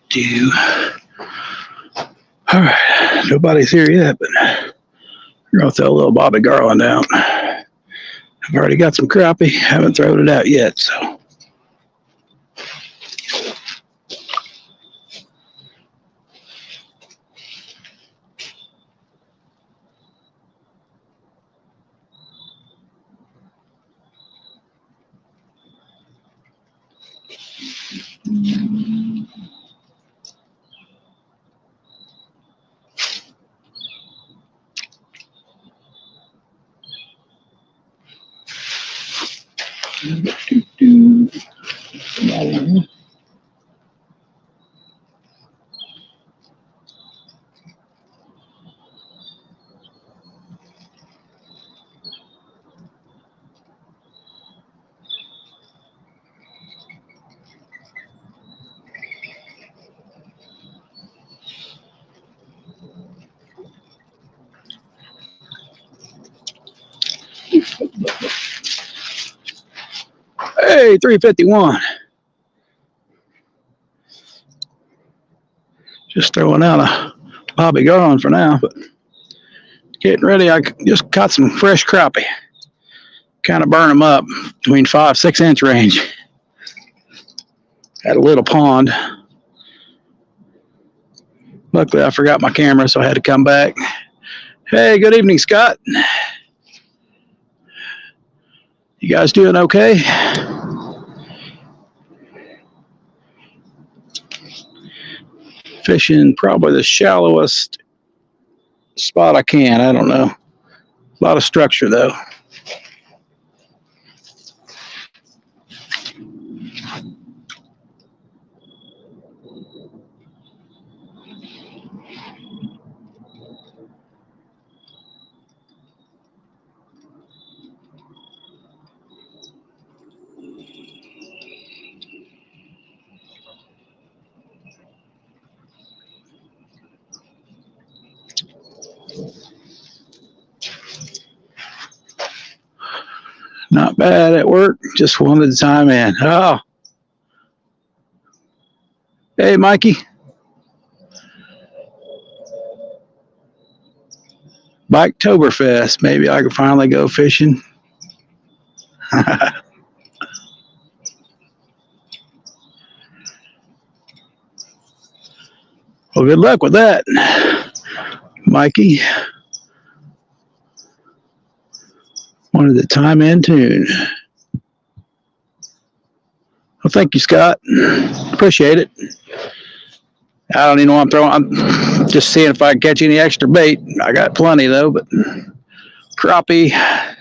do. All right, nobody's here yet, but we're gonna throw a little Bobby Garland out. I've already got some crappie, haven't thrown it out yet, so. Hey, 351. Just throwing out a Bobby Garland for now, but getting ready. I just caught some fresh crappie. Kind of burn them up between 5-6 inch range. Had a little pond. Luckily, I forgot my camera, so I had to come back. Hey, good evening, Scott. You guys doing okay? Fishing probably the shallowest spot I can. I don't know. A lot of structure, though. Not bad at work. Just wanted the time in. Oh. Hey, Mikey. Biketoberfest. Maybe I can finally go fishing. Well, good luck with that, Mikey. Wanted the time in tune. Well, thank you, Scott. Appreciate it. I don't even know what I'm throwing. I'm just seeing if I can catch any extra bait. I got plenty, though, but crappie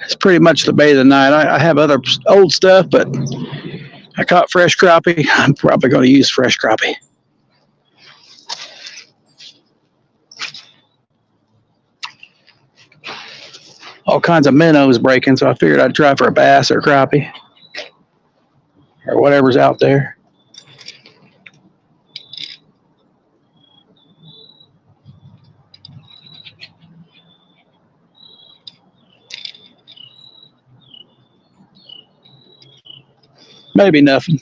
is pretty much the bait of the night. I have other old stuff, but I caught fresh crappie. I'm probably going to use fresh crappie. All kinds of minnows breaking, so I figured I'd try for a bass or a crappie or whatever's out there. Maybe nothing.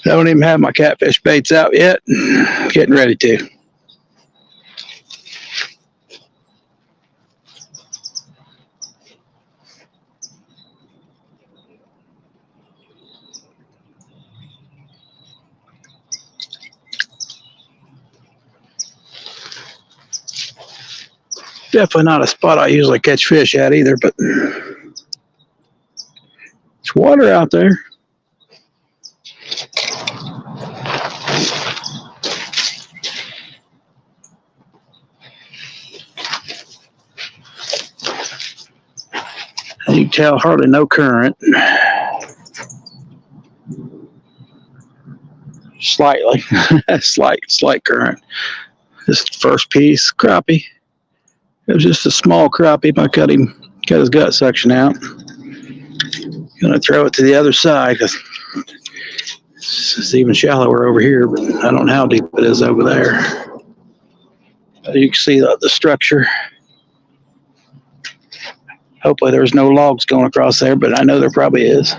I don't even have my catfish baits out yet. Getting ready to. Definitely not a spot I usually catch fish at either, but it's water out there. You can tell hardly no current. Slightly, slight current. This first piece, crappie. It was just a small crappie. I cut his gut section out. Gonna throw it to the other side because It's even shallower over here, but I don't know how deep it is over there. You can see the structure. Hopefully there's no logs going across there, but I know there probably is.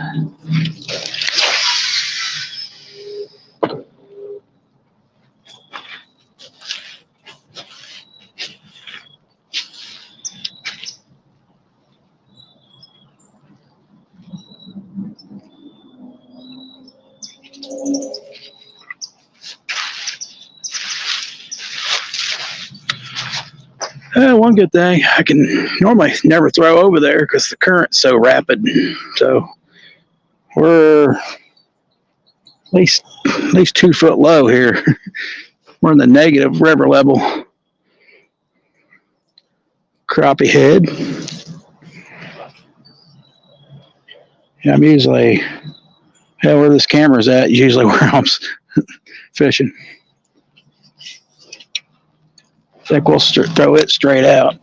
One good thing, I can normally never throw over there because the current's so rapid. So we're at least 2 foot low here. We're in the negative river level. Crappie head. I'm usually, where this camera's at, usually where I'm fishing. I think we'll throw it straight out.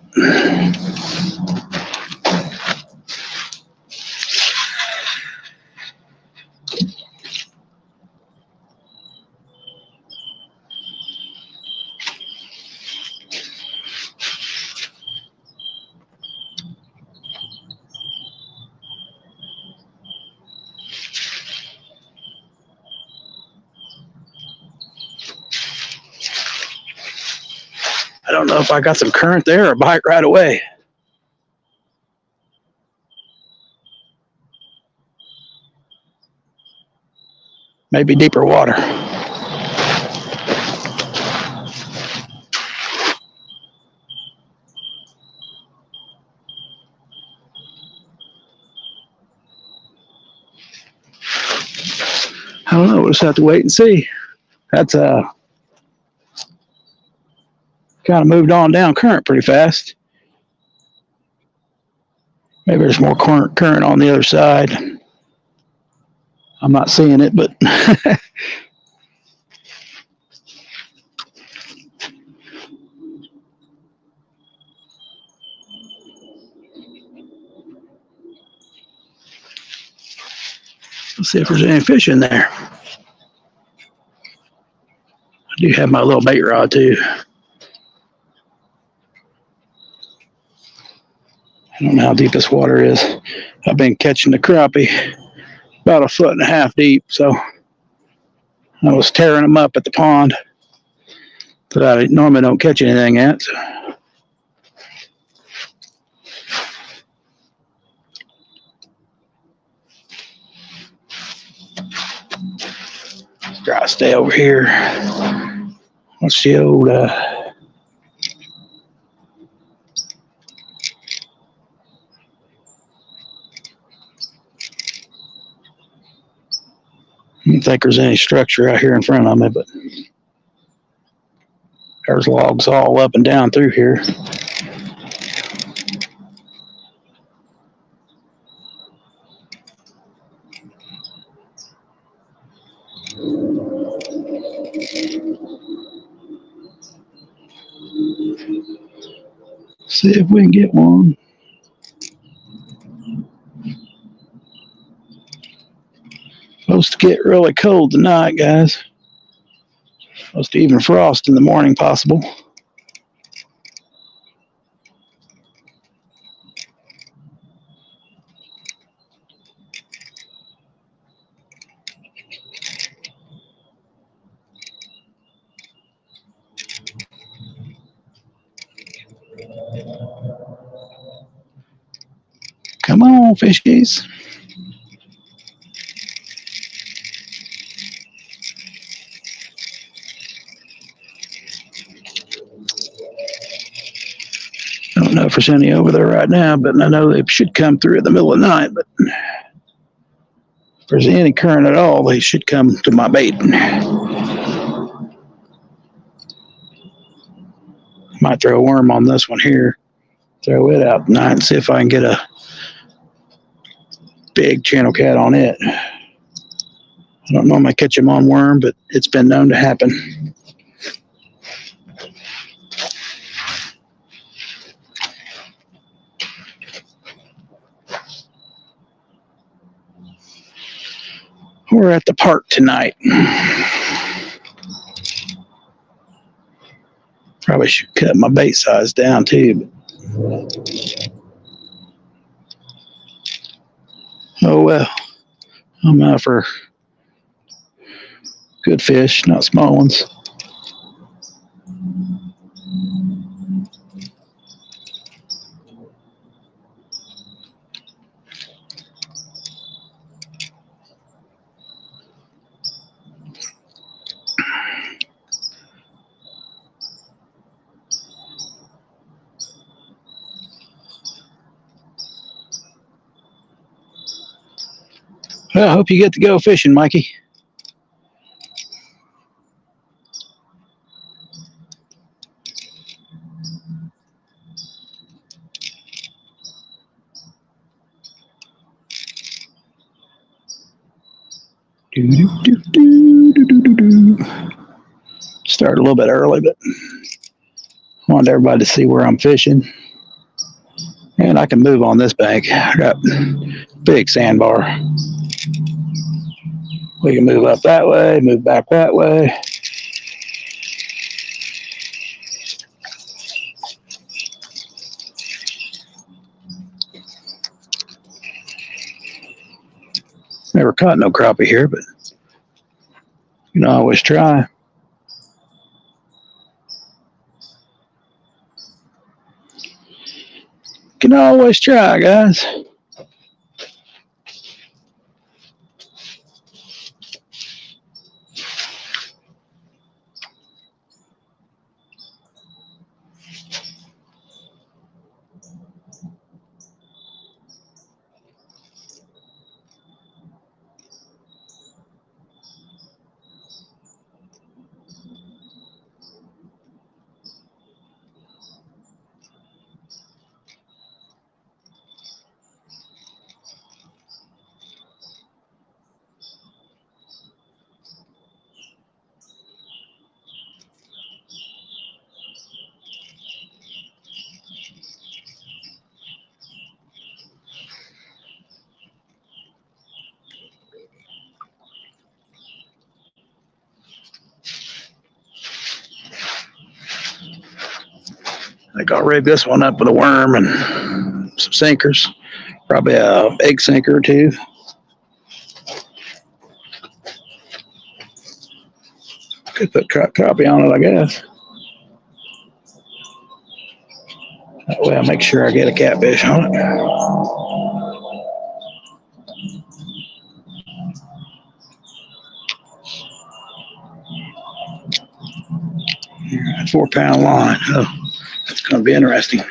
I don't know if I got some current there or bite right away. Maybe deeper water. I don't know. We'll just have to wait and see. That's kind of moved on down current pretty fast. Maybe there's more current on the other side. I'm not seeing it, but let's see if there's any fish in there. I do have my little bait rod too. I don't know how deep this water is. I've been catching the crappie about 1.5 feet deep, so I was tearing them up at the pond that I normally don't catch anything at. So. Let's try to stay over here. What's the old I don't think there's any structure out here in front of me, but there's logs all up and down through here. See if we can get one. Supposed to get really cold tonight, guys. Supposed to even frost in the morning, possible. Come on, fishies. I don't know if there's any over there right now, but I know they should come through in the middle of the night. But if there's any current at all, they should come to my bait. Might throw a worm on this one here. Throw it out tonight and see if I can get a big channel cat on it. I don't normally catch them on worm, but it's been known to happen. We're at the park tonight. Probably should cut my bait size down too. Oh well, I'm out for good fish, not small ones. Well, I hope you get to go fishing, Mikey. Started a little bit early, but I wanted everybody to see where I'm fishing. And I can move on this bank. I got big sandbar. We can move up that way, move back that way. Never caught no crappie here, but you know, I always try. Can always try, guys. I think I'll rig this one up with a worm and some sinkers. Probably a egg sinker or two. Could put crappie on it, I guess. That way I'll make sure I get a catfish on it. 4-pound line. Oh, that's going to be interesting.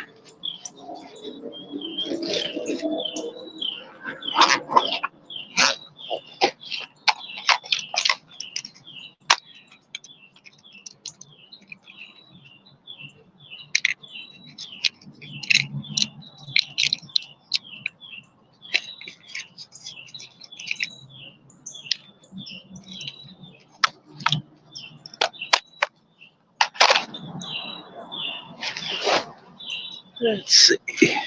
Let's see.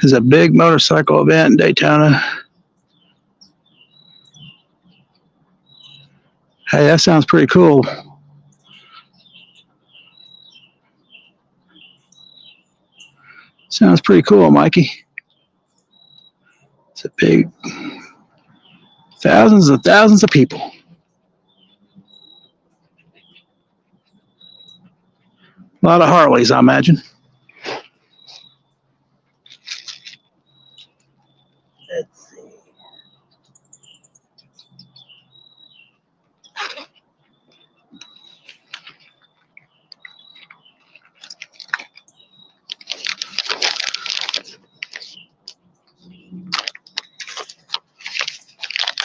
There's a big motorcycle event in Daytona. Hey, that sounds pretty cool. Sounds pretty cool, Mikey. It's a big, thousands and thousands of people. A lot of Harleys, I imagine. Let's see.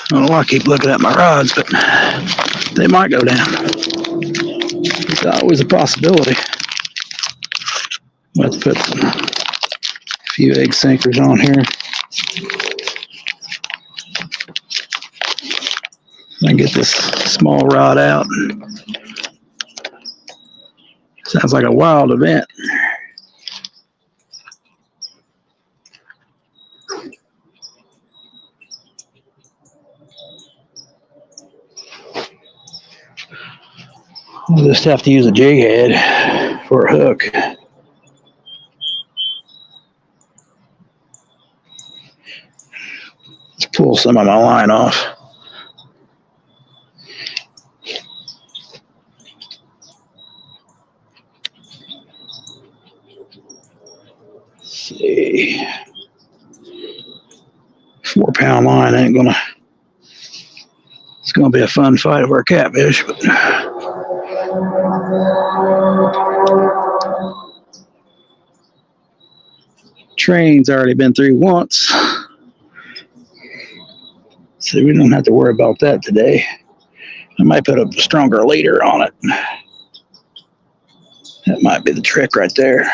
I don't know why I keep looking at my rods, but they might go down. It's always a possibility. Let's put a few egg sinkers on here. I get this small rod out. Sounds like a wild event. I'll just have to use a jig head for a hook. Let's pull some of my line off. Let's see. 4-pound line ain't gonna. It's gonna be a fun fight over a catfish, but. Train's already been through once, so we don't have to worry about that today. I might put a stronger leader on it. That might be the trick right there.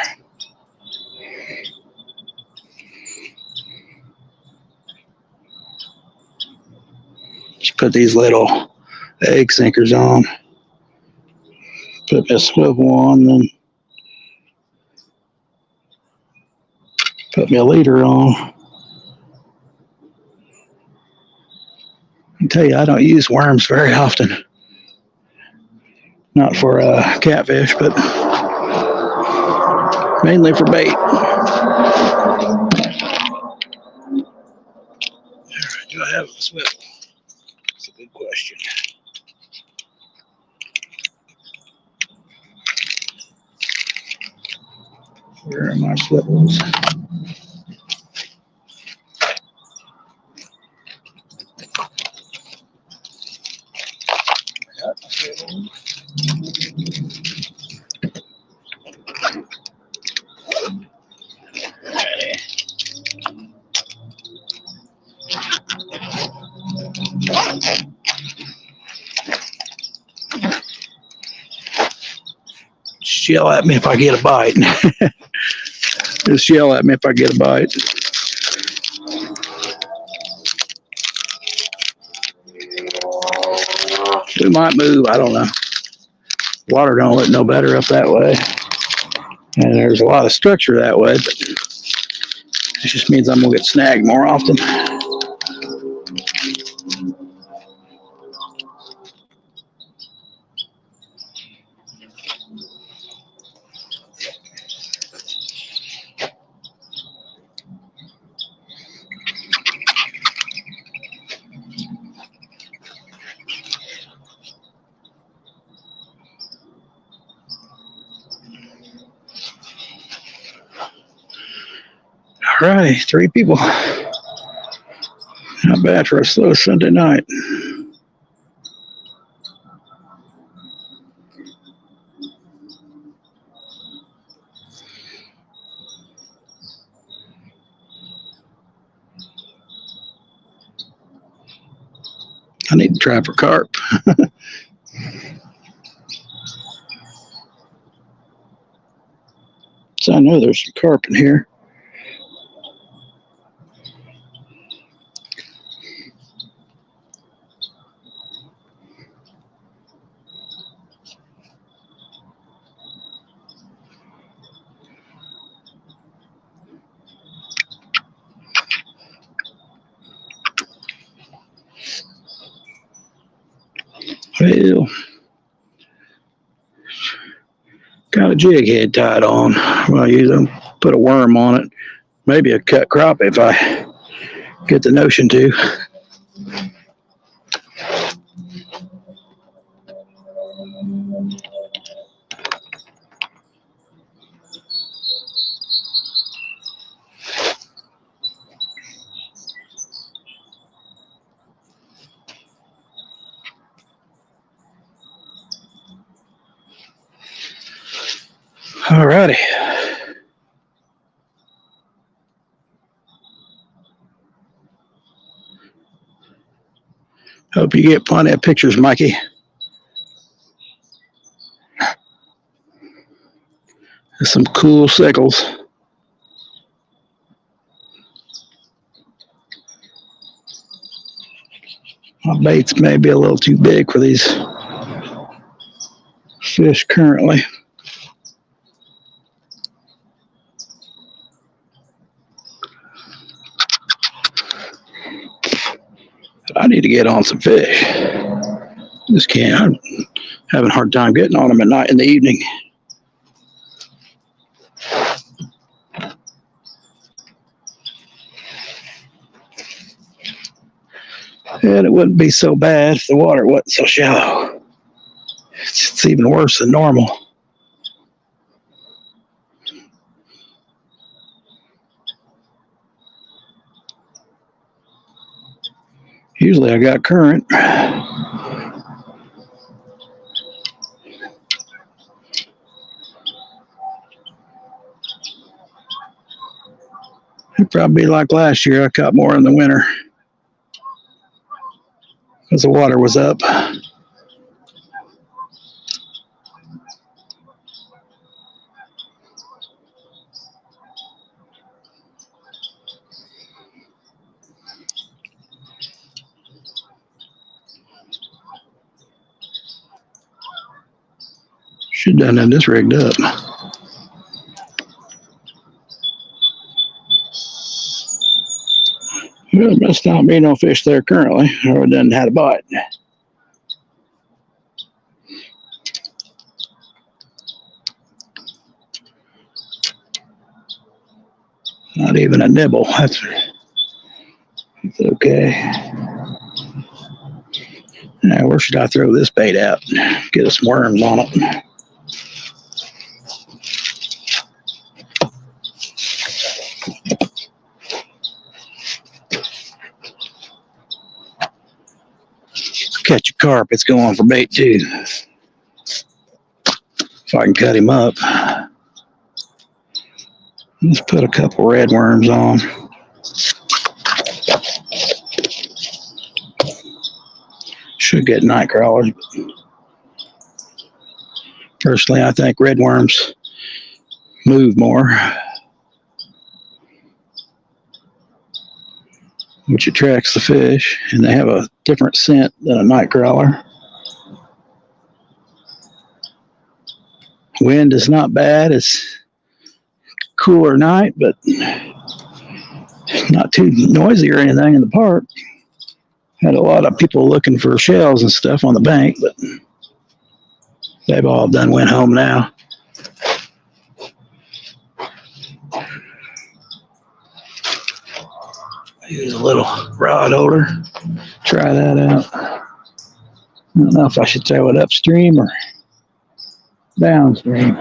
Just put these little egg sinkers on. Put a swivel on, then put me a leader on. I tell you, I don't use worms very often. Not for catfish, but mainly for bait. Do I have a swivel? That's a good question. Where are my swivels? Just yell at me if I get a bite. Just yell at me if I get a bite. We might move, I don't know. Water don't look no better up that way. And there's a lot of structure that way, but it just means I'm gonna get snagged more often. All right, 3 people. Not bad for a slow Sunday night. I need to trap for carp. So I know there's some carp in here. Well, got a jig head tied on. Well, I usually put a worm on it. Maybe a cut crappie if I get the notion to. All righty. Hope you get plenty of pictures, Mikey. There's some cool sickles. My baits may be a little too big for these fish currently. I need to get on some fish. Just can't. Having a hard time getting on them at night in the evening. And it wouldn't be so bad if the water wasn't so shallow. It's even worse than normal. Usually I got current. It'd probably be like last year. I caught more in the winter because the water was up. Should have done have this rigged up. Well, there must not be no fish there currently, or it doesn't have a bite. Not even a nibble. That's okay. Now, where should I throw this bait out? Get us some worms on it. Catch a carp, it's going for bait too. If I can cut him up. Let's put a couple red worms on. Should get night crawlers. Personally, I think red worms move more, which attracts the fish, and they have a different scent than a night crawler. Wind is not bad. It's cooler night, but not too noisy or anything in the park. Had a lot of people looking for shells and stuff on the bank, but they've all done went home now. Use a little rod holder. Try that out. I don't know if I should throw it upstream or downstream.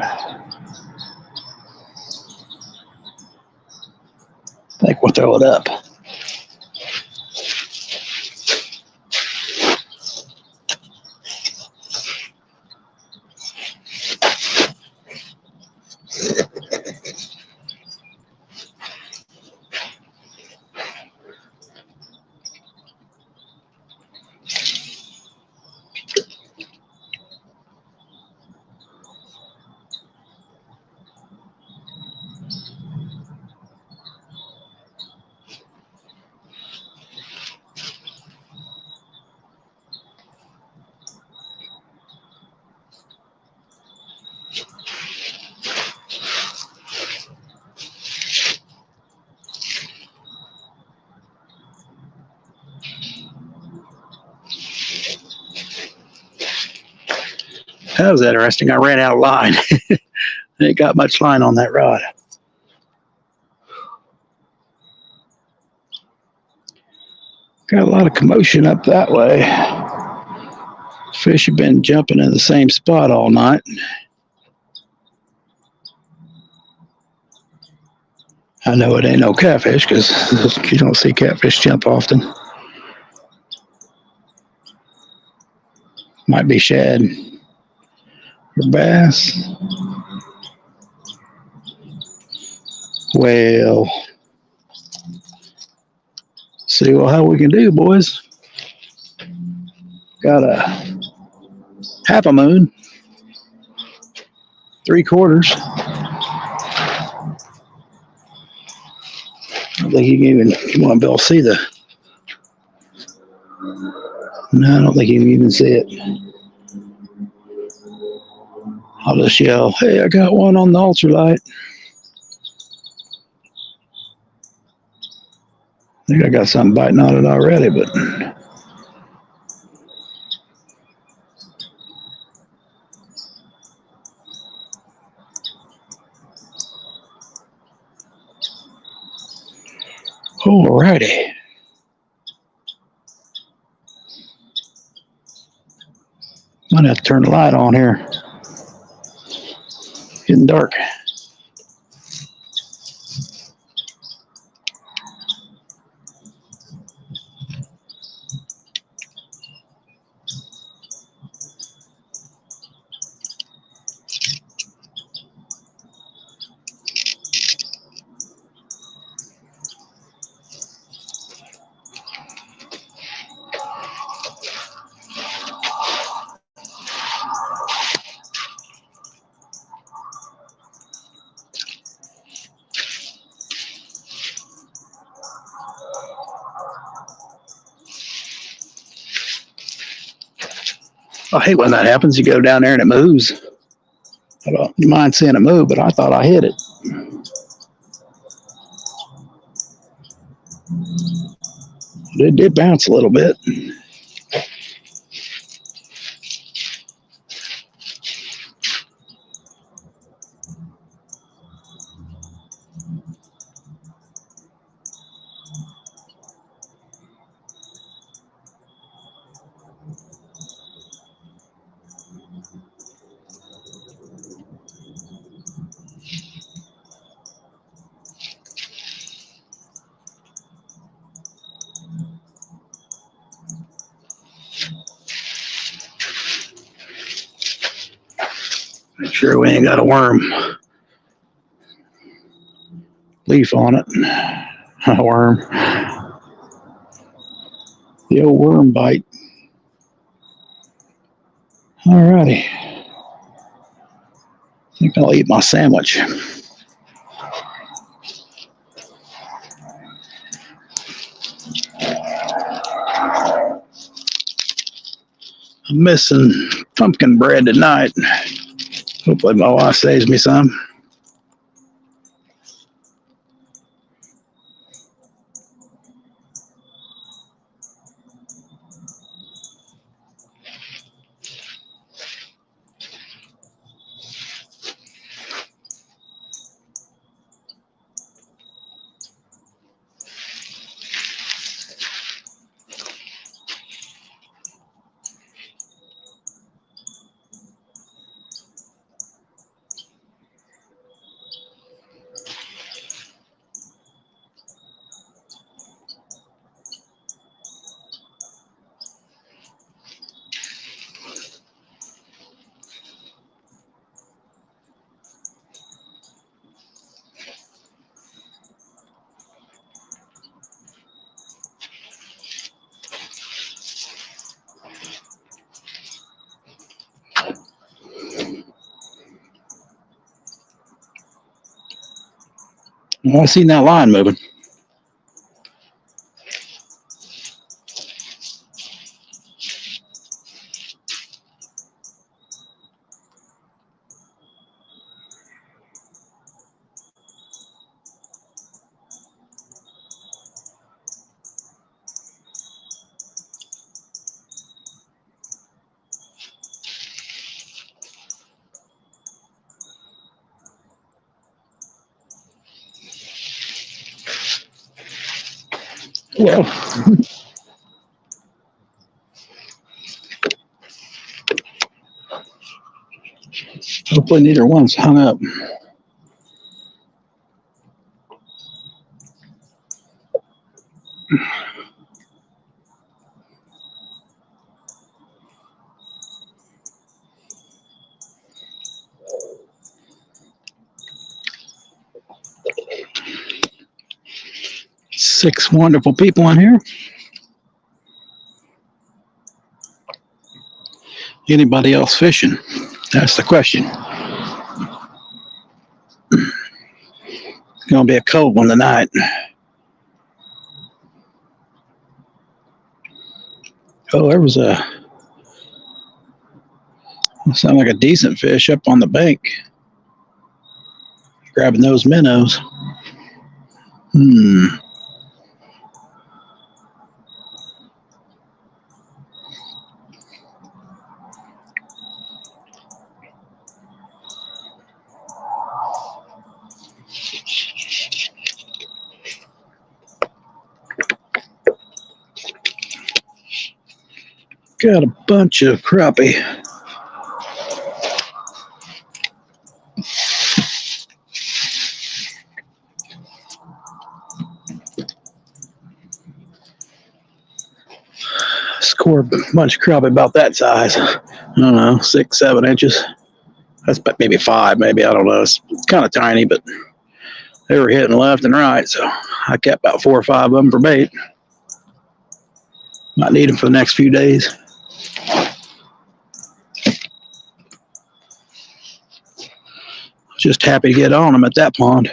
I think we'll throw it up. That was interesting. I ran out of line. Ain't got much line on that rod. Got a lot of commotion up that way. Fish have been jumping in the same spot all night. I know it ain't no catfish because you don't see catfish jump often. Might be shad or bass. Well, see how we can do, boys. Got a half a moon, 3/4. I don't think you can even, you want to be able to see the, no, I don't think you can even see it. I'll just yell, hey, I got one on the ultralight. I think I got something biting on it already, but righty. Might have to turn the light on here. It's getting dark. I hate when that happens. You go down there and it moves. I don't mind seeing it move, but I thought I hit it. It did bounce a little bit. Make sure we ain't got a worm leaf on it. A worm. The old worm bite. Alrighty. I think I'll eat my sandwich. I'm missing pumpkin bread tonight. Hopefully my wife saves me some. Well, I seen that line moving. Well, hopefully neither one's hung up. Six wonderful people in here. Anybody else fishing? That's the question. It's going to be a cold one tonight. Oh, there was sound like a decent fish up on the bank. Grabbing those minnows. Got a bunch of crappie. Score a bunch of crappie about that size. I don't know, 6, 7 inches. That's maybe 5, maybe, I don't know. It's kind of tiny, but they were hitting left and right, so I kept about 4 or 5 of them for bait. Might need them for the next few days. Just happy to get on them at that pond.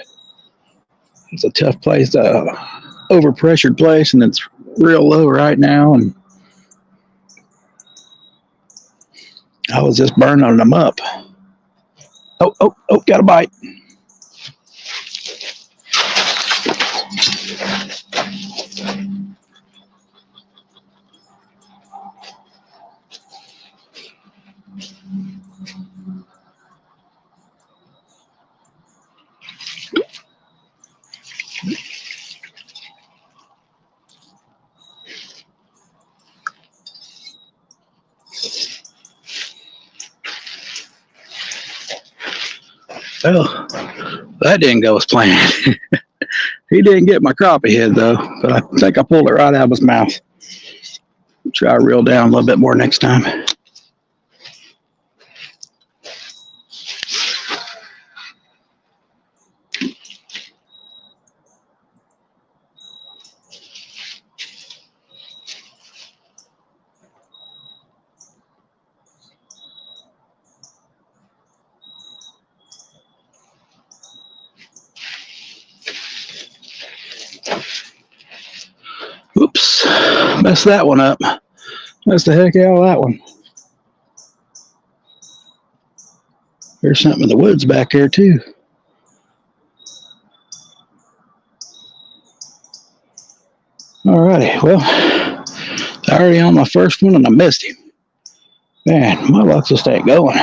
It's a tough place, overpressured place, and it's real low right now, and I was just burning them up. Oh, got a bite. Well, that didn't go as planned. He didn't get my crappie head, though, but I think I pulled it right out of his mouth. Try to reel down a little bit more next time. Oops, messed that one up. Messed the heck out of that one. There's something in the woods back there, too. Alrighty, well, I already on my first one and I missed him. Man, my luck just ain't going.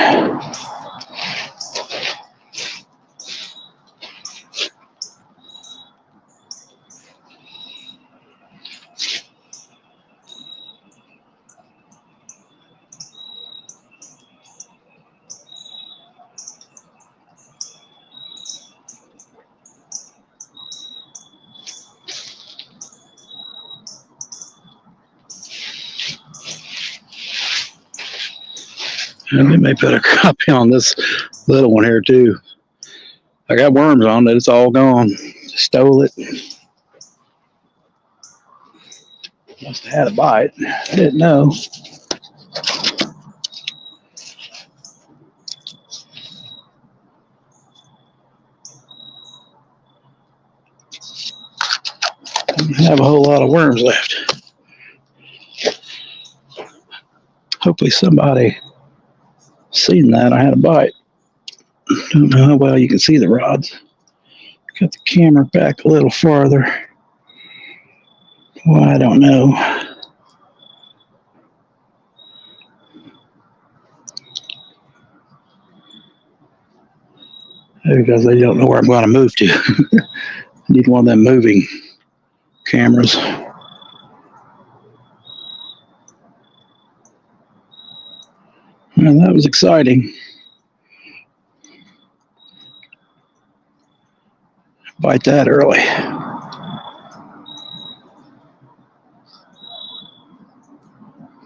And we may put a copy on this little one here too. I got worms on it. It's all gone. Stole it. Must have had a bite. I didn't know. Don't have a whole lot of worms left. Hopefully somebody seen that. I had a bite. Don't know how well you can see the rods. Got the camera back a little farther. Why, I don't know. Maybe because they don't know where I'm going to move to. Need one of them moving cameras. Well, that was exciting. Bite that early.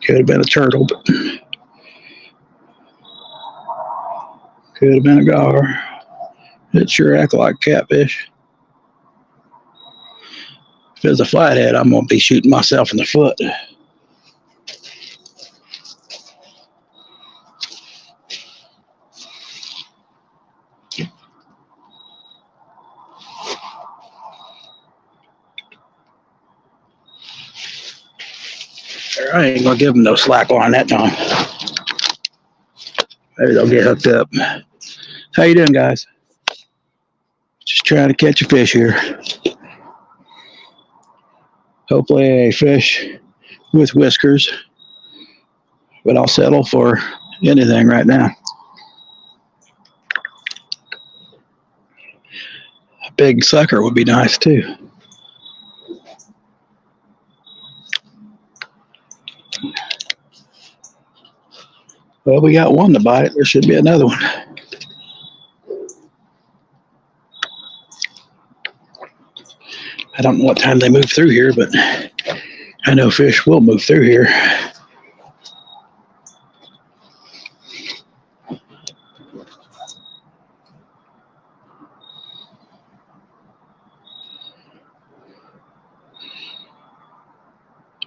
Could have been a turtle, but could have been a gar. It sure acted like catfish. If it was a flathead, I'm going to be shooting myself in the foot. I ain't going to give them no slack line that time. Maybe they'll get hooked up. How you doing, guys? Just trying to catch a fish here. Hopefully a fish with whiskers. But I'll settle for anything right now. A big sucker would be nice too. Well, we got one to bite. There should be another one. I don't know what time they move through here, but I know fish will move through here.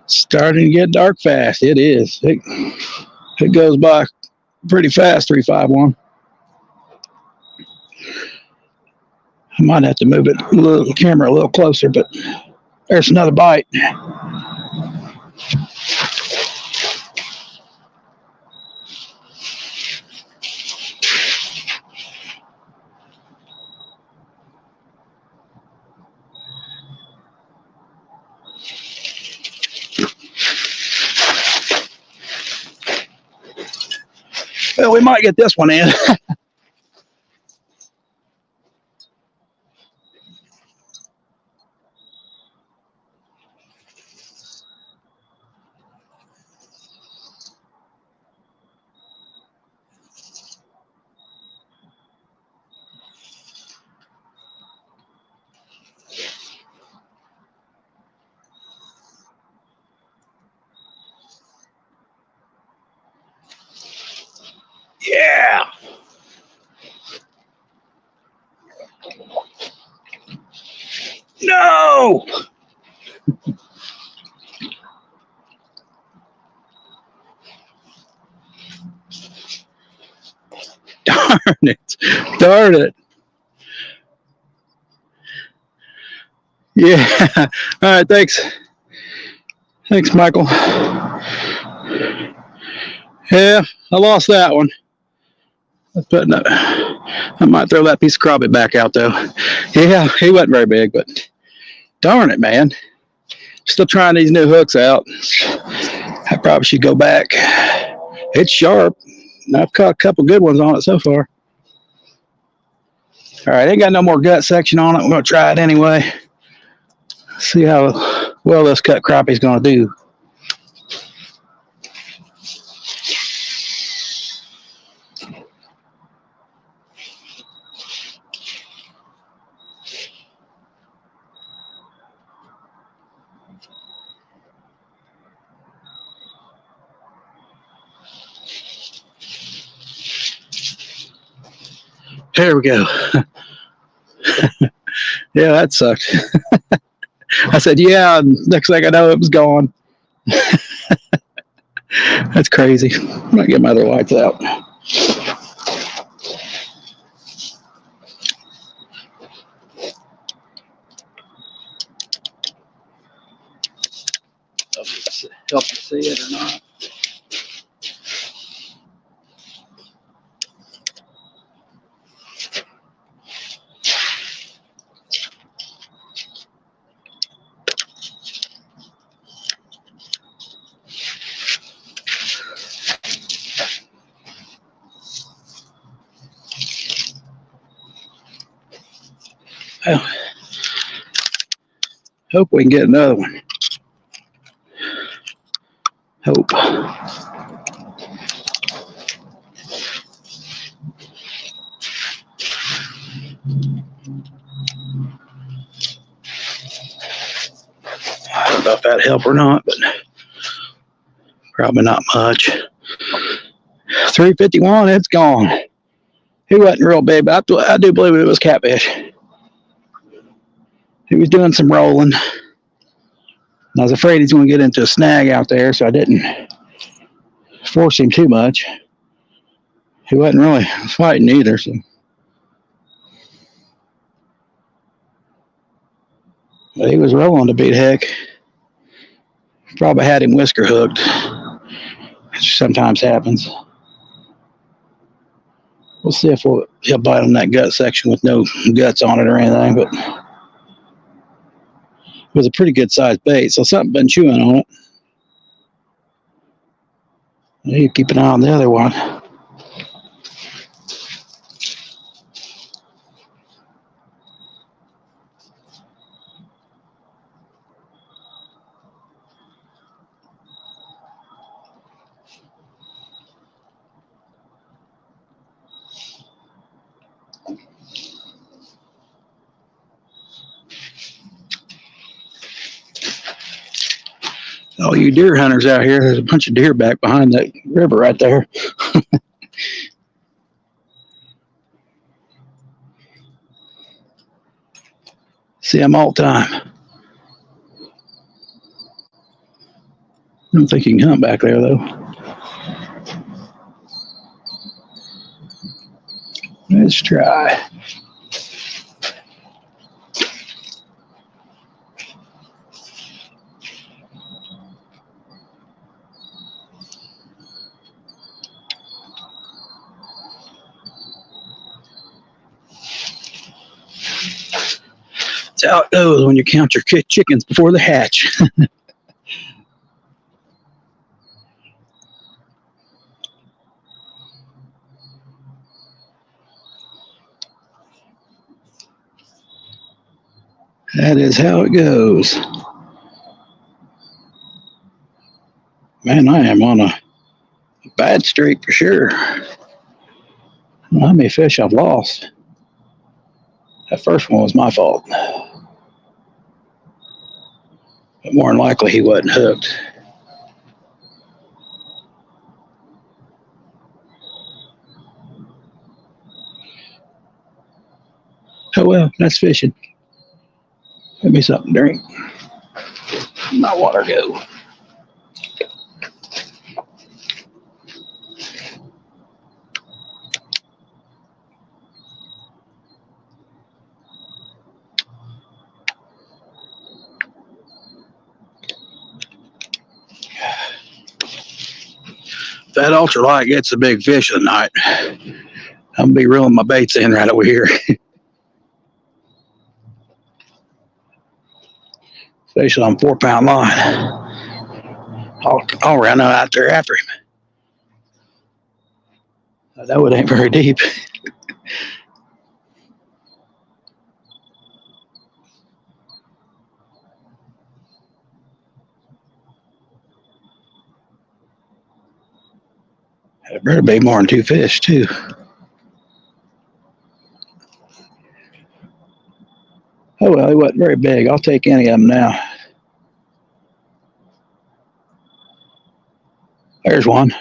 Starting to get dark fast. It is. It goes by pretty fast, 351. I might have to move it the camera a little closer, but there's another bite. Well, we might get this one in. Yeah. No. Darn it. Darn it. Yeah. All right. Thanks. Thanks, Michael. Yeah, I lost that one. But no, I might throw that piece of crappie back out, though. Yeah, he wasn't very big, but darn it, man. Still trying these new hooks out. I probably should go back. It's sharp. I've caught a couple good ones on it so far. All right, ain't got no more gut section on it. We're going to try it anyway. See how well this cut crappie's going to do. There we go. Yeah, that sucked. I said, yeah, next thing I know, it was gone. That's crazy. I'm going to get my other lights out. Help you see it or not. Well, hope we can get another one. Hope. I don't know if that help or not, but probably not much. 351, it's gone. He wasn't real big, but I do believe it was catfish. He was doing some rolling. I was afraid he's going to get into a snag out there, so I didn't force him too much. He wasn't really fighting either, so. But he was rolling to beat heck. Probably had him whisker hooked, which sometimes happens. We'll see if he'll bite on that gut section with no guts on it or anything, but it was a pretty good sized bait, so something been chewing on it. You keep an eye on the other one. All you deer hunters out here, there's a bunch of deer back behind that river right there. See them all the time. I don't think you can hunt back there, though. Let's try. That's how it goes when you count your chickens before they hatch. That is how it goes. Man, I am on a bad streak for sure. I don't know how many fish I've lost. That first one was my fault. But more than likely, he wasn't hooked. Oh well, that's fishing. Give me something to drink. My water go. If that ultralight gets a big fish of the night, I'm gonna be reeling my baits in right over here. Especially on 4-pound line. I'll run out there after him. I know it ain't very deep. It better be more than 2 fish too. Oh well, he wasn't very big. I'll take any of them now. There's one.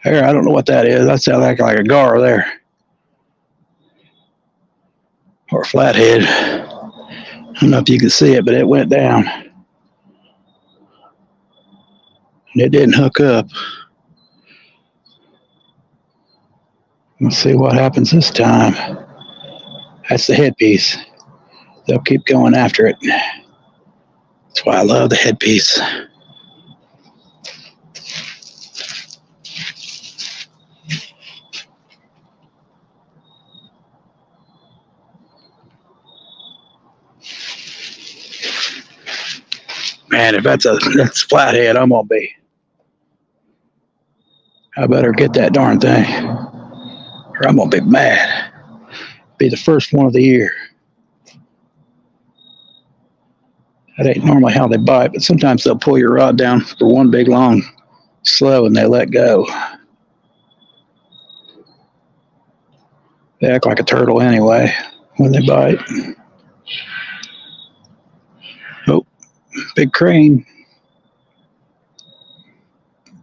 There, I don't know what that is. That sounds like a gar there. Or a flathead. I don't know if you can see it, but it went down. And it didn't hook up. Let's see what happens this time. That's the headpiece. They'll keep going after it. That's why I love the headpiece. Man, if that's flathead, I'm gonna be. I better get that darn thing, or I'm gonna be mad. Be the first one of the year. That ain't normally how they bite, but sometimes they'll pull your rod down for one big long slow and they let go. They act like a turtle anyway when they bite. Oh, big crane.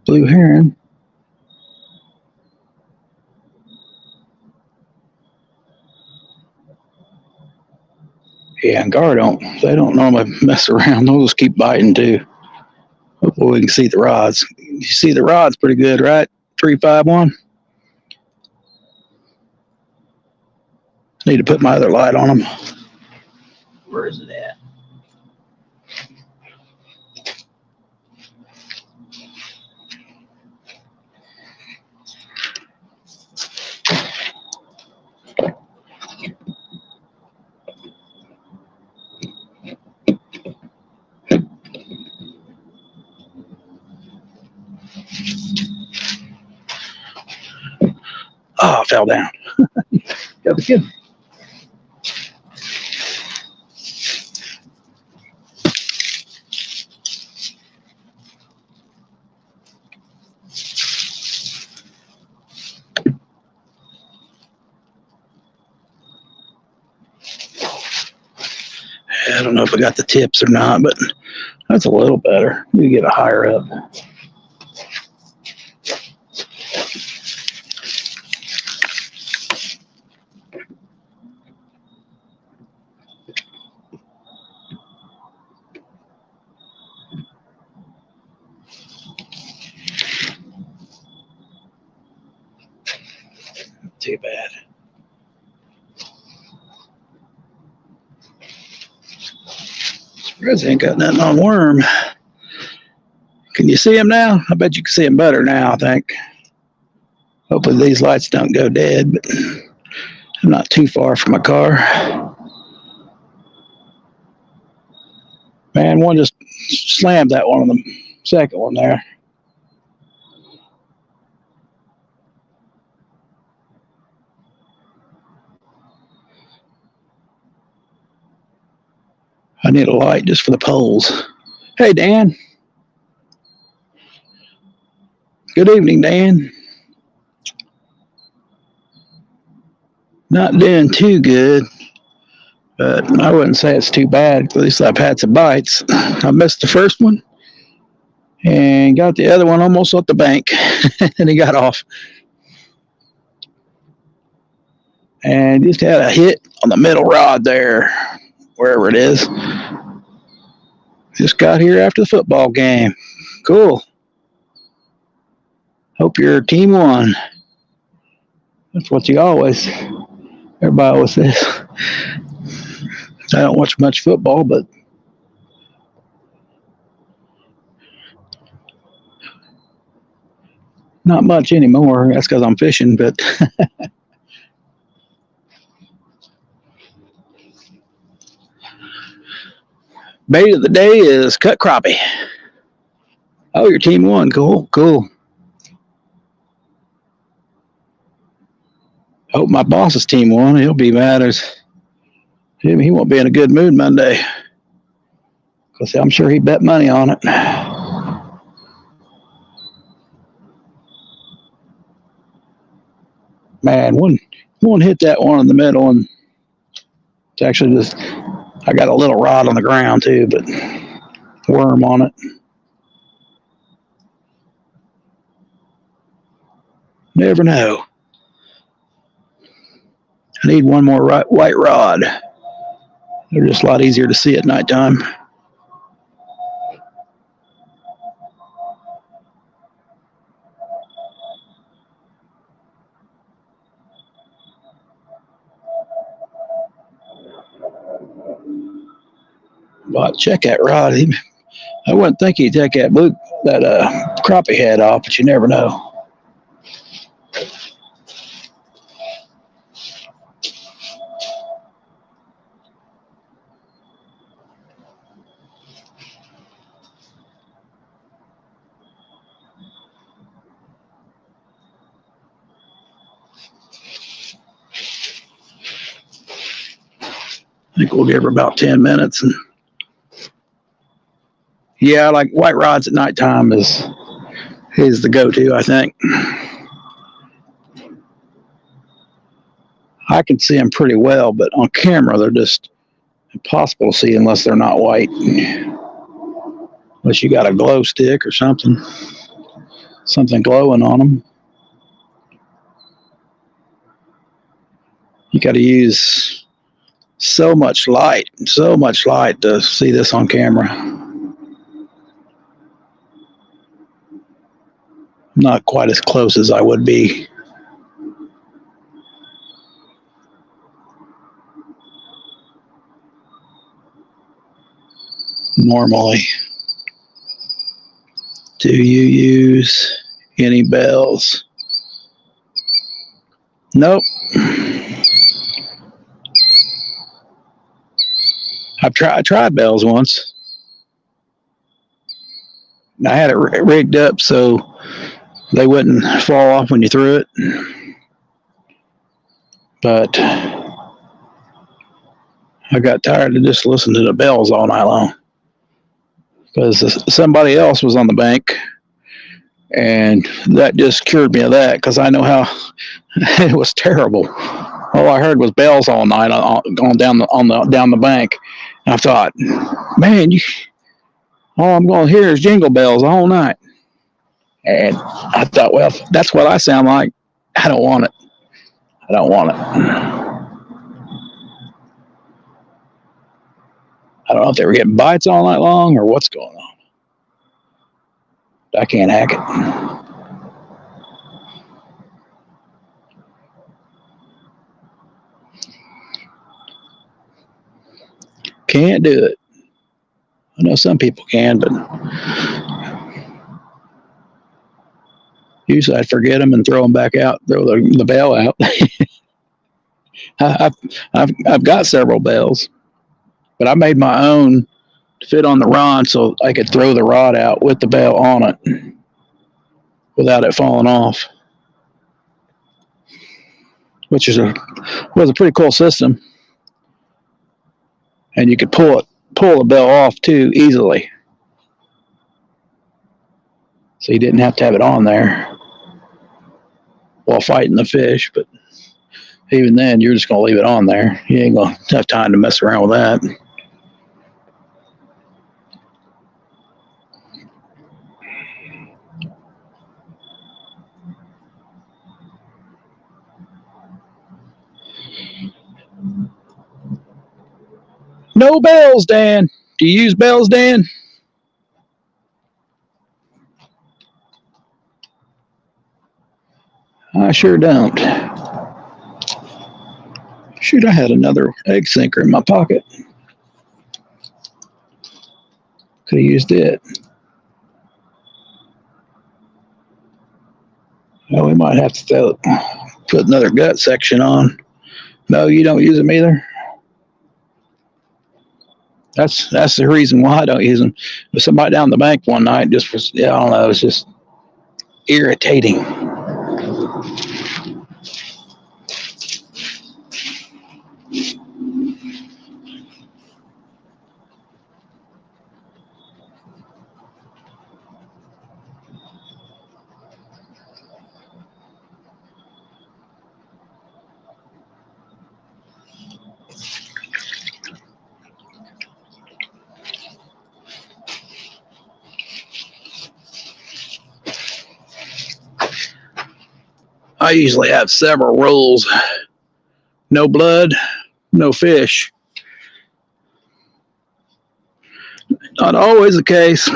Blue heron. Yeah, and gar they don't normally mess around. They'll just keep biting too. Hopefully we can see the rods. You see the rods pretty good, right? 351. Need to put my other light on them. Where is it at? Oh, I fell down. Got the kid. I don't know if I got the tips or not, but That's a little better. You get it higher up. Too bad. Spreads ain't got nothing on worm. Can you see him now? I bet you can see him better now, I think. Hopefully these lights don't go dead, but I'm not too far from my car. Man, one just slammed that one on the second one there. I need a light just for the poles. Hey, Dan. Good evening, Dan. Not doing too good, but I wouldn't say it's too bad. At least I've had some bites. I missed the first one and got the other one almost off the bank, and he got off. And just had a hit on the middle rod there, wherever it is. Just got here after the football game. Cool. Hope your team won. That's what everybody always says. I don't watch much football, but not much anymore. That's because I'm fishing, but bait of the day is cut crappie. Oh, your team won. Cool, cool. Hope my boss's team won. He'll be mad as he won't be in a good mood Monday. Because I'm sure he bet money on it. Man, one hit that one in the middle, and it's actually just, I got a little rod on the ground too, but worm on it. Never know. I need one more white rod. They're just a lot easier to see at nighttime. But check that rod. I wouldn't think he'd take that crappie head off, but you never know. I think we'll give her about 10 minutes. And yeah, like white rods at nighttime is the go-to, I think. I can see them pretty well, but on camera they're just impossible to see unless they're not white. Unless you got a glow stick or something glowing on them. You got to use so much light to see this on camera. Not quite as close as I would be. Normally. Do you use any bells? Nope. I tried bells once. I had it rigged up so they wouldn't fall off when you threw it. But I got tired of just listening to the bells all night long. Because somebody else was on the bank, and that just cured me of that, because I know how it was terrible. All I heard was bells all night going down the bank. And I thought, man, All I'm going to hear is jingle bells all night. And I thought, well, if that's what I sound like, I don't want it. I don't want it. I don't know if they were getting bites all night long or what's going on. I can't hack it. Can't do it. I know some people can, but usually I'd forget them and throw them back out, throw the bell out. I've got several bells, but I made my own to fit on the rod so I could throw the rod out with the bell on it without it falling off, which was a pretty cool system. And you could pull the bell off too easily, so you didn't have to have it on there while fighting the fish. But even then, you're just gonna leave it on there. You ain't gonna have time to mess around with that. No bells, Dan. Do you use bells, Dan? I sure don't. Shoot, I had another egg sinker in my pocket. Could have used it. Well, we might have to put another gut section on. No, you don't use them either. That's the reason why I don't use them. But somebody down the bank one night just was, I don't know, it's just irritating. I usually have several rules. No blood, no fish. Not always the case.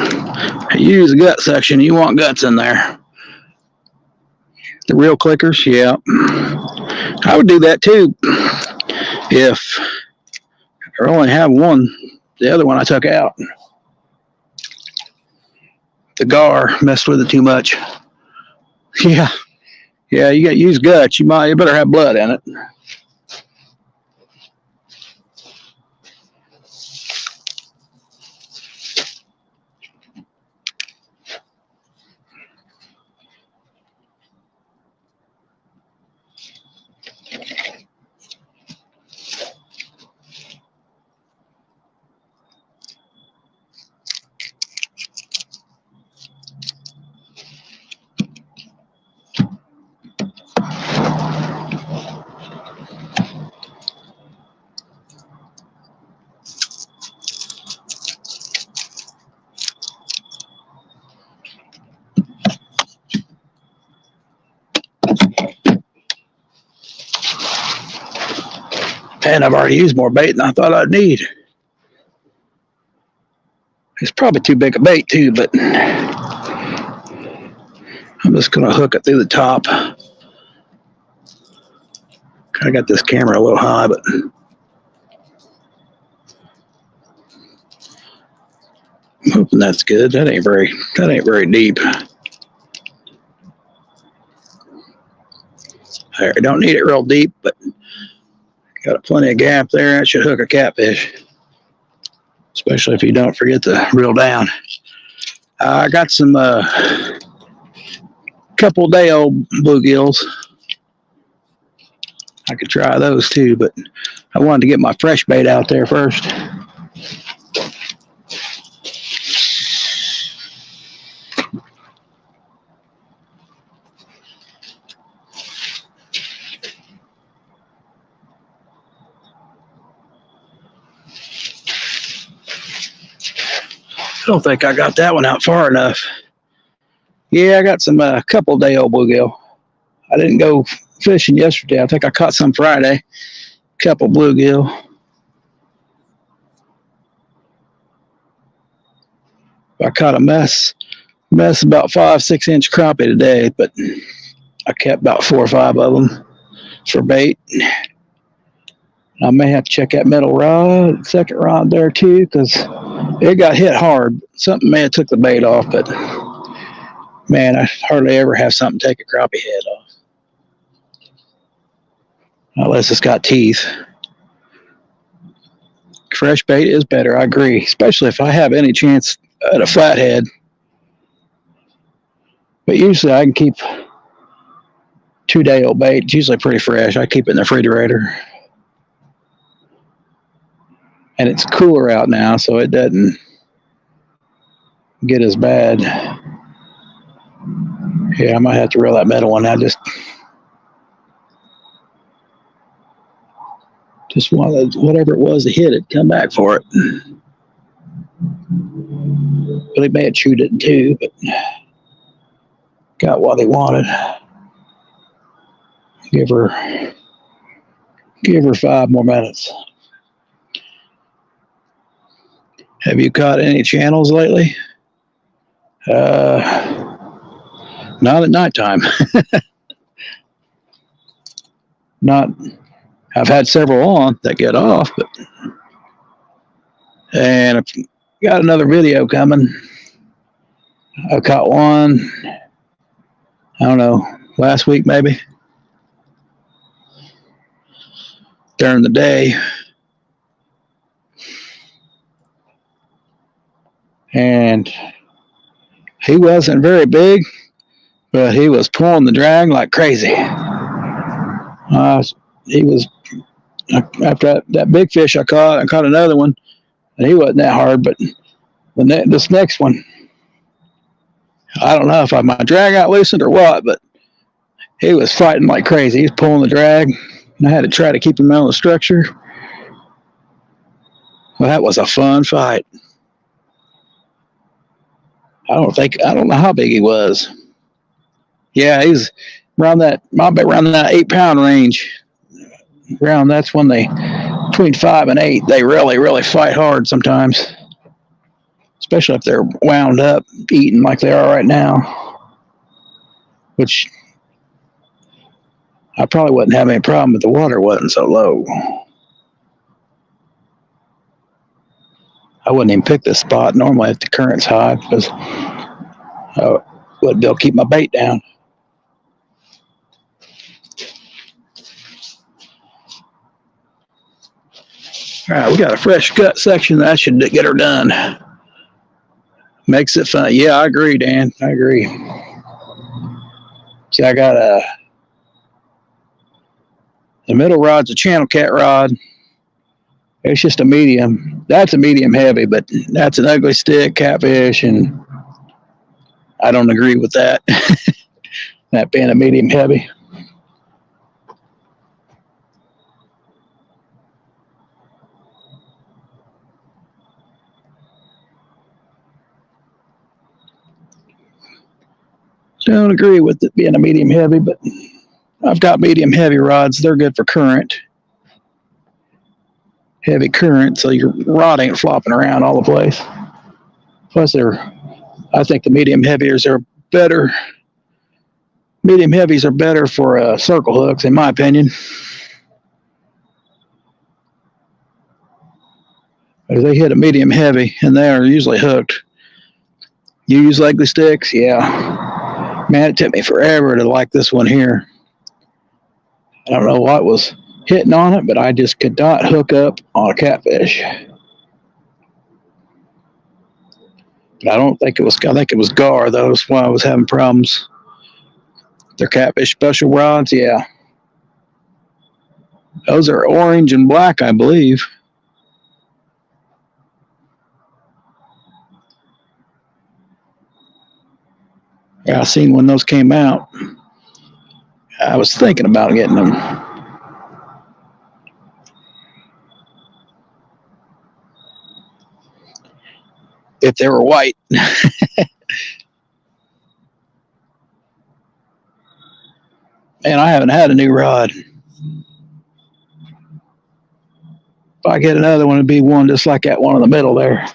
You use a gut section, you want guts in there. The real clickers, yeah. I would do that too if I only have one. The other one I took out. The gar messed with it too much. Yeah, you got to use guts. You better have blood in it. And I've already used more bait than I thought I'd need. It's probably too big a bait too, but I'm just going to hook it through the top. I got this camera a little high, but I'm hoping that's good. That ain't very deep. I don't need it real deep, but got plenty of gap there. That should hook a catfish, especially if you don't forget to reel down. I got some couple day old bluegills. I could try those too, but I wanted to get my fresh bait out there first. don't think I got that one out far enough. Yeah, I got some couple day old bluegill. I didn't go fishing yesterday. I think I caught some Friday. Couple bluegill. I caught a mess about 5-6 inch crappie today, but I kept about 4 or 5 of them for bait. I may have to check that middle rod, second rod there too, because it got hit hard. Something may have took the bait off, but man, I hardly ever have something take a crappie head off. Unless it's got teeth. Fresh bait is better, I agree, especially if I have any chance at a flathead. But usually I can keep 2-day-old bait. It's usually pretty fresh. I keep it in the refrigerator. And it's cooler out now, so it doesn't get as bad. Yeah, I might have to reel that middle one. I just wanted whatever it was to hit it, come back for it. But they may have chewed it too, but got what they wanted. Give her 5 more minutes. Have you caught any channels lately? Not at nighttime. Not. I've had several on that get off, but and I've got another video coming. I caught one. I don't know, last week maybe. During the day. And he wasn't very big, but he was pulling the drag like crazy. He was, after that big fish I caught another one, and he wasn't that hard, but this next one, I don't know if my drag got loosened or what, but he was fighting like crazy. He was pulling the drag, and I had to try to keep him out of the structure. Well, that was a fun fight. I don't know how big he was. Yeah, he's around that 8-pound range. That's when between 5 and 8, they really, really fight hard sometimes. Especially if they're wound up, eating like they are right now. Which I probably wouldn't have any problem if the water wasn't so low. I wouldn't even pick this spot normally if the current's high, because I wouldn't be able to keep my bait down. All right, we got a fresh cut section. That should get her done. Makes it fun. Yeah, I agree, Dan. I agree. See, I got the middle rod's a channel cat rod. It's just a medium. That's a medium heavy, but that's an ugly stick catfish, and I don't agree with that. That being a medium heavy. Don't agree with it being a medium heavy, but I've got medium heavy rods. They're good for current. Heavy current, so your rod ain't flopping around all the place. Plus, I think the medium heavies are better. Medium heavies are better for circle hooks, in my opinion. If they hit a medium heavy, and they are usually hooked. You use ugly sticks? Yeah. Man, it took me forever to like this one here. I don't know what was hitting on it, but I just could not hook up on a catfish. But I think it was gar, though. That's why I was having problems. They're catfish special rods, yeah. Those are orange and black, I believe. Yeah, I seen when those came out. I was thinking about getting them. if they were white. And I haven't had a new rod. If I get another one, it'd be one just like that one in the middle there.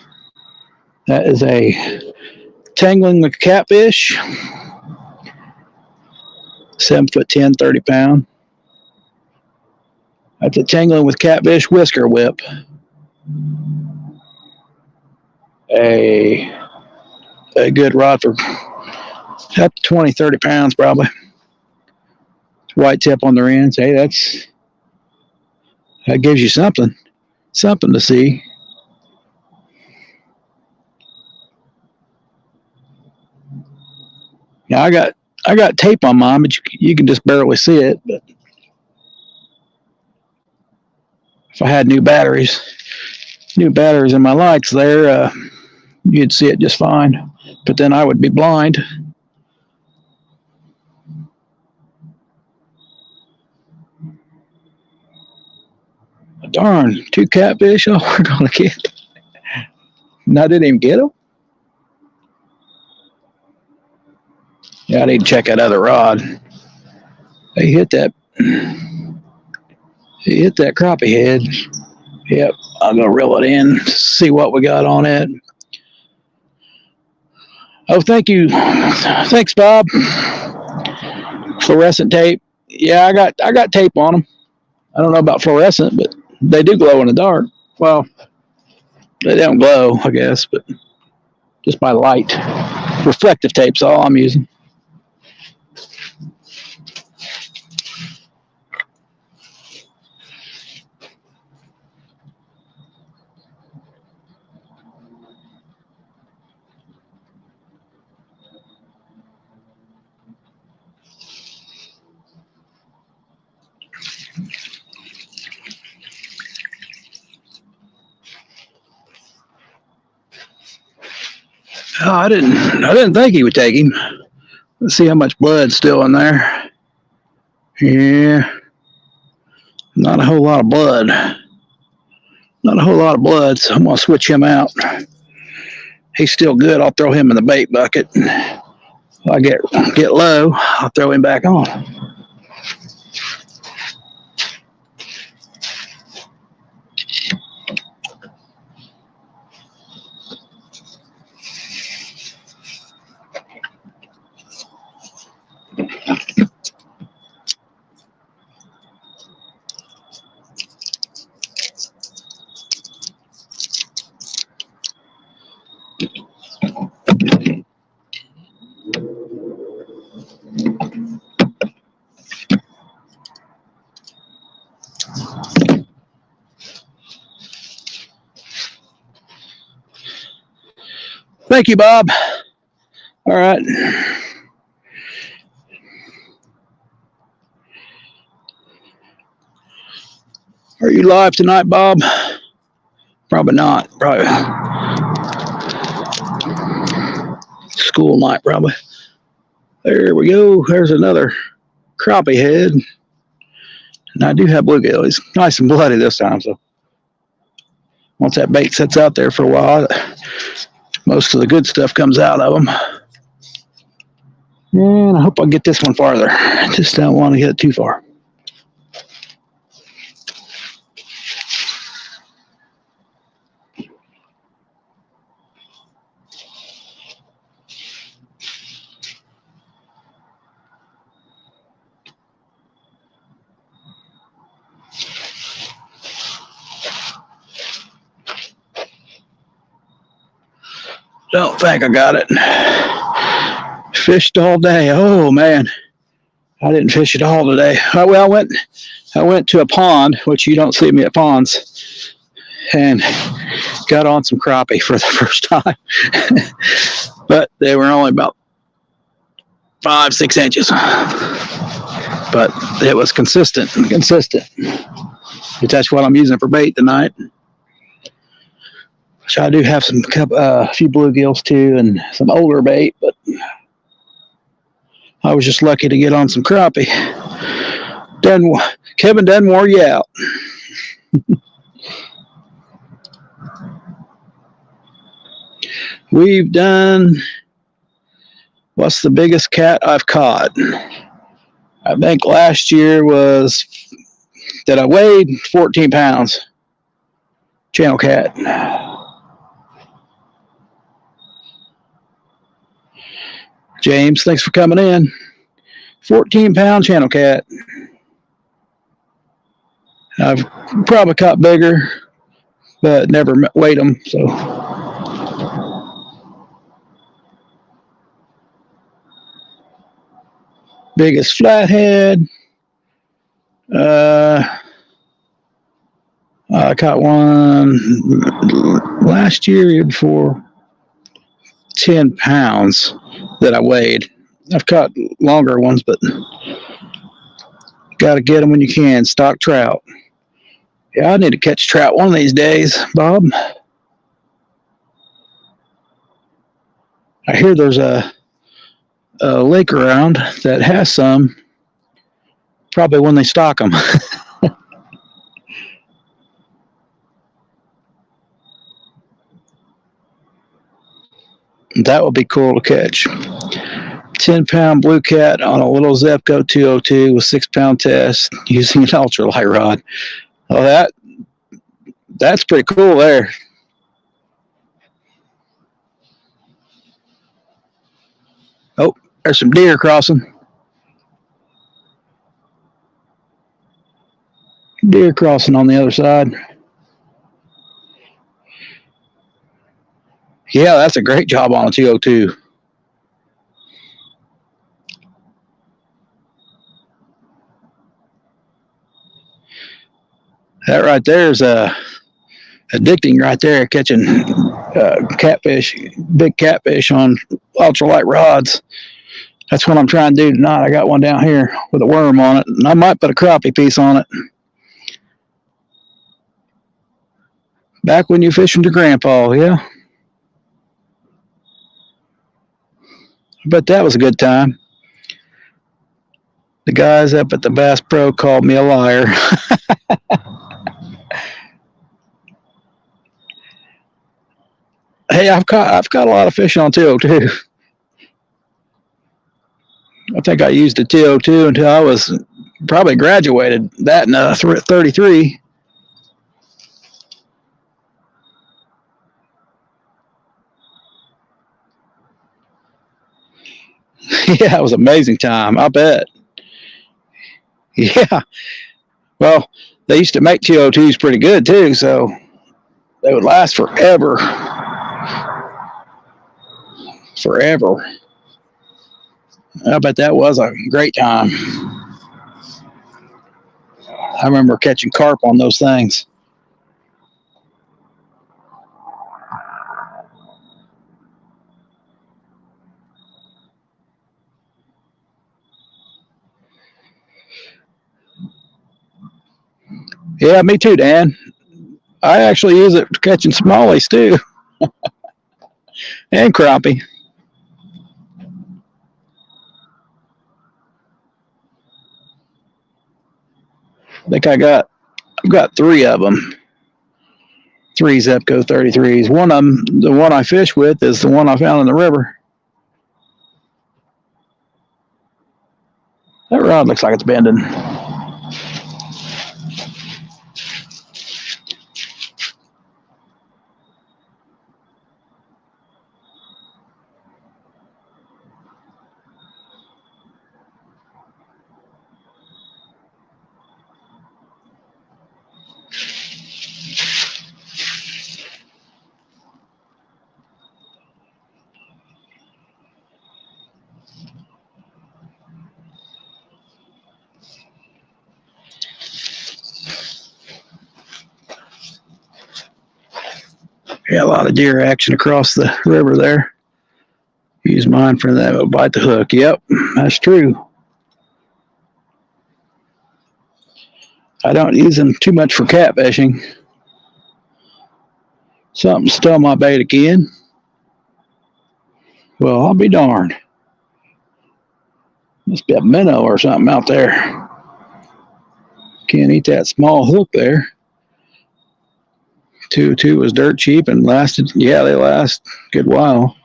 That is a tangling with catfish. 7'10", 30 pound. That's a tangling with catfish whisker whip. A good rod for up to 20, 30 pounds probably. White tip on their ends. Hey, that gives you something to see. Yeah, I got tape on mine, but you can just barely see it. But if I had new batteries in my lights there, you'd see it just fine. But then I would be blind. Darn, 2 catfish. Oh, we're gonna get. And I didn't even get them. Yeah, I need to check that other rod. He hit that crappie head. Yep, I'm gonna reel it in, see what we got on it. Oh, thank you. Thanks, Bob. Fluorescent tape. Yeah, I got tape on them. I don't know about fluorescent, but they do glow in the dark. Well, they don't glow, I guess, but just by light. Reflective tape's all I'm using. Oh, I didn't think he would take him. Let's see how much blood's still in there. Yeah, not a whole lot of blood. Not a whole lot of blood, so I'm gonna switch him out. He's still good. I'll throw him in the bait bucket. If I get low, I'll throw him back on. Thank you, Bob. All right. Are you live tonight, Bob? Probably not. Probably school night, probably. There we go. There's another crappie head. And I do have bluegill. He's nice and bloody this time, so once that bait sits out there for a while, most of the good stuff comes out of them. And I hope I get this one farther. Just don't want to get it too far. Don't think I got it. Fished all day. Oh man, I didn't fish at all today. Well, I went to a pond, which you don't see me at ponds, and got on some crappie for the first time. But they were only about 5-6 inches. But it was consistent. That's what I'm using for bait tonight. So I do have a few bluegills too, and some older bait, but I was just lucky to get on some crappie. Kevin doesn't wore you out. We've done, what's the biggest cat I've caught? I think last year was, that I weighed 14 pounds. Channel cat. James, thanks for coming in. 14-pound channel cat. I've probably caught bigger, but never weighed them. So, biggest flathead. I caught one last year before, 10 pounds that I weighed. I've caught longer ones, but got to get them when you can. Stock trout. Yeah, I need to catch trout one of these days, Bob. I hear there's a lake around that has some. Probably when they stock them. That would be cool to catch. 10-pound blue cat on a little Zebco 202 with 6-pound test using an ultralight rod. Oh, that's pretty cool there. Oh, there's some deer crossing. Deer crossing on the other side. Yeah, that's a great job on a 202. That right there is addicting right there, catching catfish, big catfish on ultralight rods. That's what I'm trying to do tonight. I got one down here with a worm on it, and I might put a crappie piece on it. Back when you fishing to Grandpa, yeah. I bet that was a good time. The guys up at the Bass Pro called me a liar. Hey, I've caught a lot of fish on 202. I think I used a 202 until I was probably graduated that in 33. Yeah, it was an amazing time. I bet. Yeah. Well, they used to make 202s pretty good too, so they would last forever. Forever. I bet that was a great time. I remember catching carp on those things. Yeah, me too, Dan. I actually use it for catching smallies too. And crappie. I think I've got 3 of them. 3 Zebco 33s. One of them, the one I fish with, is the one I found in the river. That rod looks like it's bending. Yeah, a lot of deer action across the river there. Use mine for that. It'll bite the hook. Yep, that's true. I don't use them too much for catfishing. Something stole my bait again. Well, I'll be darned. Must be a minnow or something out there. Can't eat that small hook there. 2 was dirt cheap and lasted. Yeah, they last a good while.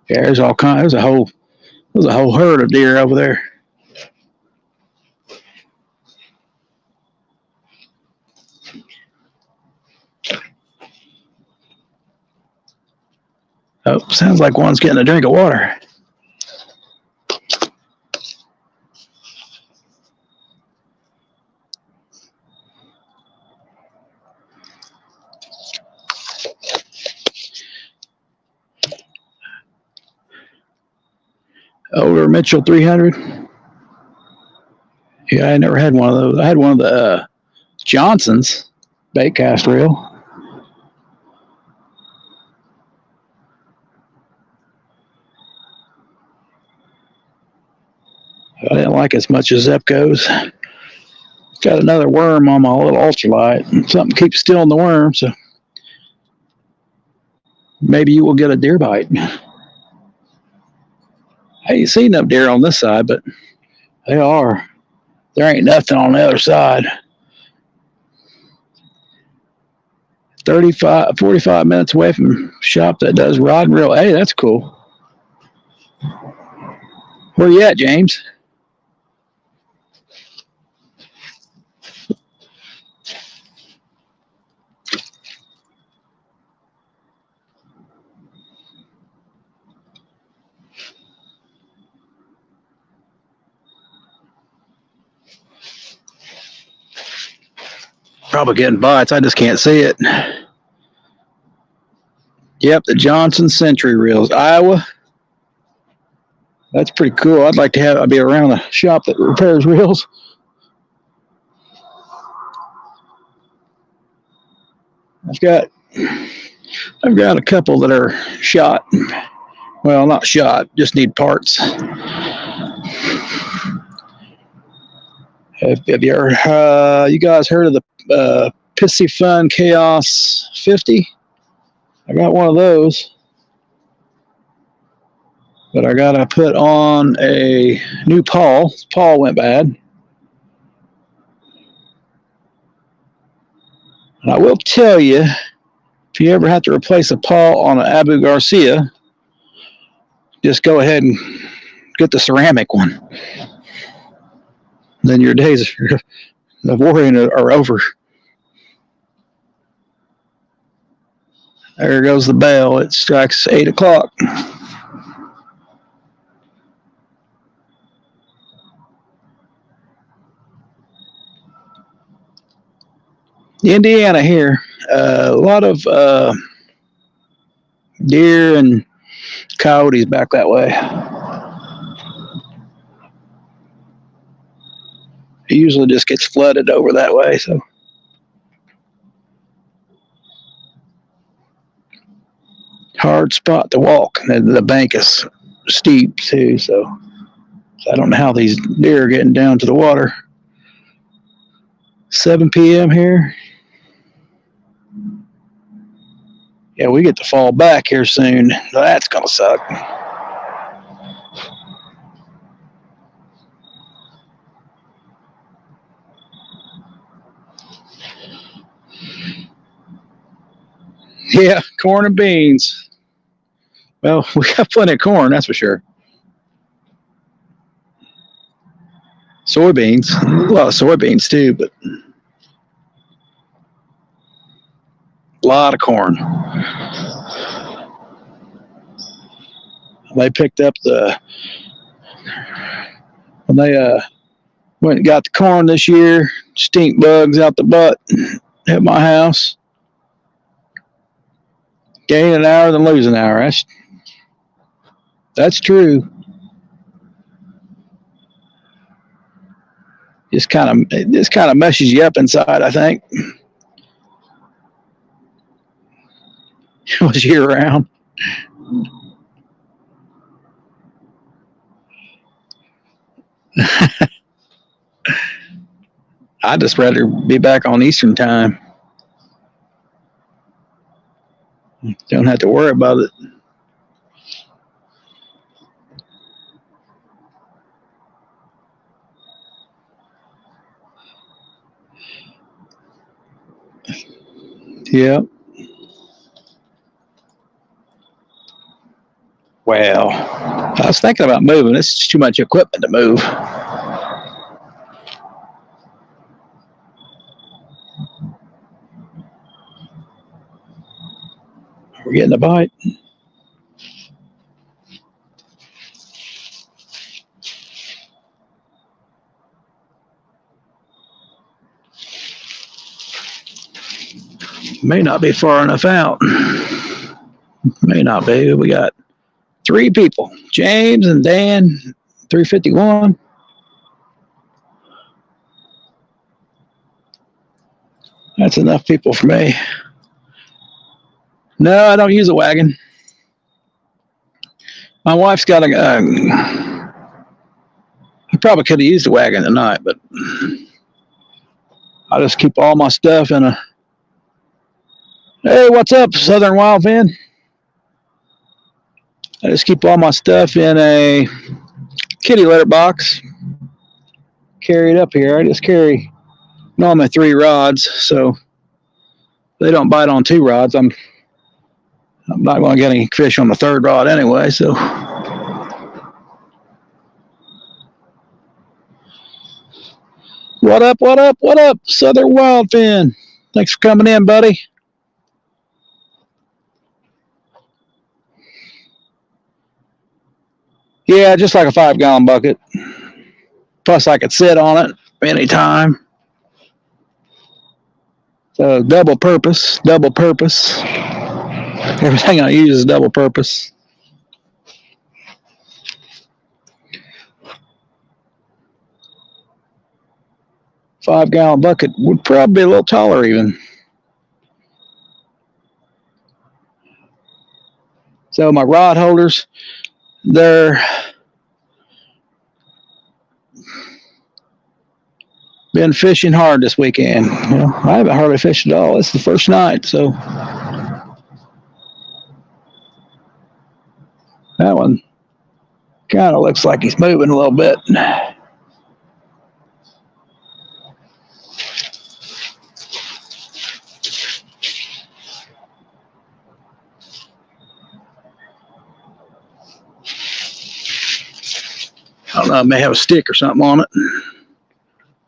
Yeah, there's all kind. There's a whole herd of deer over there. Oh, sounds like one's getting a drink of water. Older Mitchell 300. Yeah, I never had one of those. I had one of the Johnson's bait cast reel. I didn't like as much as Zepco's. Got another worm on my little ultralight. Something keeps stealing the worm, so maybe you will get a deer bite. I ain't seen no deer on this side, but they are. There ain't nothing on the other side. 45 minutes away from shop that does rod and reel. Hey, that's cool. Where you at, James? Probably getting bites. I just can't see it. Yep, the Johnson Century reels, Iowa. That's pretty cool. I'd like to have. I'd be around a shop that repairs reels. I've got a couple that are shot. Well, not shot. Just need parts. Have you ever? You guys heard of the Pissy Fun Chaos 50? I got one of those, but I gotta put on a new pawl. Pawl went bad. And I will tell you, if you ever have to replace a pawl on an Abu Garcia, just go ahead and get the ceramic one. Then your days of worrying are over. There goes the bell. It strikes 8 o'clock. Indiana here, a lot of deer and coyotes back that way. It usually just gets flooded over that way, so. Hard spot to walk. The bank is steep too, so I don't know how these deer are getting down to the water. 7 p.m. here. Yeah, we get to fall back here soon. That's gonna suck. Yeah, corn and beans. Well, we got plenty of corn, that's for sure. Soybeans, a lot of soybeans too, but a lot of corn. They picked up when they went and got the corn this year, stink bugs out the butt at my house. Gain an hour, then lose an hour. That's true. Just kind of messes you up inside, I think. Was year round. I'd just rather be back on Eastern time. Don't have to worry about it. Yeah. Well, I was thinking about moving. It's too much equipment to move. We're getting a bite. May not be far enough out. May not be. We got 3 people. James and Dan, 351. That's enough people for me. No, I don't use a wagon. My wife's got I probably could have used a wagon tonight, but I just keep all my stuff in a. Hey, what's up, Southern Wildfin? I just keep all my stuff in a kitty litter box. Carry it up here. I just carry normally 3 rods, so they don't bite on 2 rods. I'm not going to get any fish on the 3rd rod anyway, so. What up, what up, what up, Southern Wildfin? Thanks for coming in, buddy. Yeah, just like a 5-gallon bucket. Plus, I could sit on it anytime. So, double purpose, double purpose. Everything I use is double purpose. $5-gallon bucket would probably be a little taller even. So my rod holders, they're been fishing hard this weekend. You know, I haven't hardly fished at all. It's the first night, so that one kind of looks like he's moving a little bit. I don't know, it may have a stick or something on it.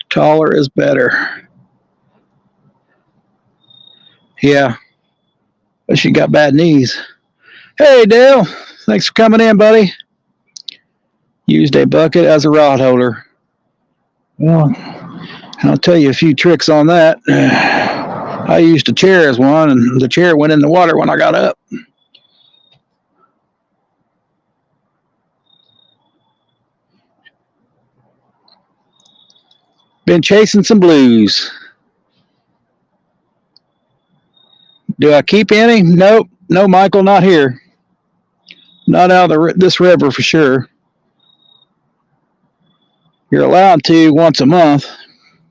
Taller is better. Yeah, but she got bad knees. Hey, Dale, thanks for coming in, buddy. Used a bucket as a rod holder. Well, I'll tell you a few tricks on that. I used a chair as one, and the chair went in the water when I got up. Been chasing some blues. Do I keep any? Nope. No, Michael, not here. Not out of this river for sure. You're allowed to once a month,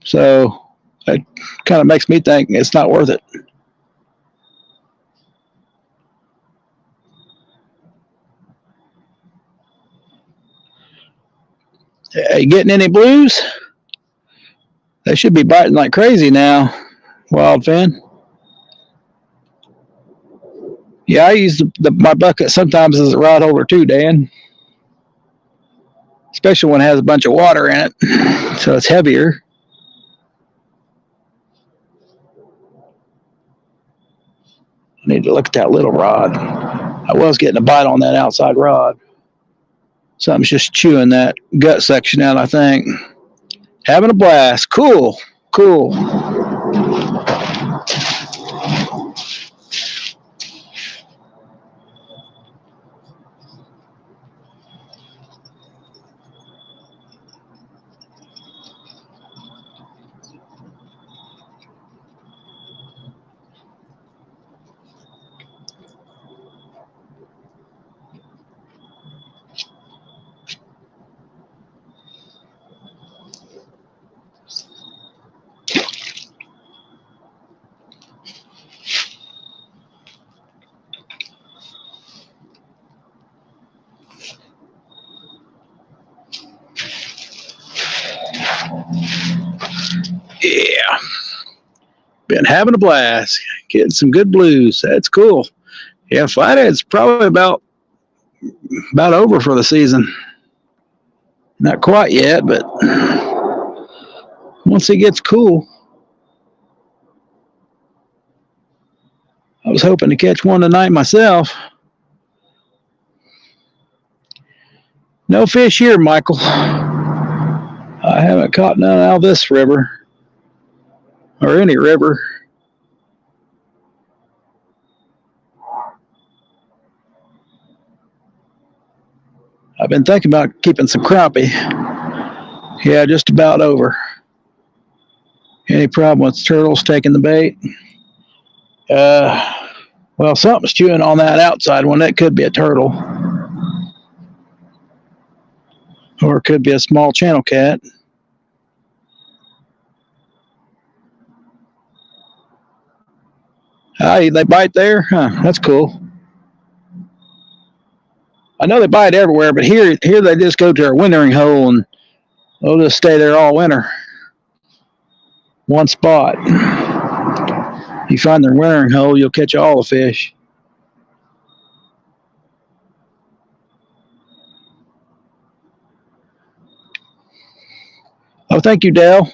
so it kind of makes me think it's not worth it. Are you getting any blues? They should be biting like crazy now, Wildfin. Yeah, I use my bucket sometimes as a rod holder too, Dan. Especially when it has a bunch of water in it, so it's heavier. I need to look at that little rod. I was getting a bite on that outside rod. Something's just chewing that gut section out, I think. Having a blast. Cool. Cool. Yeah. Been having a blast. Getting some good blues. That's cool. Yeah, flathead's probably about over for the season. Not quite yet, but once it gets cool. I was hoping to catch one tonight myself. No fish here, Michael. I haven't caught none out of this river. Or any river. I've been thinking about keeping some crappie. Yeah, just about over. Any problem with turtles taking the bait? Well, something's chewing on that outside one. That could be a turtle. Or it could be a small channel cat. They bite there? Huh, that's cool. I know they bite everywhere, but here they just go to their wintering hole and they'll just stay there all winter. One spot. You find their wintering hole, you'll catch all the fish. Oh, thank you, Dale.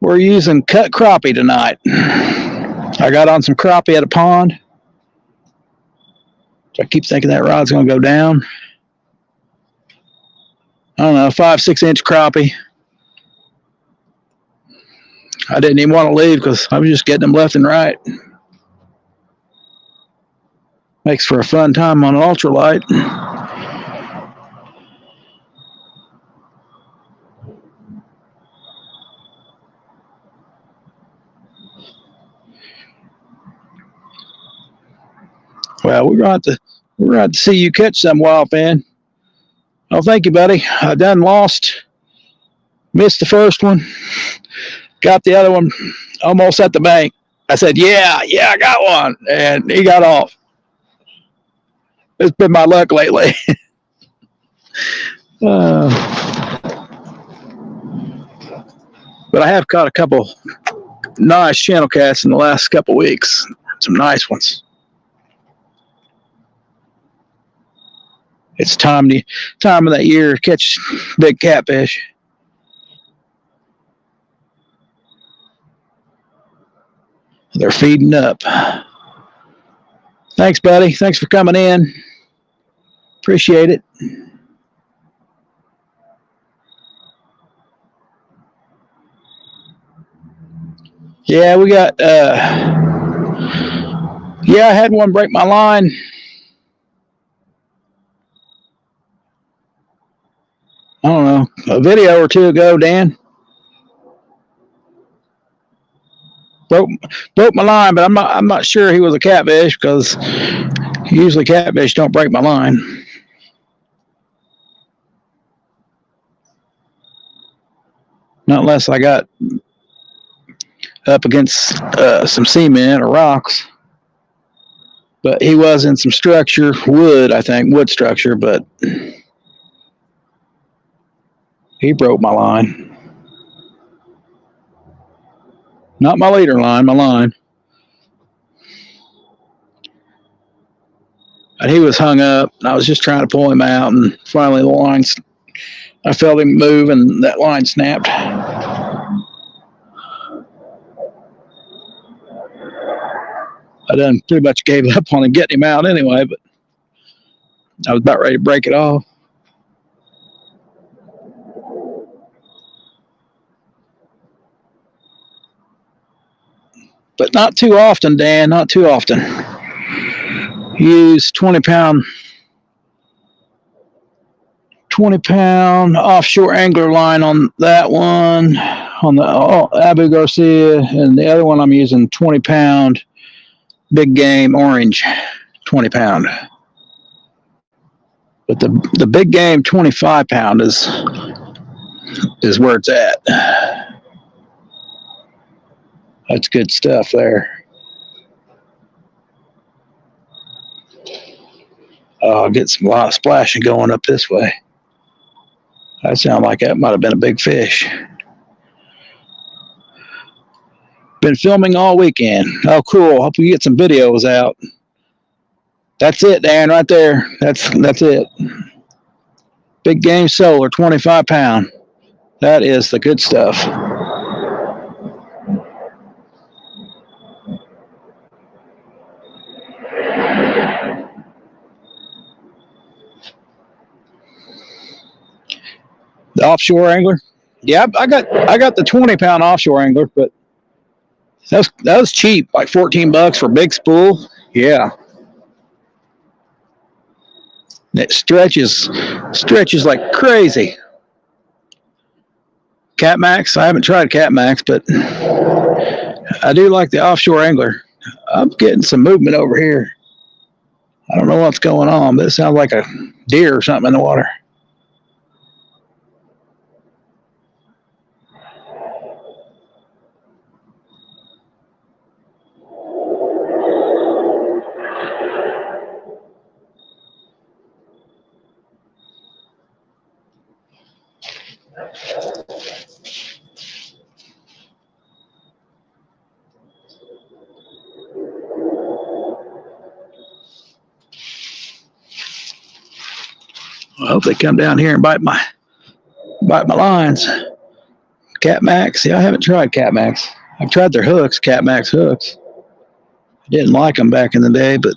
We're using cut crappie tonight. I got on some crappie at a pond. I keep thinking that rod's going to go down. I don't know, 5-6 inch crappie. I didn't even want to leave because I was just getting them left and right. Makes for a fun time on an ultralight. Well, we're going to see you catch some wildfin. Oh, thank you, buddy. I done missed the first one. Got the other one almost at the bank. I said, yeah, I got one. And he got off. It's been my luck lately. But I have caught a couple nice channel cats in the last couple weeks. Some nice ones. It's time of that year to catch big catfish. They're feeding up. Thanks, buddy. Thanks for coming in. Appreciate it. Yeah, we got, I had one break my line. I don't know, a video or two ago, Dan. Broke my line, but I'm not sure he was a catfish because usually catfish don't break my line. Not unless I got up against some cement or rocks. But he was in some structure, wood structure, but he broke my line. Not my leader line, my line. And he was hung up, and I was just trying to pull him out, and finally I felt him move, and that line snapped. I done pretty much gave up on him getting him out anyway, but I was about ready to break it off. But not too often, Dan, not too often. Use 20-pound offshore angler line on that one, on the Abu Garcia, and the other one I'm using 20-pound big game orange, 20-pound. But the big game 25-pound is where it's at. That's good stuff there. I'll get a lot of splashing going up this way. That sounded like that might have been a big fish. Been filming all weekend. Oh, cool. Hope we get some videos out. That's it, Dan, right there. That's it. Big game solar, 25 pound. That is the good stuff. The offshore angler. Yeah, I got the 20 pound offshore angler, but that was cheap, like $14 for big spool. Yeah. It stretches like crazy. Catmax, I haven't tried Catmax, but I do like the offshore angler. I'm getting some movement over here. I don't know what's going on, but it sounds like a deer or something in the water. I hope they come down here and bite my lines. Catmax, yeah, I haven't tried Catmax. I've tried their hooks, Catmax hooks. I didn't like them back in the day, but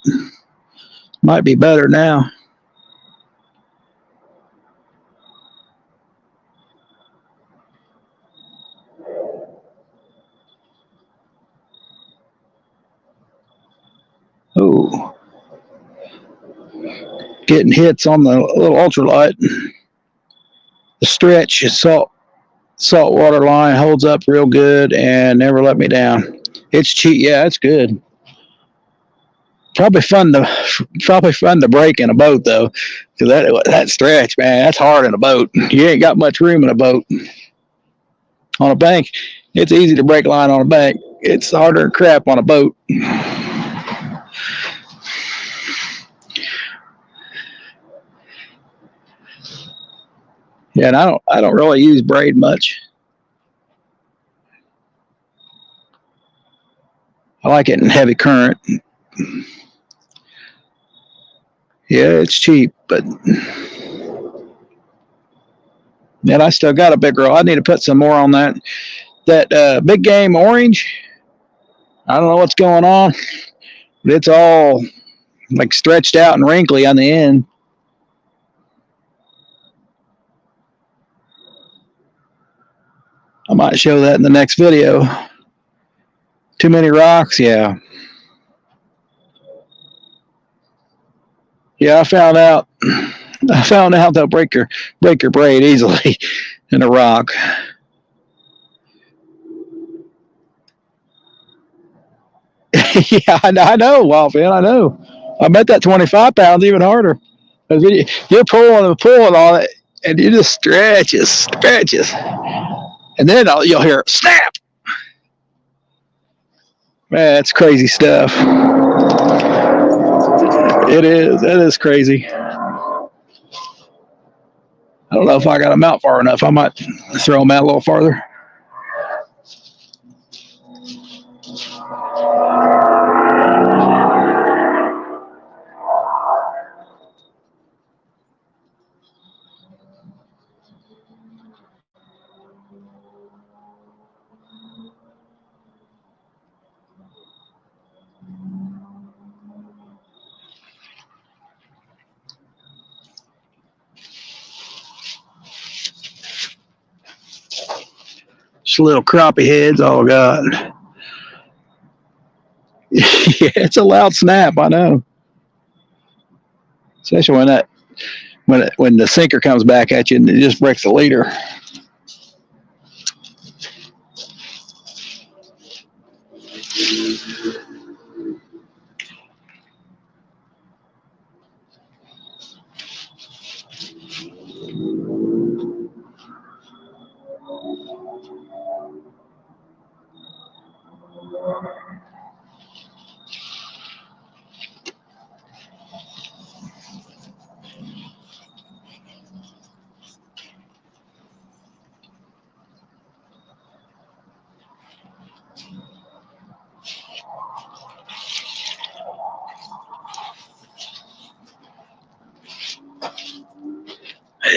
might be better now. Oh, getting hits on the little ultralight. The stretch is saltwater line holds up real good and never let me down. It's cheap. Yeah, it's good. Probably fun to break in a boat though, because that stretch, man, that's hard in a boat. You ain't got much room in a boat. On a bank, it's easy to break line on a bank. It's harder than crap on a boat. Yeah, and I don't really use braid much. I like it in heavy current. Yeah, it's cheap, but man, I still got a big roll. I need to put some more on that. That big game orange. I don't know what's going on, but it's all like stretched out and wrinkly on the end. I might show that in the next video. Too many rocks, yeah. Yeah, I found out. They'll break your braid easily in a rock. Yeah, I know, Wildfin. I know. I bet that 25 pounds even harder. You're pulling on it, and you just stretches, and then you'll hear snap. Man, that's crazy stuff. It is. That is crazy. I don't know if I got them out far enough. I might throw them out a little farther. Just little crappie heads. Oh God. Yeah, it's a loud snap. I know. Especially when the sinker comes back at you and it just breaks the leader.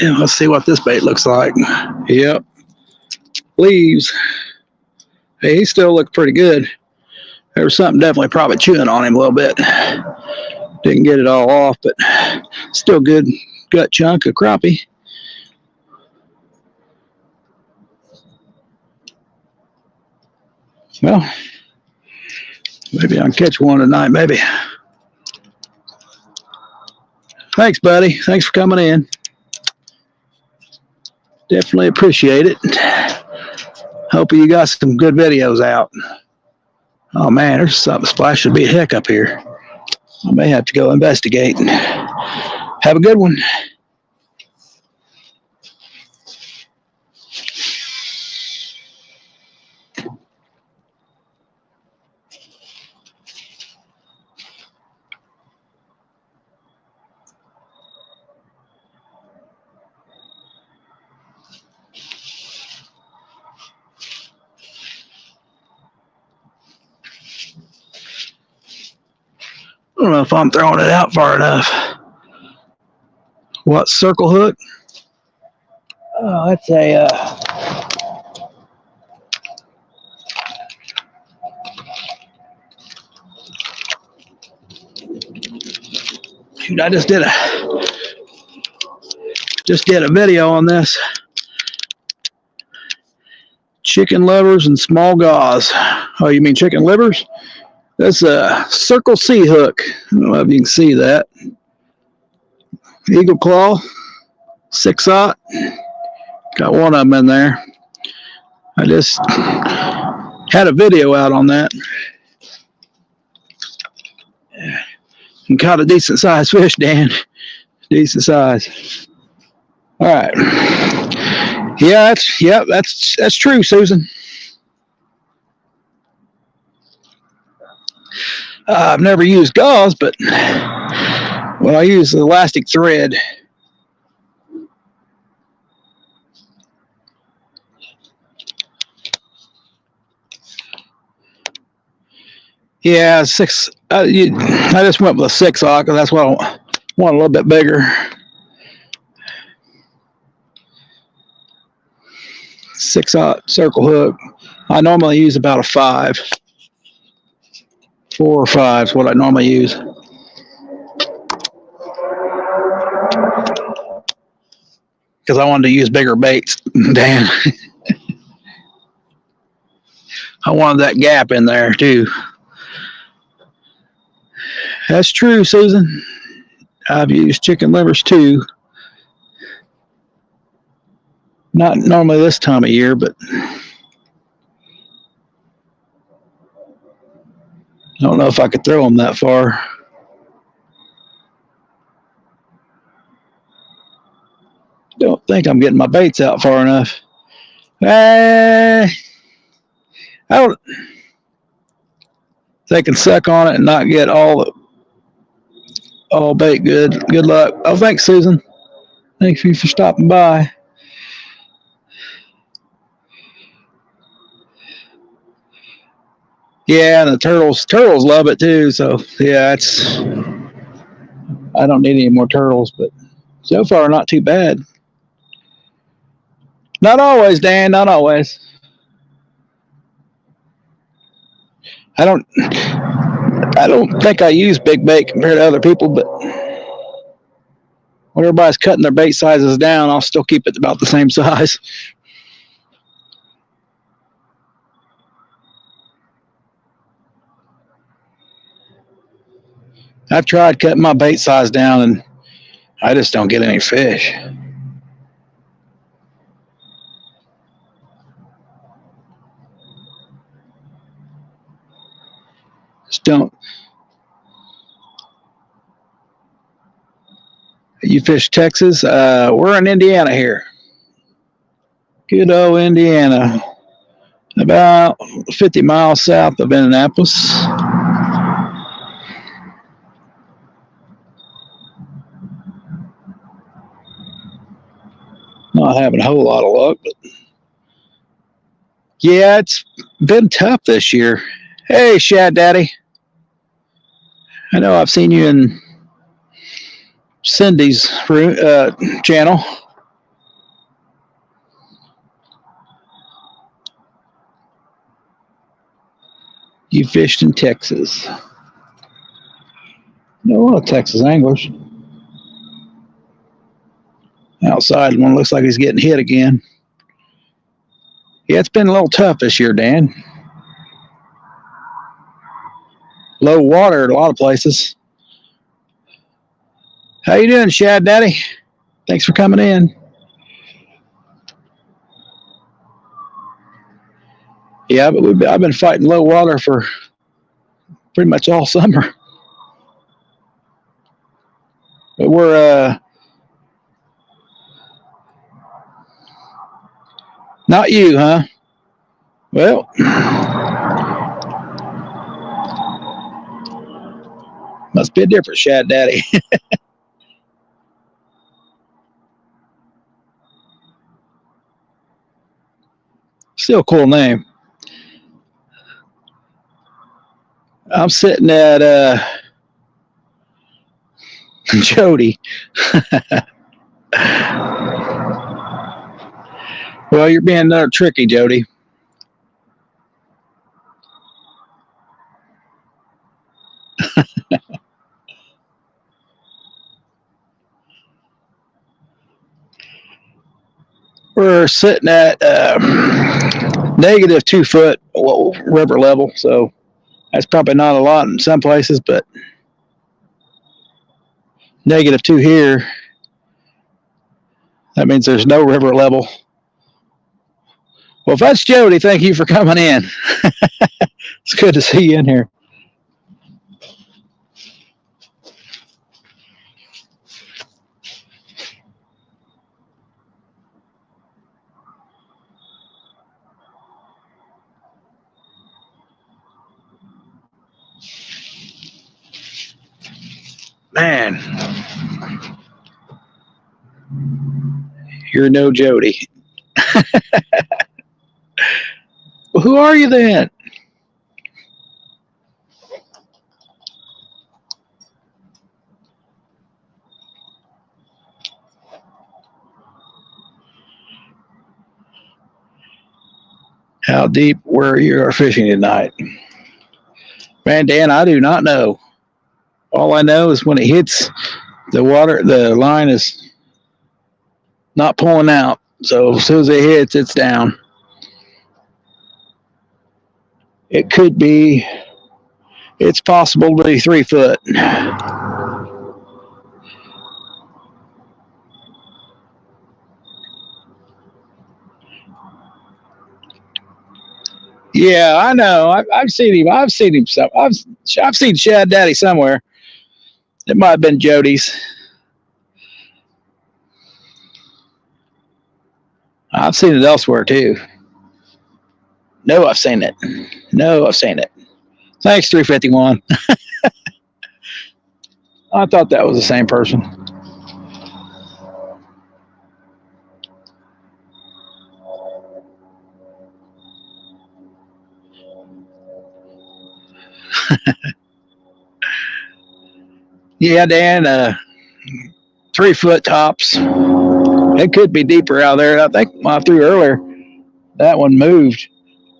Yeah, let's see what this bait looks like. Yep. Leaves. Hey, he still looks pretty good. There was something definitely probably chewing on him a little bit. Didn't get it all off, but still good gut chunk of crappie. Well, maybe I can catch one tonight, maybe. Thanks, buddy. Thanks for coming in. Definitely appreciate it. Hope you got some good videos out. Oh man, there's something splashing to be a heck up here. I may have to go investigate. Have a good one. I don't know if I'm throwing it out far enough. What, circle hook? Oh, that's a shoot, I just did a video on this. Chicken livers and small gauze. Oh, you mean chicken livers? That's a Circle C hook. I don't know if you can see that. Eagle claw, 6/0. Got one of them in there. I just had a video out on that. And caught a decent sized fish, Dan. Decent size. All right. Yeah, that's true, Susan. I've never used gauze, but well, I use elastic thread. Yeah, six. I just went with a 6/0 because that's what I want, a little bit bigger. 6/0 circle hook. I normally use about a 5. 4 or 5 is what I normally use. Because I wanted to use bigger baits, Dan. I wanted that gap in there too. That's true, Susan. I've used chicken livers too. Not normally this time of year, but I don't know if I could throw them that far. Don't think I'm getting my baits out far enough. I don't. They can suck on it and not get all bait good. Good luck. Oh, thanks, Susan. Thank you for stopping by. Yeah, and the turtles love it too. So yeah, I don't need any more turtles, but so far not too bad. Not always, Dan. Not always. I don't think I use big bait compared to other people, but when everybody's cutting their bait sizes down, I'll still keep it about the same size. I've tried cutting my bait size down and I just don't get any fish. Just don't. You fish Texas? We're in Indiana here. Good old Indiana. About 50 miles south of Indianapolis. Not having a whole lot of luck, but yeah, it's been tough this year. Hey, Shad Daddy. I know I've seen you in Cindy's channel. You fished in Texas. No, a lot of Texas anglers. Outside, one looks like he's getting hit again. Yeah, it's been a little tough this year, Dan. Low water at a lot of places. How you doing, Shad Daddy? Thanks for coming in. Yeah, but I've been fighting low water for pretty much all summer. But we're not you, huh? Well, must be a different Shad Daddy. Still a cool name. I'm sitting at Jody. Well, you're being another tricky, Jody. We're sitting at negative 2 foot river level, so that's probably not a lot in some places, but -2 here. That means there's no river level. Well, if that's Jody, thank you for coming in. It's good to see you in here. Man, you're no Jody. Well, who are you then? How deep were you fishing tonight? Man, Dan, I do not know. All I know is when it hits the water, the line is not pulling out. So as soon as it hits, it's down. It could be, it's possible to be 3 foot. Yeah, I know. I've seen him. I've seen him. I've seen Shad Daddy somewhere. It might have been Jody's. I've seen it elsewhere too. No, I've seen it. No, I've seen it. Thanks, 351. I thought that was the same person. Yeah, Dan, 3 foot tops. It could be deeper out there. I think when I threw earlier, that one moved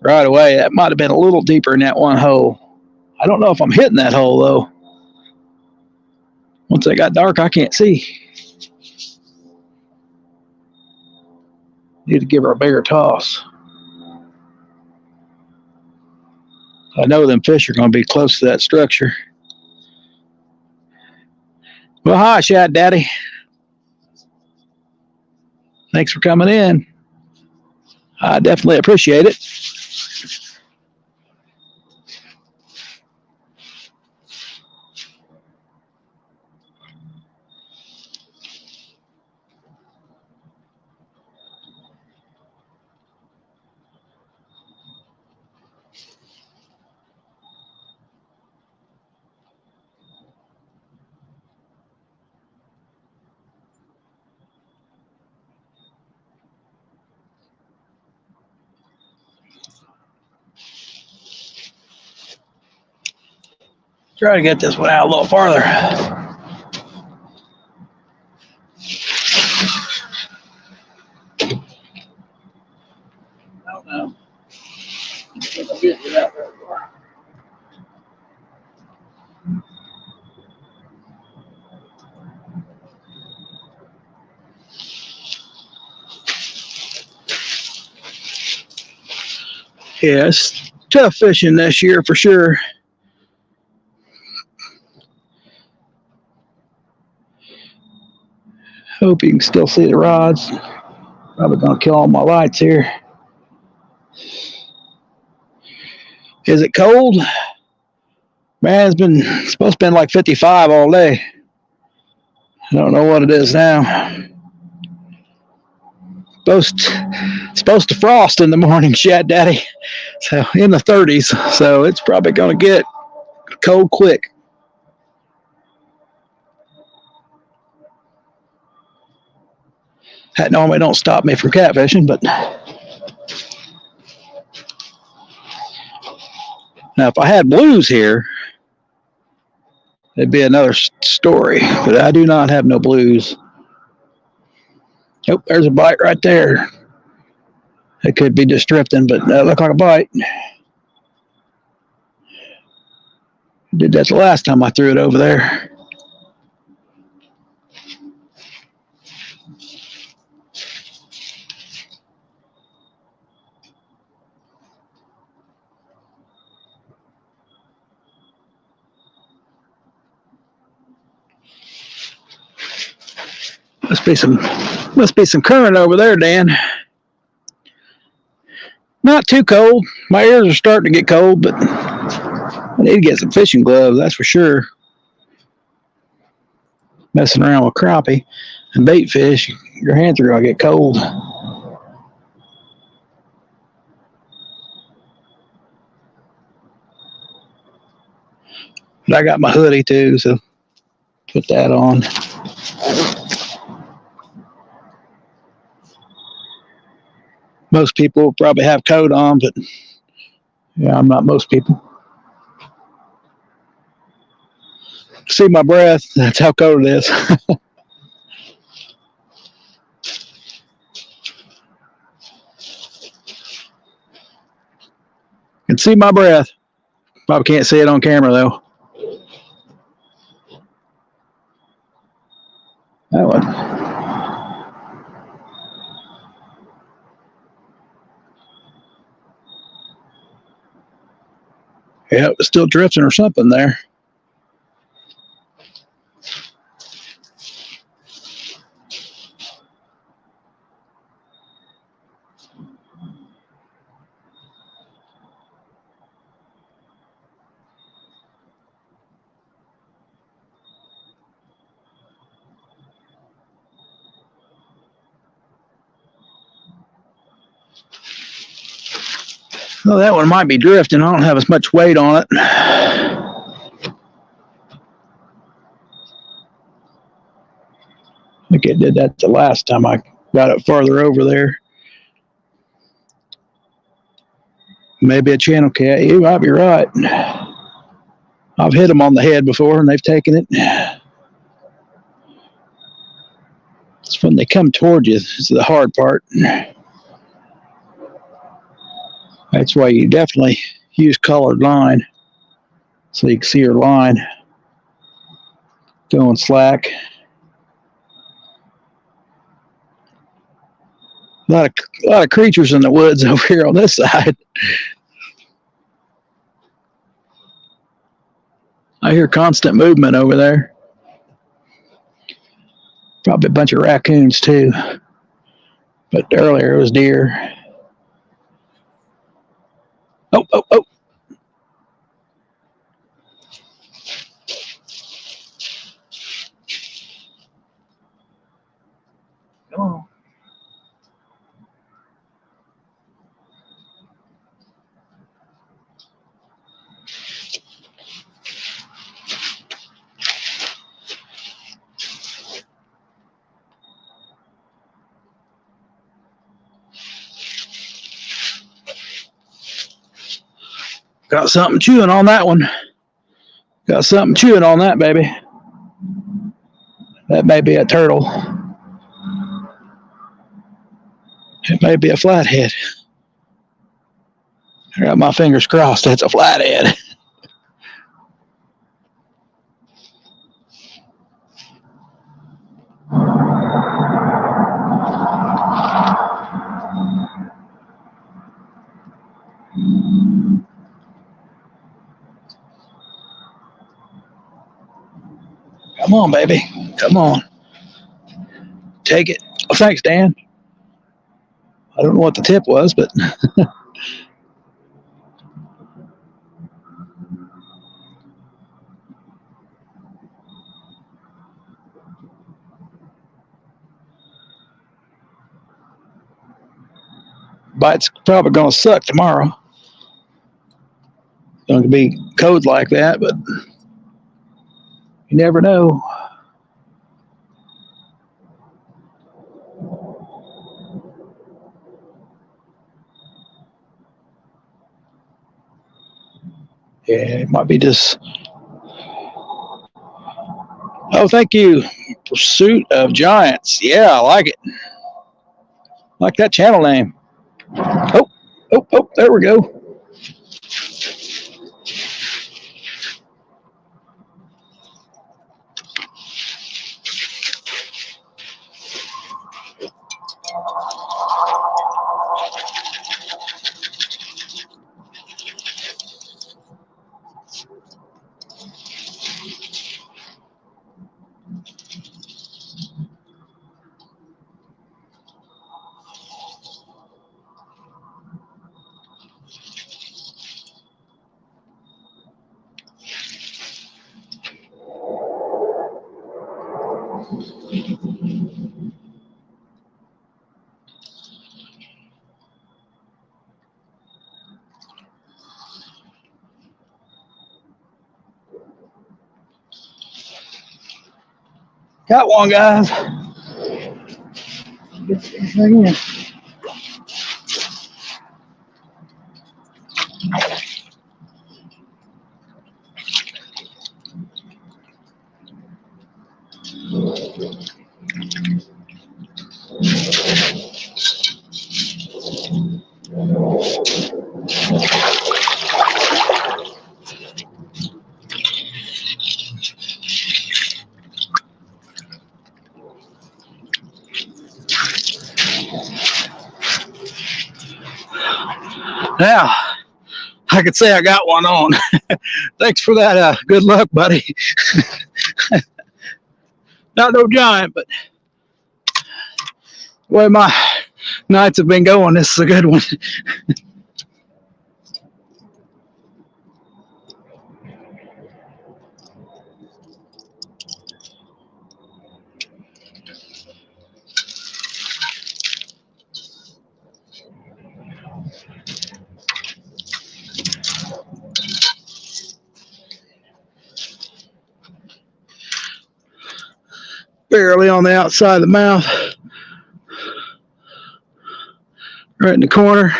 right away. That might have been a little deeper in that one hole. I don't know if I'm hitting that hole though. Once it got dark, I can't see. Need to give her a bigger toss. I know them fish are going to be close to that structure. Well, hi, Shad Daddy. Thanks for coming in. I definitely appreciate it. Try to get this one out a little farther. I don't know. I think I'll get it out there. Yeah, it's tough fishing this year for sure. Hope you can still see the rods. Probably gonna kill all my lights here. Is it cold? Man, it's supposed to be like 55 all day. I don't know what it is now. Supposed to frost in the morning, Shad Daddy. So in the 30s. So it's probably gonna get cold quick. That normally don't stop me from catfishing, but now if I had blues here, it'd be another story. But I do not have no blues. Oh, there's a bite right there. It could be just drifting, but that looked like a bite. Did that the last time I threw it over there. Must be some current over there, Dan. Not too cold. My ears are starting to get cold, but I need to get some fishing gloves, that's for sure. Messing around with crappie and bait fish, your hands are gonna get cold. But I got my hoodie too, so put that on. Most people probably have coat on, but yeah, I'm not most people. See my breath, that's how cold it is. Can see my breath. Probably can't see it on camera though. That one. Yeah, it was still drifting or something there. Well, that one might be drifting. I don't have as much weight on it. I think it did that the last time I got it farther over there. Maybe a channel cat. You might be right. I've hit them on the head before and they've taken it. It's when they come towards you. It's the hard part. That's why you definitely use colored line so you can see your line going slack. A lot of creatures in the woods over here on this side. I hear constant movement over there. Probably a bunch of raccoons too. But earlier it was deer. Oh, oh, oh. Oh. Got something chewing on that one. Got something chewing on that, baby. That may be a turtle. It may be a flathead. I got my fingers crossed. That's a flathead. Come on, baby. Come on. Take it. Oh, thanks, Dan. I don't know what the tip was, but bite's probably going to suck tomorrow. It's going to be cold like that, but you never know. Yeah, it might be just. Oh, thank you. Pursuit of Giants. Yeah, I like it. Like that channel name. Oh, there we go. Got one, guys. Get this thing in. Now, I could say I got one on. Thanks for that. Good luck, buddy. Not no giant, but the way my nights have been going, this is a good one. Barely on the outside of the mouth. Right in the corner.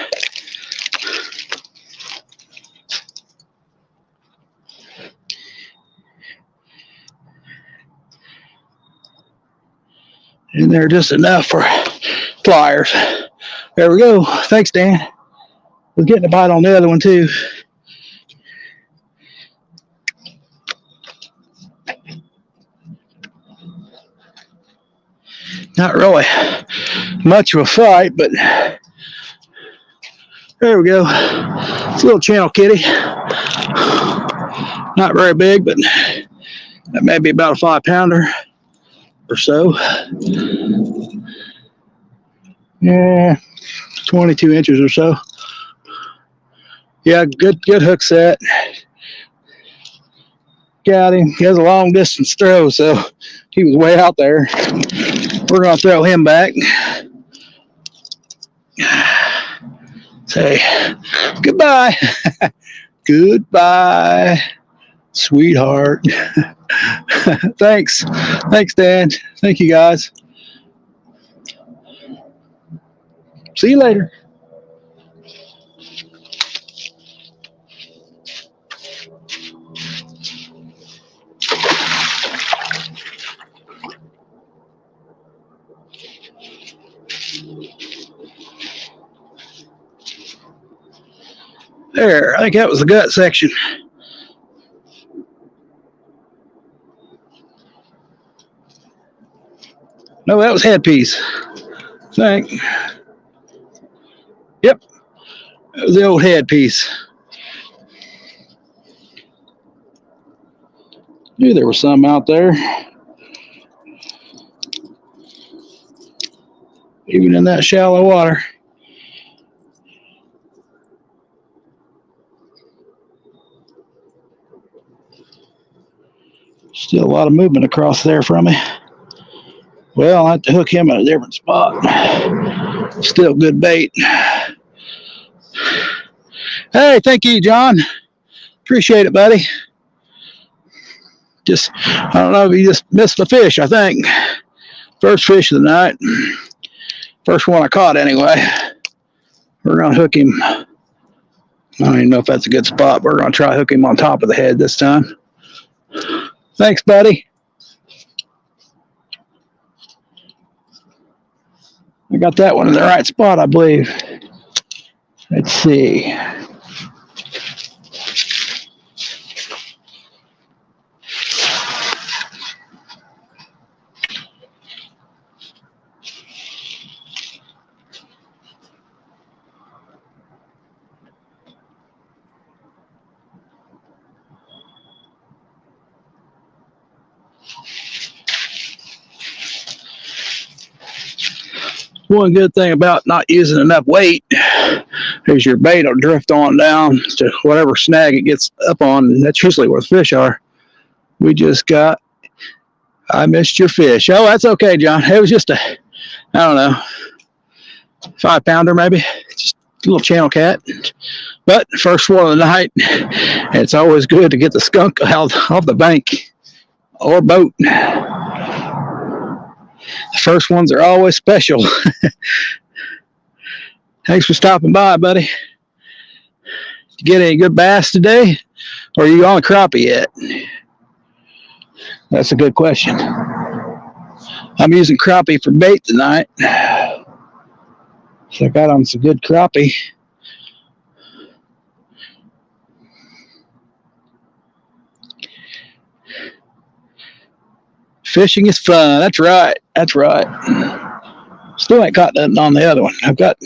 And they're just enough for pliers. There we go. Thanks, Dan. We're getting a bite on the other one, too. Not really much of a fight, but there we go. It's a little channel kitty. Not very big, but that may be about a 5-pounder or so. Yeah, 22 inches or so. Yeah, good hook set. Got him. He has a long distance throw, so he was way out there. We're going to throw him back. Say goodbye. Goodbye, sweetheart. Thanks, Dan. Thank you, guys. See you later. There, I think that was the gut section. No, that was headpiece. I think. Yep, that was the old headpiece. Knew there was some out there. even in that shallow water. Still a lot of movement across there from me. Well, I have to hook him at a different spot. Still good bait. Hey, thank you, John. Appreciate it, buddy. I don't know if you just missed the fish, I think. First fish of the night. First one I caught, anyway. We're going to hook him. I don't even know if that's a good spot. We're going to try to hook him on top of the head this time. Thanks, buddy. I got that one in the right spot, I believe. Let's see. One good thing about not using enough weight is your bait will drift on down to whatever snag it gets up on, and that's usually where the fish are. I missed your fish. Oh, that's okay, John. It was just I don't know, 5-pounder maybe, just a little channel cat. But first one of the night, it's always good to get the skunk out off the bank or boat. The first ones are always special. Thanks for stopping by, buddy. Did you get any good bass today? Or are you on crappie yet? That's a good question. I'm using crappie for bait tonight. So I got on some good crappie. Fishing is fun. That's right. That's right. Still ain't caught nothing on the other one. I've got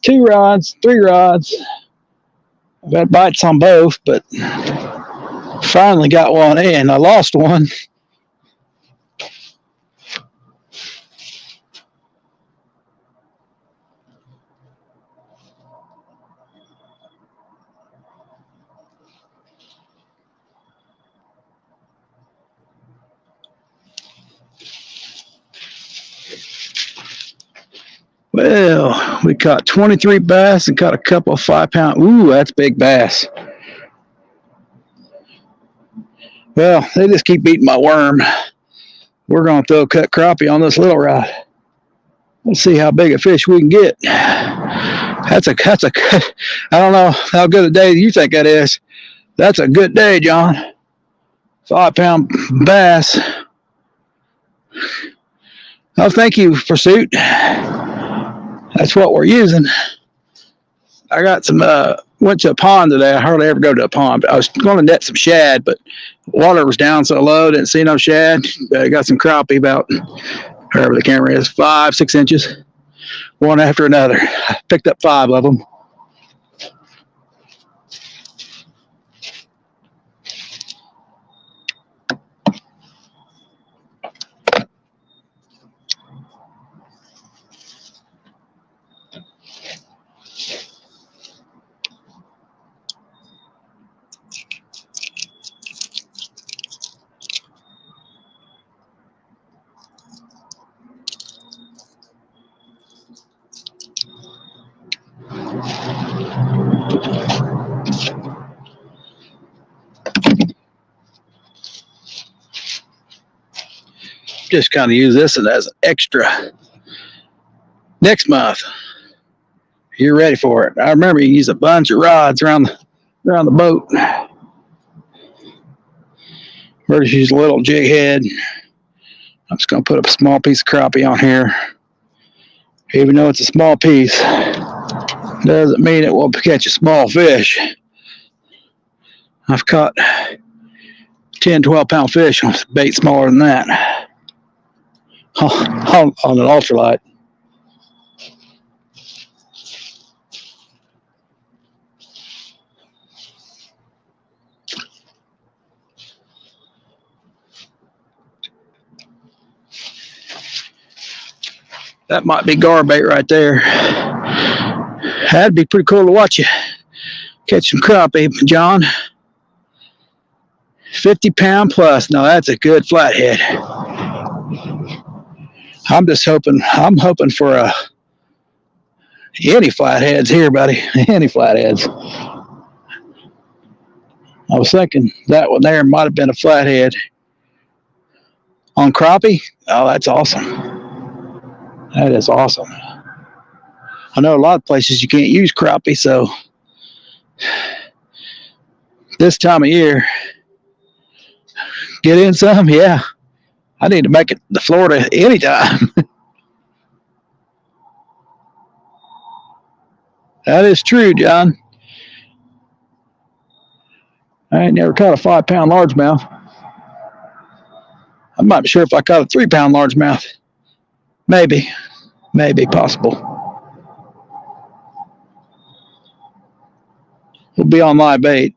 2 rods, 3 rods. I've got bites on both, but finally got one in. I lost one. Well, we caught 23 bass and caught a couple of 5-pound. Ooh, that's big bass. Well, they just keep eating my worm. We're going to throw cut crappie on this little rod. Let's see how big a fish we can get. That's a I don't know how good a day you think that is. That's a good day, John. 5-pound bass. Oh, thank you, Pursuit. That's what we're using. I got some, went to a pond today. I hardly ever go to a pond, but I was going to net some shad, but water was down so low, didn't see no shad. I got some crappie about, wherever the camera is, 5-6 inches, one after another. I picked up 5 of them. Just kind of use this as an extra. Next month, you're ready for it. I remember you use a bunch of rods around the boat. We're just using a little jig head. I'm just going to put a small piece of crappie on here. Even though it's a small piece, doesn't mean it will catch a small fish. I've caught 10, 12-pound fish on bait smaller than that. On an ultralight. That might be gar bait right there. That'd be pretty cool to watch you catch some crappie, John. 50-pound plus. No, that's a good flathead. I'm hoping for any flatheads here, buddy. Any flatheads. I was thinking that one there might have been a flathead. On crappie? Oh, that's awesome. That is awesome. I know a lot of places you can't use crappie, so this time of year, get in some? Yeah. I need to make it to Florida anytime. That is true, John. I ain't never caught a 5-pound largemouth. I'm not sure if I caught a 3-pound largemouth. Maybe, possible. We'll be on live bait.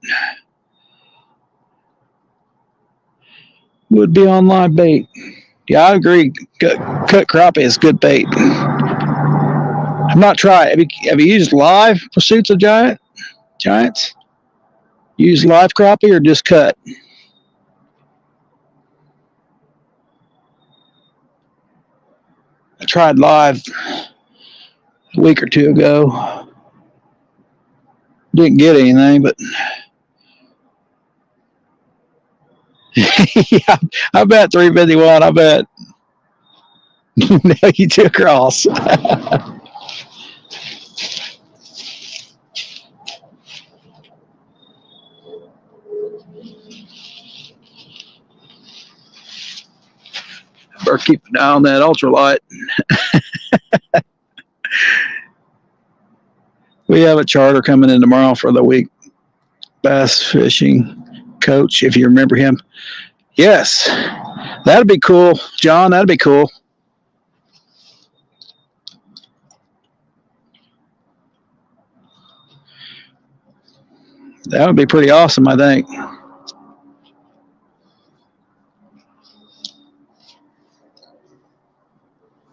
Would be on live bait. Yeah, I agree. Cut crappie is good bait. I'm not trying. Have you used live pursuits of giants? Use live crappie or just cut? I tried live a week or two ago. Didn't get anything, but yeah, I bet 351. I bet. No, you took across. Better keep an eye on that ultralight. We have a charter coming in tomorrow for the week. Bass fishing coach, if you remember him. Yes, that'd be cool, John. That'd be cool. That would be pretty awesome, I think.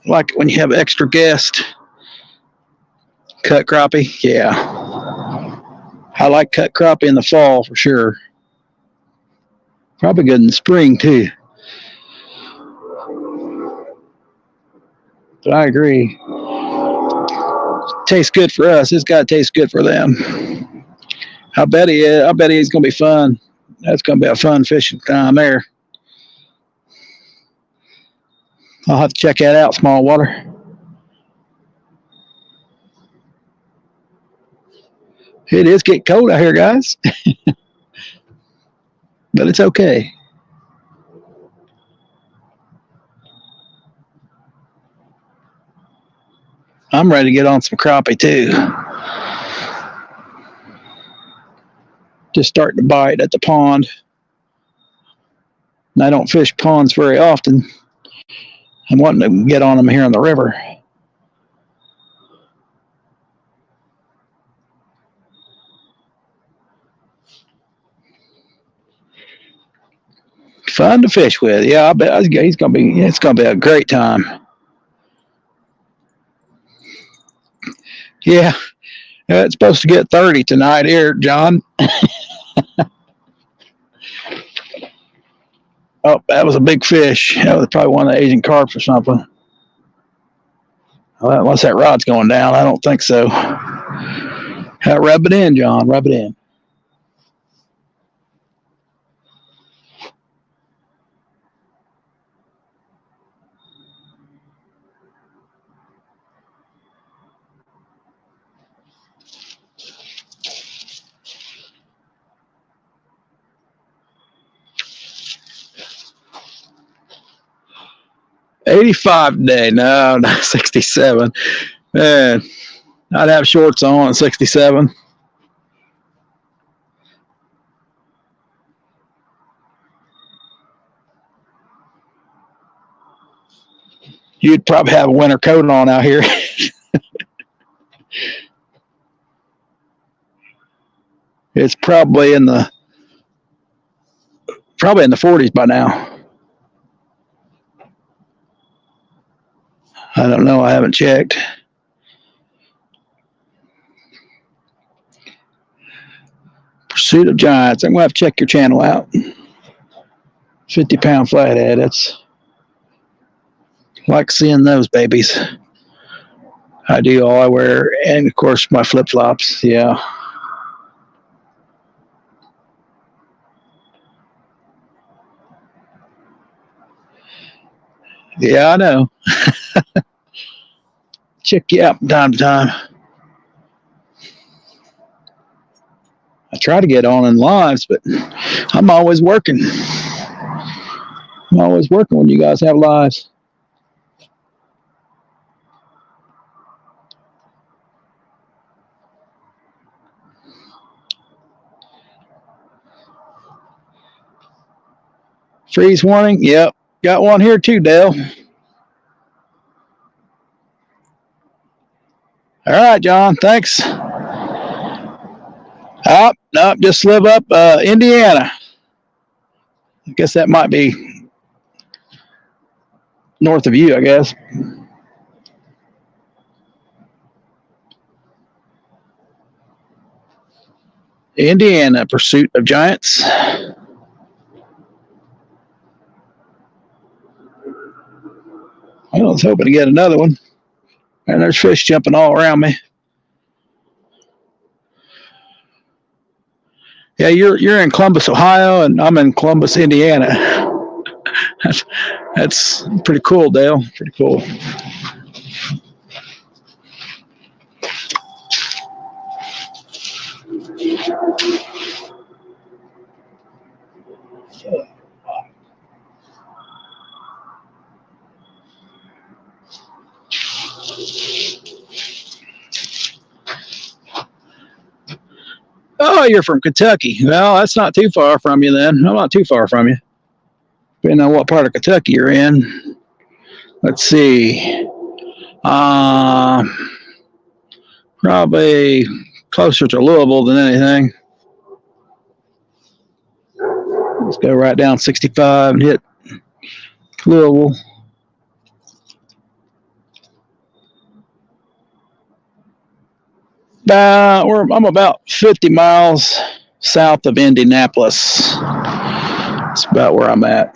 Like when you have extra guests. Cut crappie, yeah. I like cut crappie in the fall for sure. Probably good in the spring too. But I agree. Tastes good for us. It's got to taste good for them. I bet he's going to be fun. That's going to be a fun fishing time there. I'll have to check that out, small water. It is getting cold out here, guys. But it's okay. I'm ready to get on some crappie too. Just starting to bite at the pond. And I don't fish ponds very often. I'm wanting to get on them here on the river. Fun to fish with. Yeah, I bet it's gonna be a great time. Yeah, it's supposed to get 30 tonight here, John. Oh, that was a big fish. That was probably one of the Asian carps or something. Well, unless that rod's going down, I don't think so. Rub it in, John. Rub it in. $85 today. No, not 67. Man, I'd have shorts on at 67. You'd probably have a winter coat on out here. It's probably in the 40s by now. I don't know. I haven't checked. Pursuit of Giants. I'm going to have to check your channel out. 50-pound flathead. That's like seeing those babies. I do all I wear, and of course my flip-flops. Yeah. Yeah, I know. Check you out from time to time. I try to get on in lives, but I'm always working. I'm always working when you guys have lives. Freeze warning? Yep. Got one here too, Dale. All right, John. Thanks. Nope, just live up Indiana. I guess that might be north of you, I guess. Indiana, Pursuit of Giants. I was hoping to get another one. And there's fish jumping all around me. Yeah, you're in Columbus, Ohio, and I'm in Columbus, Indiana. That's pretty cool, Dale. Pretty cool. Oh, you're from Kentucky. Well, that's not too far from you then. I'm not too far from you. Depending on what part of Kentucky you're in. Let's see. Probably closer to Louisville than anything. Let's go right down 65 and hit Louisville. I'm about 50 miles south of Indianapolis. That's about where I'm at.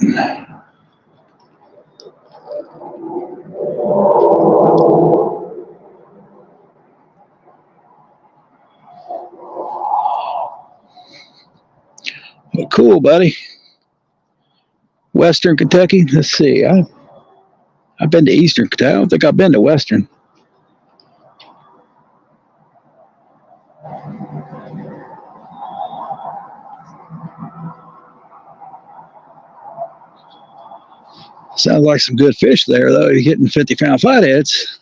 Well, cool, buddy. Western Kentucky. Let's see. I've been to Eastern Kentucky. I don't think I've been to Western. Sounds like some good fish there, though. You're hitting 50-pound flatheads.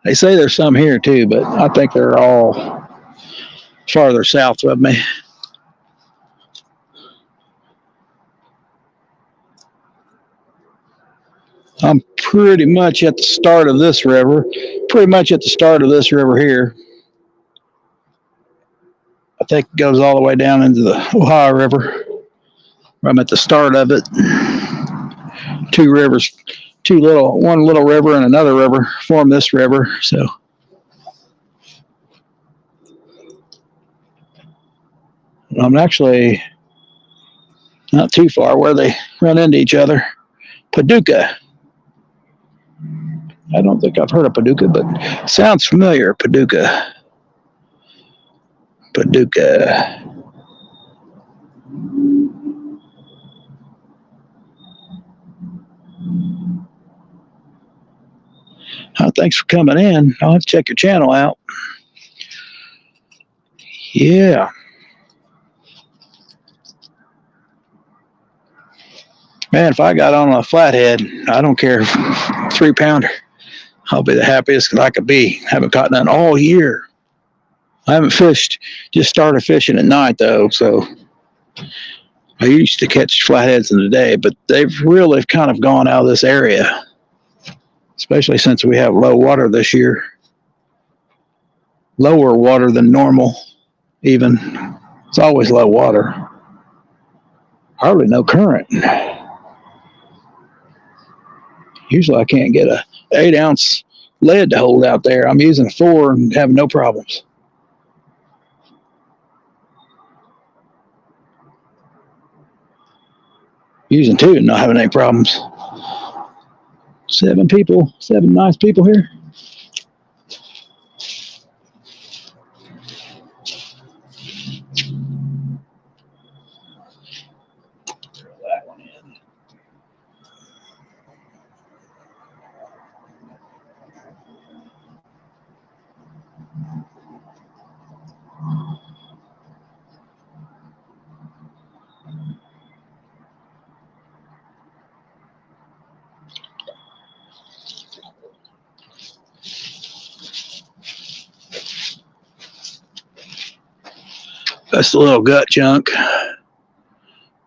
They say there's some here, too, but I think they're all farther south of me. I'm pretty much at the start of this river. Pretty much at the start of this river here. I think it goes all the way down into the Ohio River. I'm at the start of it. Two rivers, one little river and another river form this river. So I'm actually not too far where they run into each other. Paducah. I don't think I've heard of Paducah, but sounds familiar. Paducah. Thanks for coming in. I'll have to check your channel out. Yeah. Man, if I got on a flathead, I don't care, 3-pounder, I'll be the happiest I could be. Haven't caught none all year. I haven't fished, just started fishing at night though, so I used to catch flatheads in the day, but they've really kind of gone out of this area, especially since we have low water this year. Lower water than normal, even. It's always low water. Hardly no current. Usually I can't get a 8-ounce lead to hold out there. I'm using a 4 and having no problems. Using 2 and not having any problems. 7 people, 7 nice people here. That's a little gut chunk.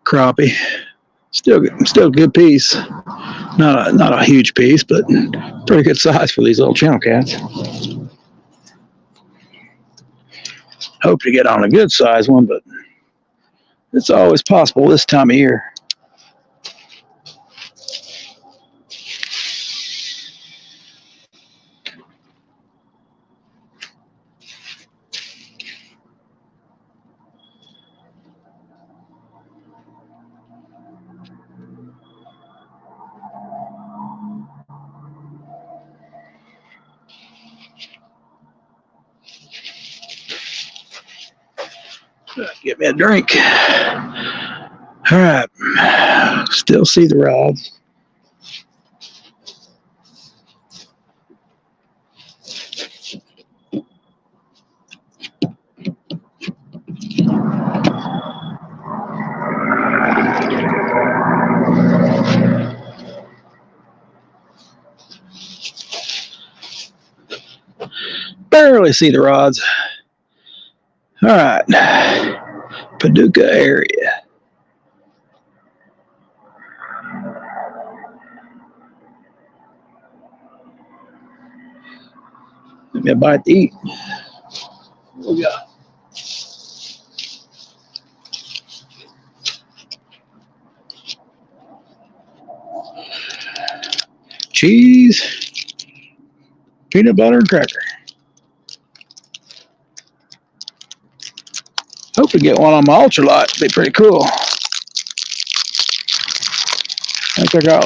Crappie. Still a good piece. Not a huge piece, but pretty good size for these little channel cats. Hope to get on a good size one, but it's always possible this time of year. Get me a drink. All right. Still see the rods. Barely see the rods. All right. Paducah area. Give me a bite to eat. What we got? Cheese, peanut butter, and cracker. Hope to get one on my ultralight. It'd be pretty cool. I think I got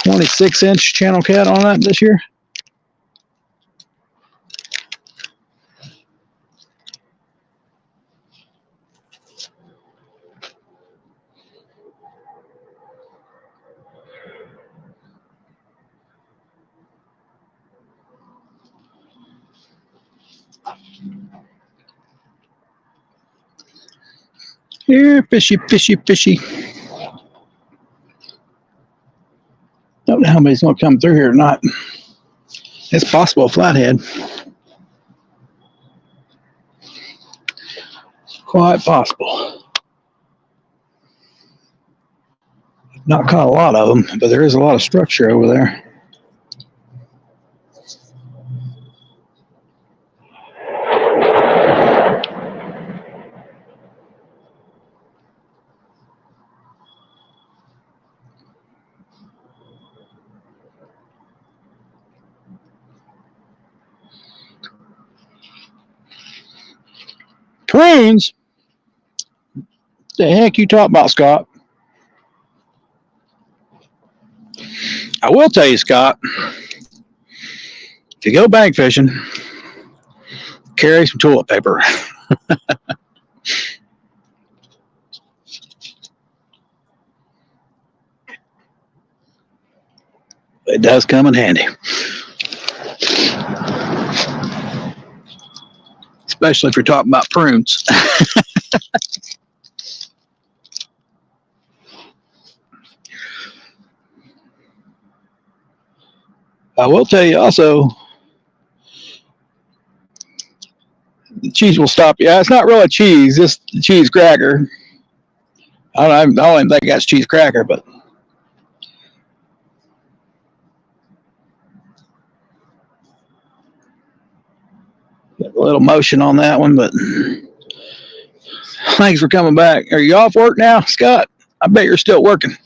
26-inch channel cat on that this year. Here, fishy, fishy, fishy. Don't know how many's going to come through here or not. It's possible a flathead. Quite possible. Not caught a lot of them, but there is a lot of structure over there. Prunes? The heck you talking about, Scott? I will tell you, Scott, if you go bank fishing, carry some toilet paper. It does come in handy. Especially if you're talking about prunes. I will tell you also, the cheese will stop you. It's not really cheese, it's the cheese cracker. I don't even think that's cheese cracker, but got a little motion on that one, but thanks for coming back. Are you off work now, Scott? I bet you're still working.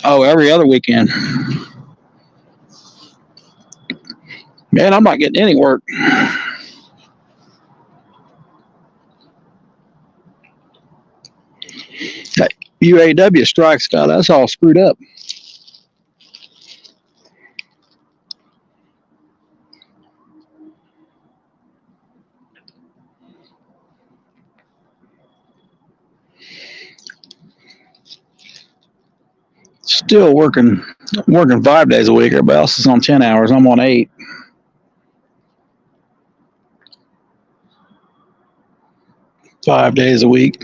Oh, every other weekend. Man, I'm not getting any work. That UAW strike, Scott, that's all screwed up. Still working 5 days a week. Everybody else is on 10 hours. I'm on 8. Five days a week.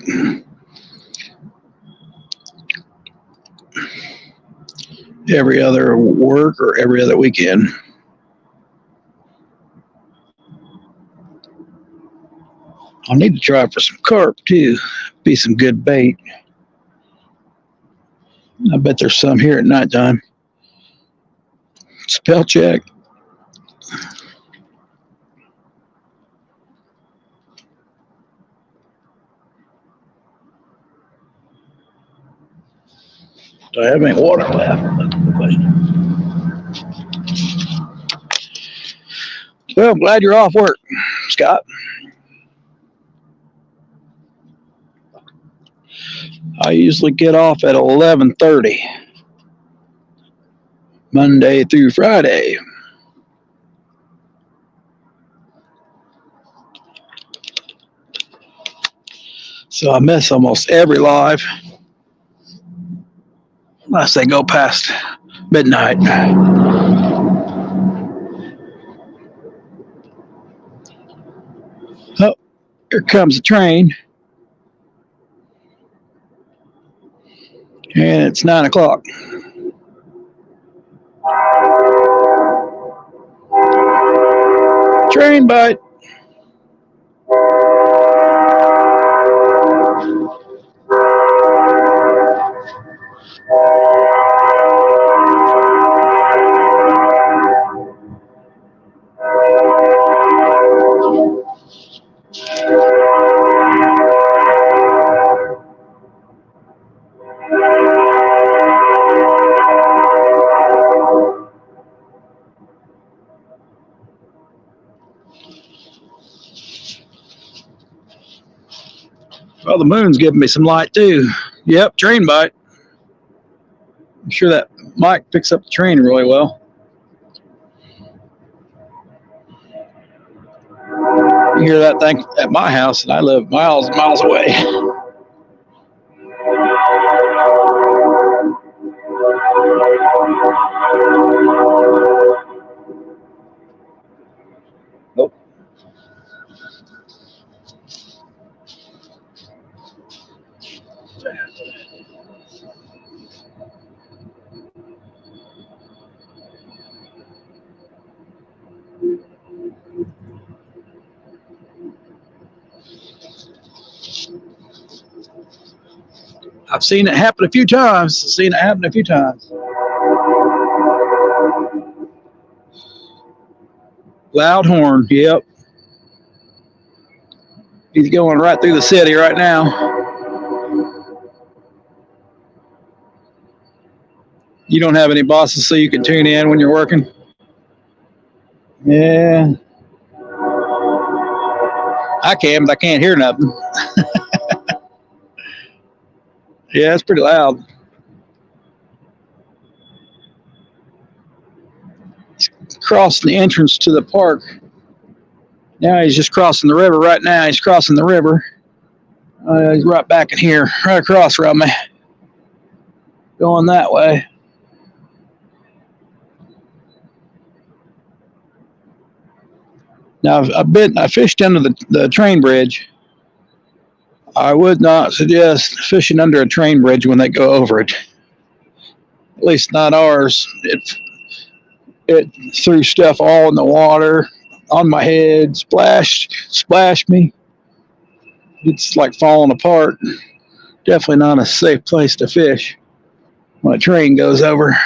Every other work or every other weekend. I need to try for some carp too. Be some good bait. I bet there's some here at nighttime. Spell check. Do I have any water left? That's the question. Well, I'm glad you're off work, Scott. I usually get off at 11:30, Monday through Friday. So I miss almost every live unless they go past midnight. Oh, here comes the train. And it's 9 o'clock. Train bite. Well, the moon's giving me some light too. Yep, train bite. I'm sure that mic picks up the train really well. You hear that thing at my house, and I live miles and miles away. Nope. I've seen it happen a few times. Loud horn, yep. He's going right through the city right now. You don't have any bosses so you can tune in when you're working? Yeah. I can, but I can't hear nothing. Yeah, it's pretty loud. He's crossing the entrance to the park. Now he's just crossing the river right now. He's crossing the river. He's right back in here, right across from me. Going that way. Now, I fished under the train bridge. I would not suggest fishing under a train bridge when they go over it. At least not ours. It threw stuff all in the water, on my head, splashed me. It's like falling apart. Definitely not a safe place to fish when a train goes over.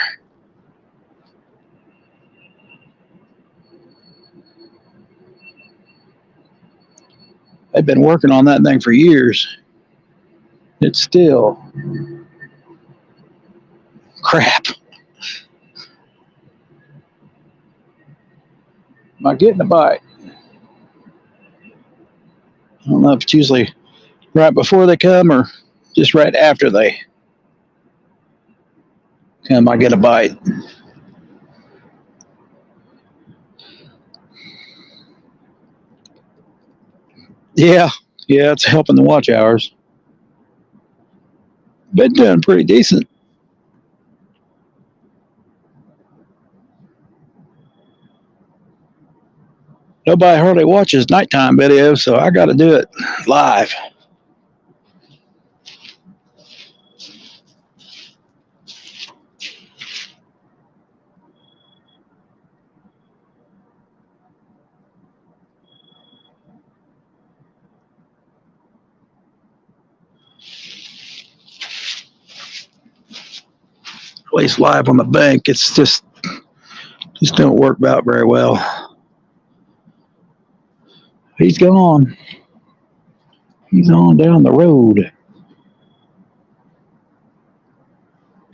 They've been working on that thing for years. It's still crap. Am I getting a bite? I don't know if it's usually right before they come or just right after they come, I get a bite. Yeah, it's helping the watch hours. Been doing pretty decent. Nobody hardly watches nighttime videos, so I got to do it live. At least live on the bank, it's just don't work out very well. He's gone. He's on down the road,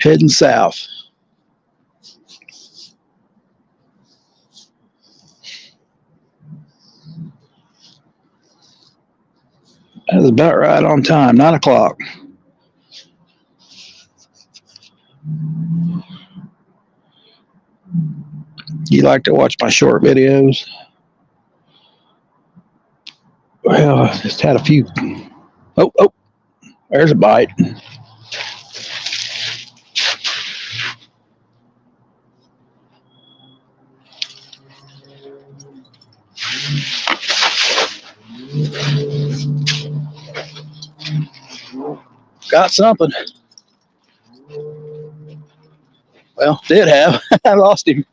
heading south. That was about right on time, 9 o'clock. You like to watch my short videos? Well, I just had a few. Oh, there's a bite. Got something. Well, did have. I lost him.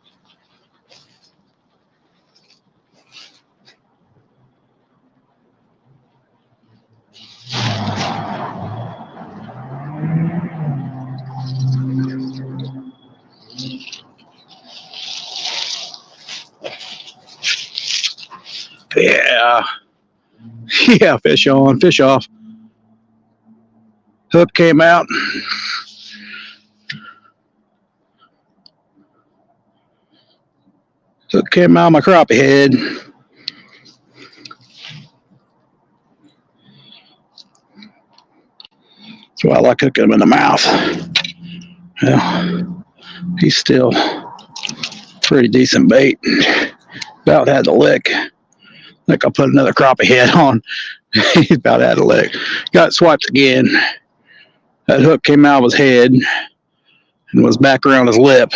Yeah, fish on, fish off. Hook came out. Hook came out of my crappie head. That's why I like hooking him in the mouth. Well, he's still pretty decent bait. About had the lick. I think I'll put another crappie head on. He's about had a lick. Got swiped again. That hook came out of his head and was back around his lip.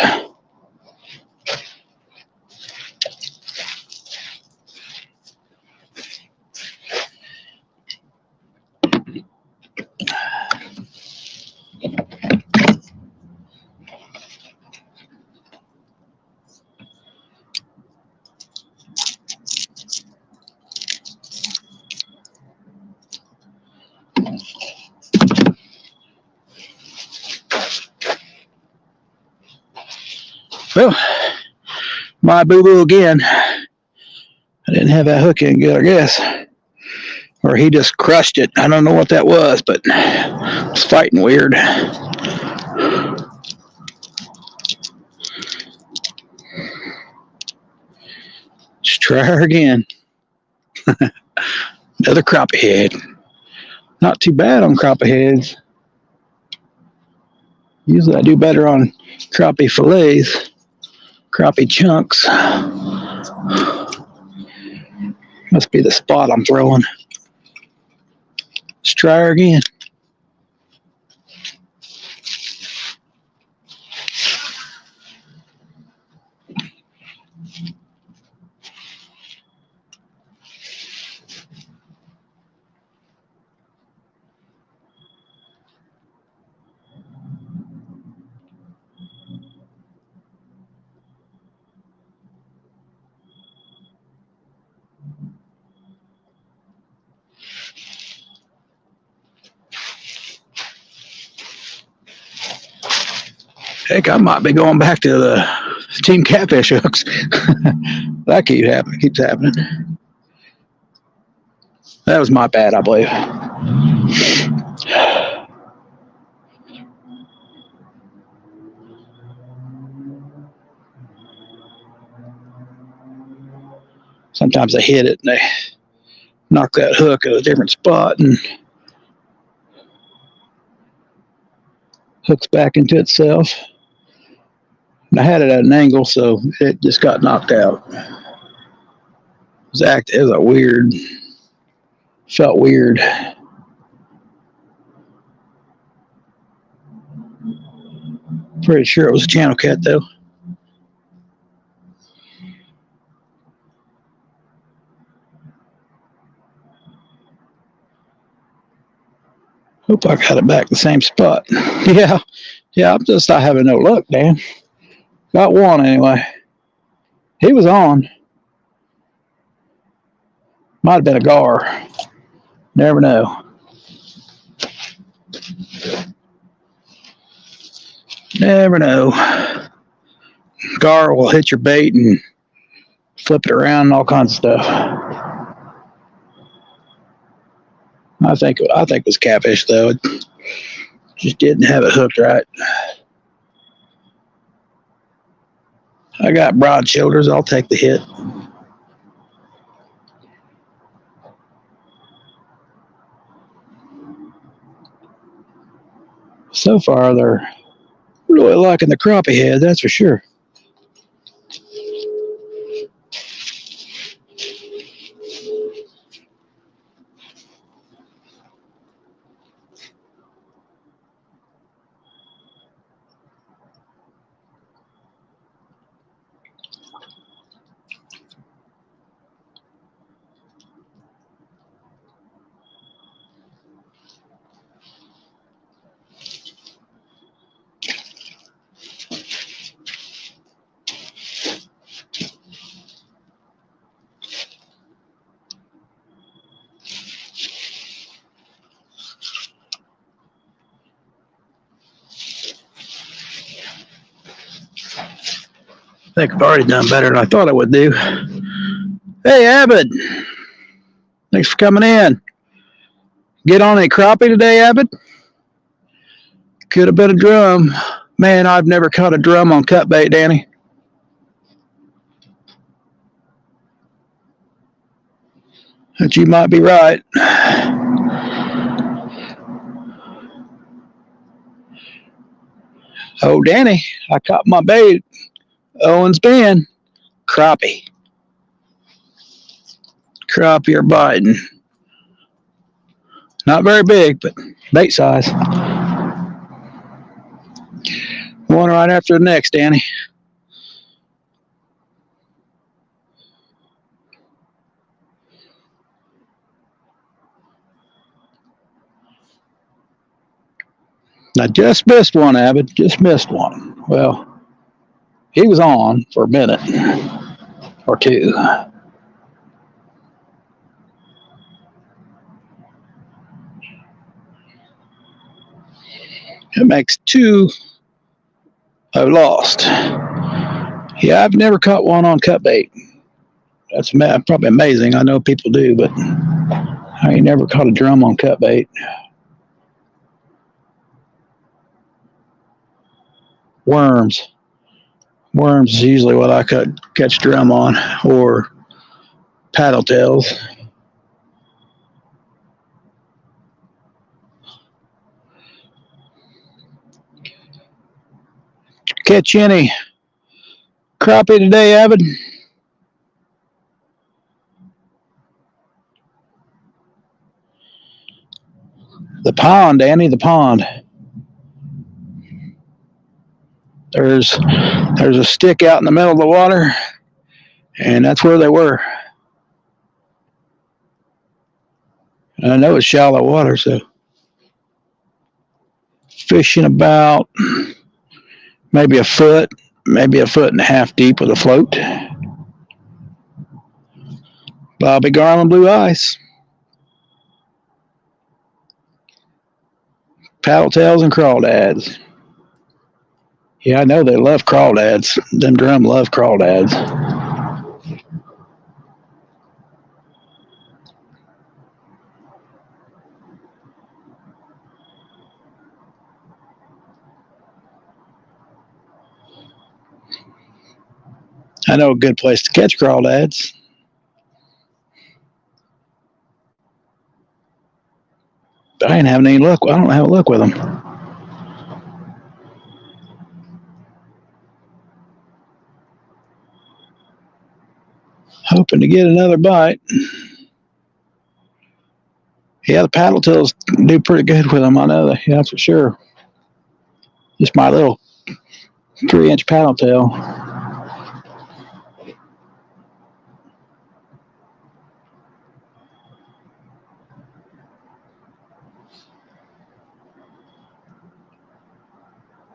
Well, my boo-boo again. I didn't have that hook in good, I guess. Or he just crushed it. I don't know what that was, but it was fighting weird. Let's try her again. Another crappie head. Not too bad on crappie heads. Usually I do better on crappie fillets, crappie chunks. Must be the spot I'm throwing. Let's try her again. Heck, I might be going back to the Team Catfish hooks. That keeps happening. That was my bad, I believe. Sometimes they hit it and they knock that hook at a different spot and hooks back into itself. And I had it at an angle, so it just got knocked out. It was a weird, felt weird. Pretty sure it was a channel cat though. Hope I got it back the same spot. Yeah, I'm just not having no luck, Dan. Got one anyway. He was on. Might have been a gar. Never know. Never know. Gar will hit your bait and flip it around and all kinds of stuff. I think it was catfish though. It just didn't have it hooked right. I got broad shoulders. I'll take the hit. So far, they're really liking the crappie head, that's for sure. I think I've already done better than I thought I would do. Hey, Abbott. Thanks for coming in. Get on a crappie today, Abbott? Could have been a drum. Man, I've never caught a drum on cut bait, Danny. But you might be right. Oh, Danny, I caught my bait. Owen's been crappie. Crappie are biting. Not very big, but bait size. One right after the next, Danny. I just missed one, Abbott. Just missed one. Well, he was on for a minute or two. It makes two I've lost. Yeah, I've never caught one on cut bait. That's probably amazing. I know people do, but I ain't never caught a drum on cut bait. Worms. Worms is usually what I catch drum on, or paddle tails. Catch any crappie today, Abbott? The pond, Danny, the pond. There's a stick out in the middle of the water, and that's where they were. And I know it's shallow water, so fishing about maybe a foot and a half deep with a float. Bobby Garland blue ice. Paddle tails and crawdads. Yeah, I know they love crawdads. Them drum love crawdads. I know a good place to catch crawdads. I ain't having any luck. I don't have luck with them. Hoping to get another bite. Yeah, the paddle tails do pretty good with them. I know that. Yeah, for sure. Just my little 3-inch paddle tail.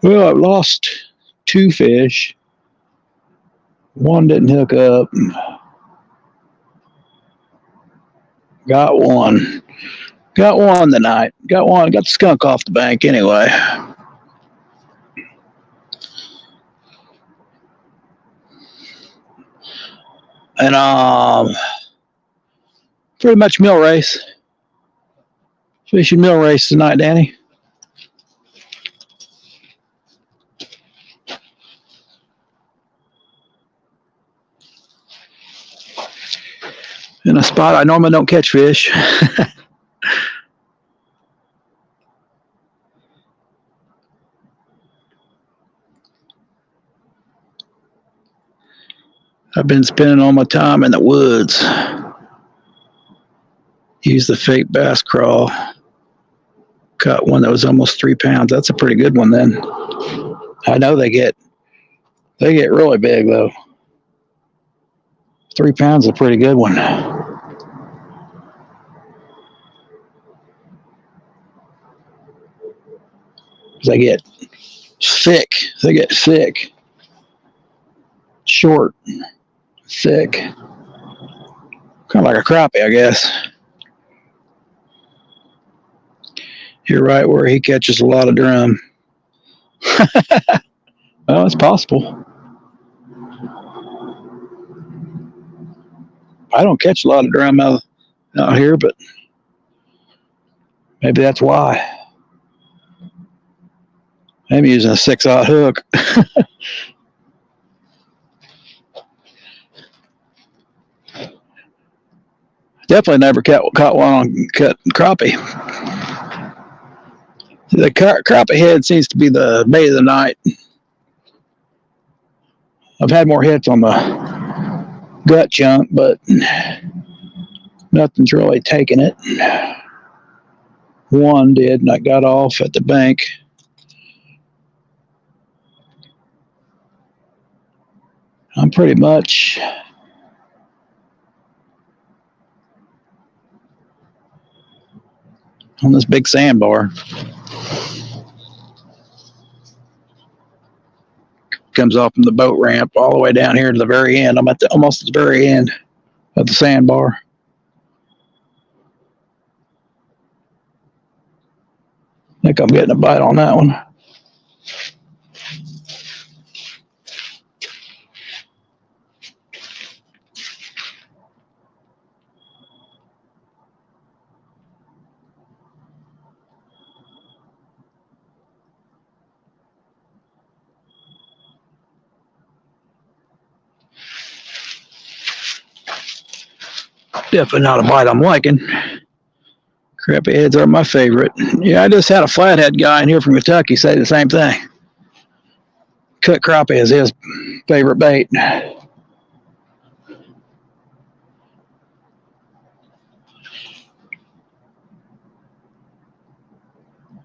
Well, I've lost 2 fish. One didn't hook up. Got one. Got one tonight. Got one. Got the skunk off the bank anyway. And pretty much mill race. Fishing mill race tonight, Danny. In a spot I normally don't catch fish. I've been spending all my time in the woods. Used the fake bass crawl. Caught one that was almost 3 pounds. That's a pretty good one then. I know they get really big though. 3 pounds is a pretty good one. They get thick. They get thick. Short. Thick. Kind of like a crappie, I guess. You're right where he catches a lot of drum. Well, it's possible. I don't catch a lot of drum out here, but maybe that's why. I'm using a 6/0 hook. Definitely never caught one on cut crappie. The crappie head seems to be the bait of the night. I've had more hits on the gut chunk, but nothing's really taken it. One did, and I got off at the bank. I'm pretty much on this big sandbar. Comes off from the boat ramp all the way down here to the very end. I'm at almost at the very end of the sandbar. I think I'm getting a bite on that one. Definitely not a bite I'm liking. Crappie heads are my favorite. Yeah, I just had a flathead guy in here from Kentucky say the same thing. Cut crappie is his favorite bait.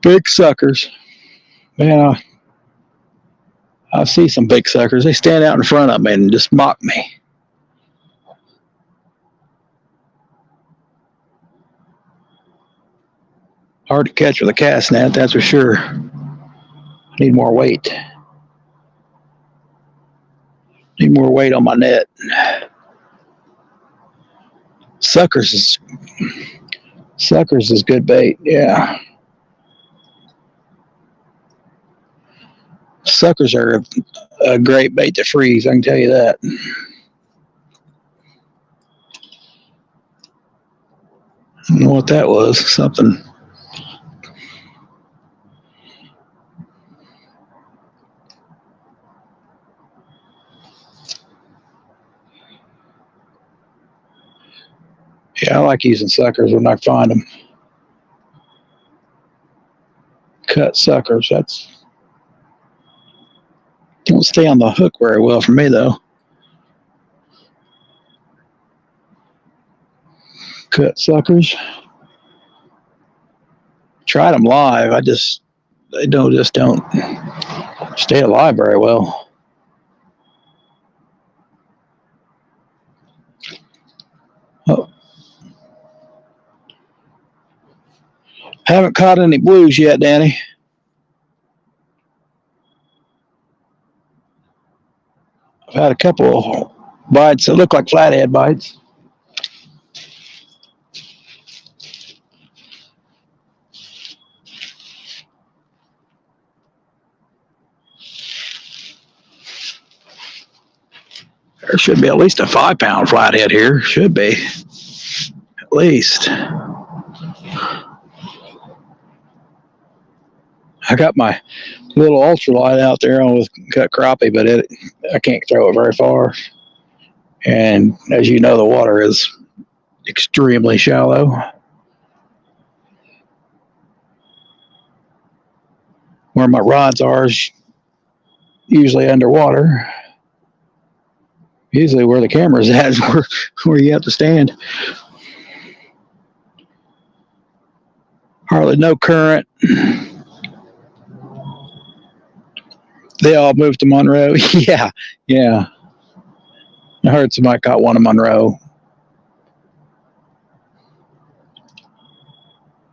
Big suckers. Man, I see some big suckers. They stand out in front of me and just mock me. Hard to catch with a cast net, that's for sure. Need more weight. Need more weight on my net. Suckers is good bait, yeah. Suckers are a great bait to freeze, I can tell you that. I don't know what that was, something. Yeah, I like using suckers when I find them. cut suckers. That's don't stay on the hook very well for me though. Cut suckers. Tried them live. They don't stay alive very well. Oh. Haven't caught any blues yet, Danny. I've had a couple of bites that look like flathead bites. There should be at least a 5-pound flathead here. Should be. At least. I got my little ultralight out there on with cut crappie, but I can't throw it very far. And as you know, the water is extremely shallow. Where my rods are is usually underwater. Usually where the camera's at is where you have to stand. Hardly no current. They all moved to Monroe. Yeah. I heard somebody caught one in Monroe.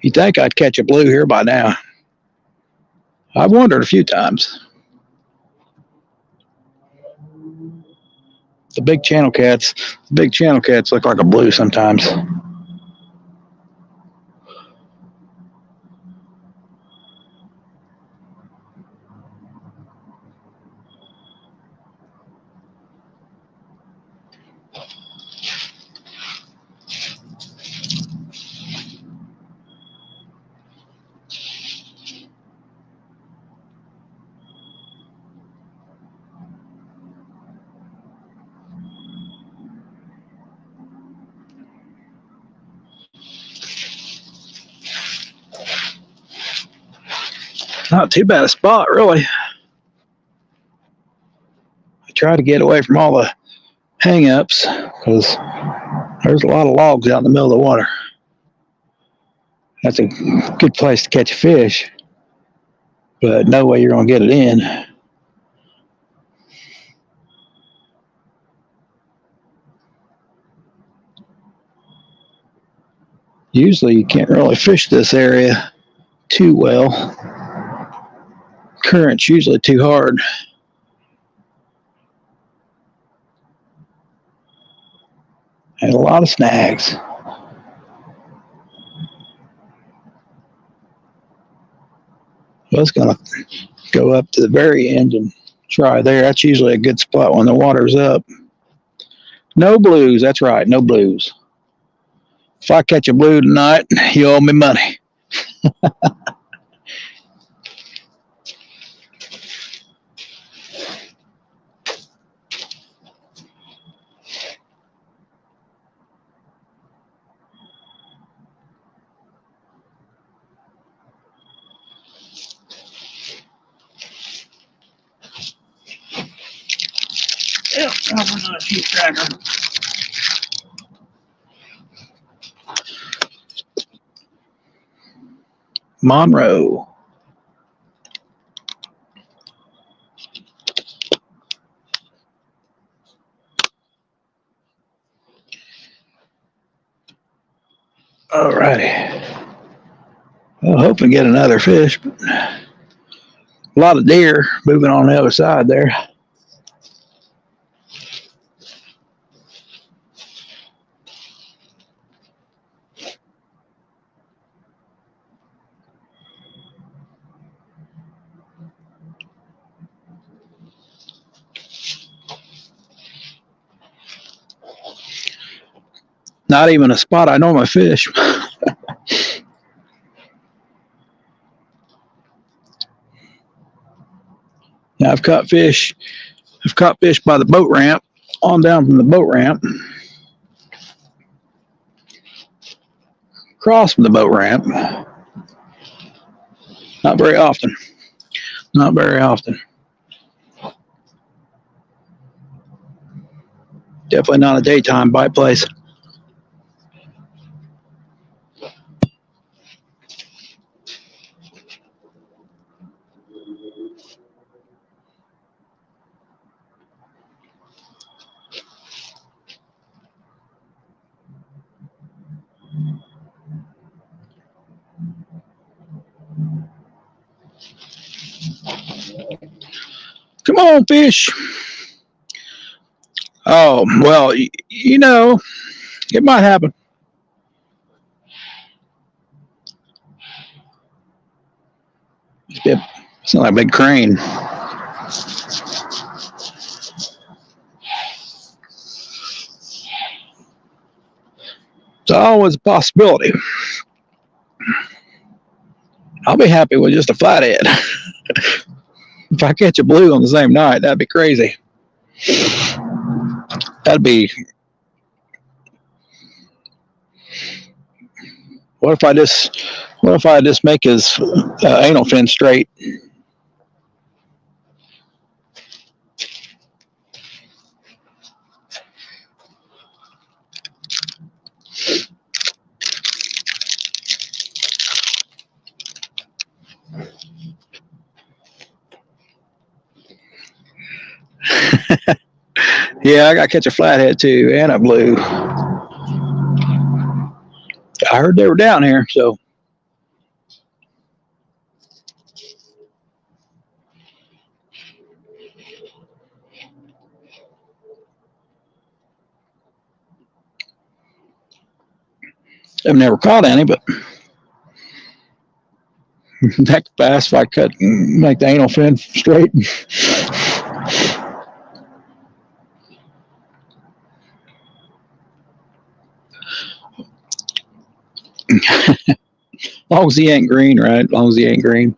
You'd think I'd catch a blue here by now. I've wondered a few times. The big channel cats look like a blue sometimes. Not too bad a spot, really. I try to get away from all the hang-ups because there's a lot of logs out in the middle of the water. That's a good place to catch a fish, but no way you're going to get it in. Usually you can't really fish this area too well. Current's usually too hard. And a lot of snags. I was going to go up to the very end and try there. That's usually a good spot when the water's up. No blues. That's right. No blues. If I catch a blue tonight, you owe me money. Yep, probably not a cheap cracker. Monroe. Alrighty. Well, hoping to get another fish, but a lot of deer moving on the other side there. Not even a spot I normally fish. Now I've caught fish by the boat ramp, on down from the boat ramp, across from the boat ramp, Not very often. Not very often. Definitely not a daytime bite place. Come on, fish. Oh, well, you know, it might happen. It's not like a big crane. It's always a possibility. I'll be happy with just a flathead. If I catch a blue on the same night, that'd be crazy. That'd be. What if I just make his anal fin straight? Yeah, I got to catch a flathead too and a blue. I heard they were down here, so. I've never caught any, but heck fast if I make the anal fin straight. As long as he ain't green, right? As long as he ain't green.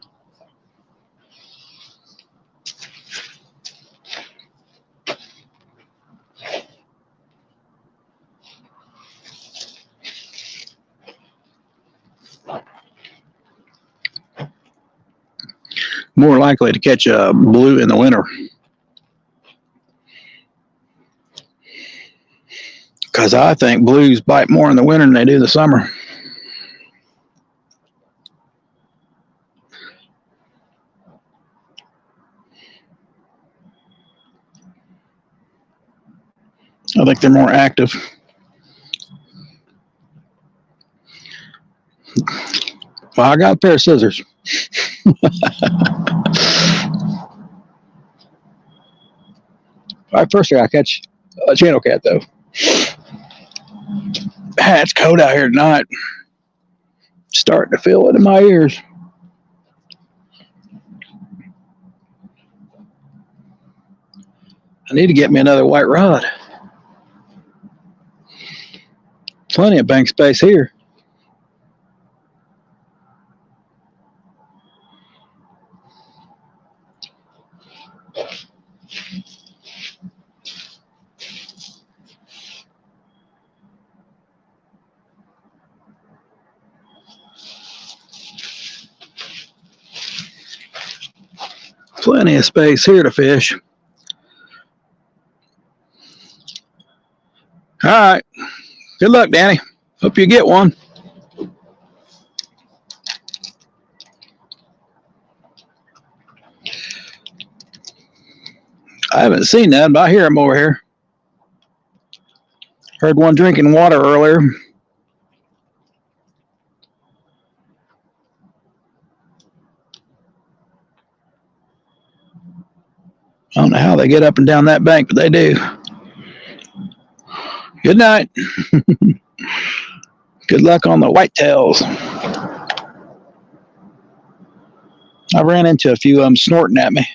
More likely to catch a blue in the winter. Because I think blues bite more in the winter than they do in the summer. I think they're more active. Well, I got a pair of scissors. All right, first I got to catch a channel cat, though. It's cold out here tonight. Starting to feel it in my ears. I need to get me another white rod. Plenty of bank space here. Plenty of space here to fish. All right. Good luck, Danny. Hope you get one. I haven't seen that, but I hear them over here. Heard one drinking water earlier. I don't know how they get up and down that bank, but they do. Good night. Good luck on the whitetails. I ran into a few of them snorting at me.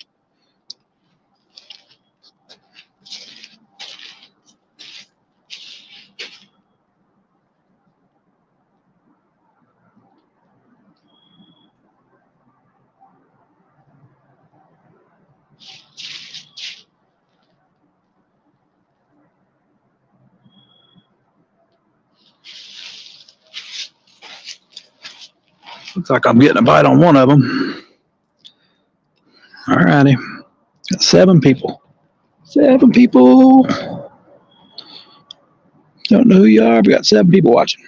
Looks like I'm getting a bite on one of them. Alrighty. Got 7 people. 7 people. Don't know who you are, but got 7 people watching.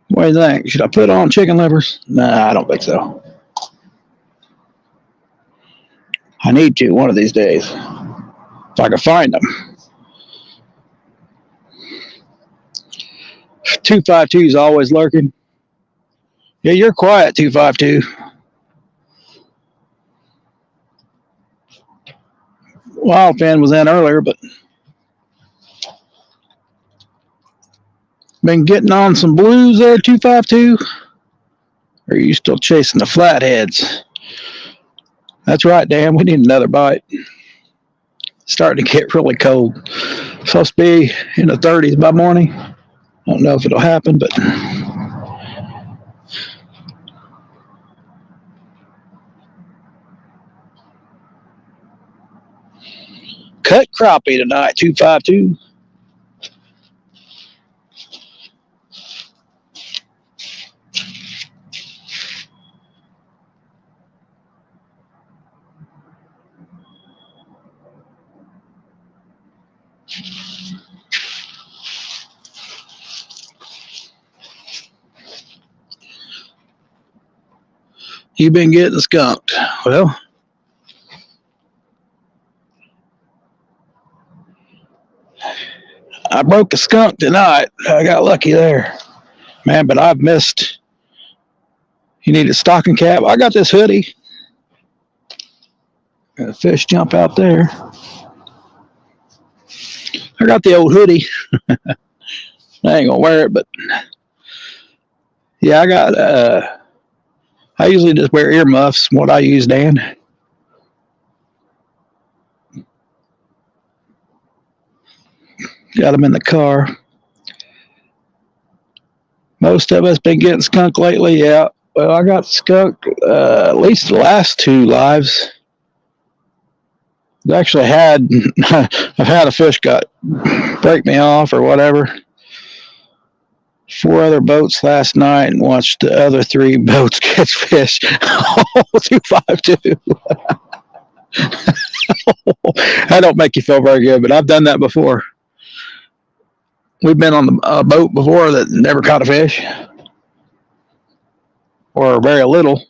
What do you think? Should I put on chicken livers? Nah, I don't think so. I need to one of these days. If I can find them. 252 is always lurking. Yeah, you're quiet, 252. Wildfin was in earlier, but been getting on some blues there, 252? Or are you still chasing the flatheads? That's right, Dan. We need another bite. Starting to get really cold. Supposed to be in the 30s by morning. I don't know if it'll happen, but cut crappie tonight, 252. You been getting skunked. Well, I broke a skunk tonight. I got lucky there. Man, but I've missed. You need a stocking cap. I got this hoodie. Got a fish jump out there. I got the old hoodie. I ain't gonna wear it, but yeah, I got. I usually just wear earmuffs. What I use, Dan. Got them in the car. Most of us been getting skunk lately. Yeah. Well, I got skunk at least the last 2 lives. I've actually had I've had a fish gut break me off or whatever. 4 other boats last night and watched the other 3 boats catch fish. 252. That don't make you feel very good, but I've done that before. We've been on a boat before that never caught a fish, or very little.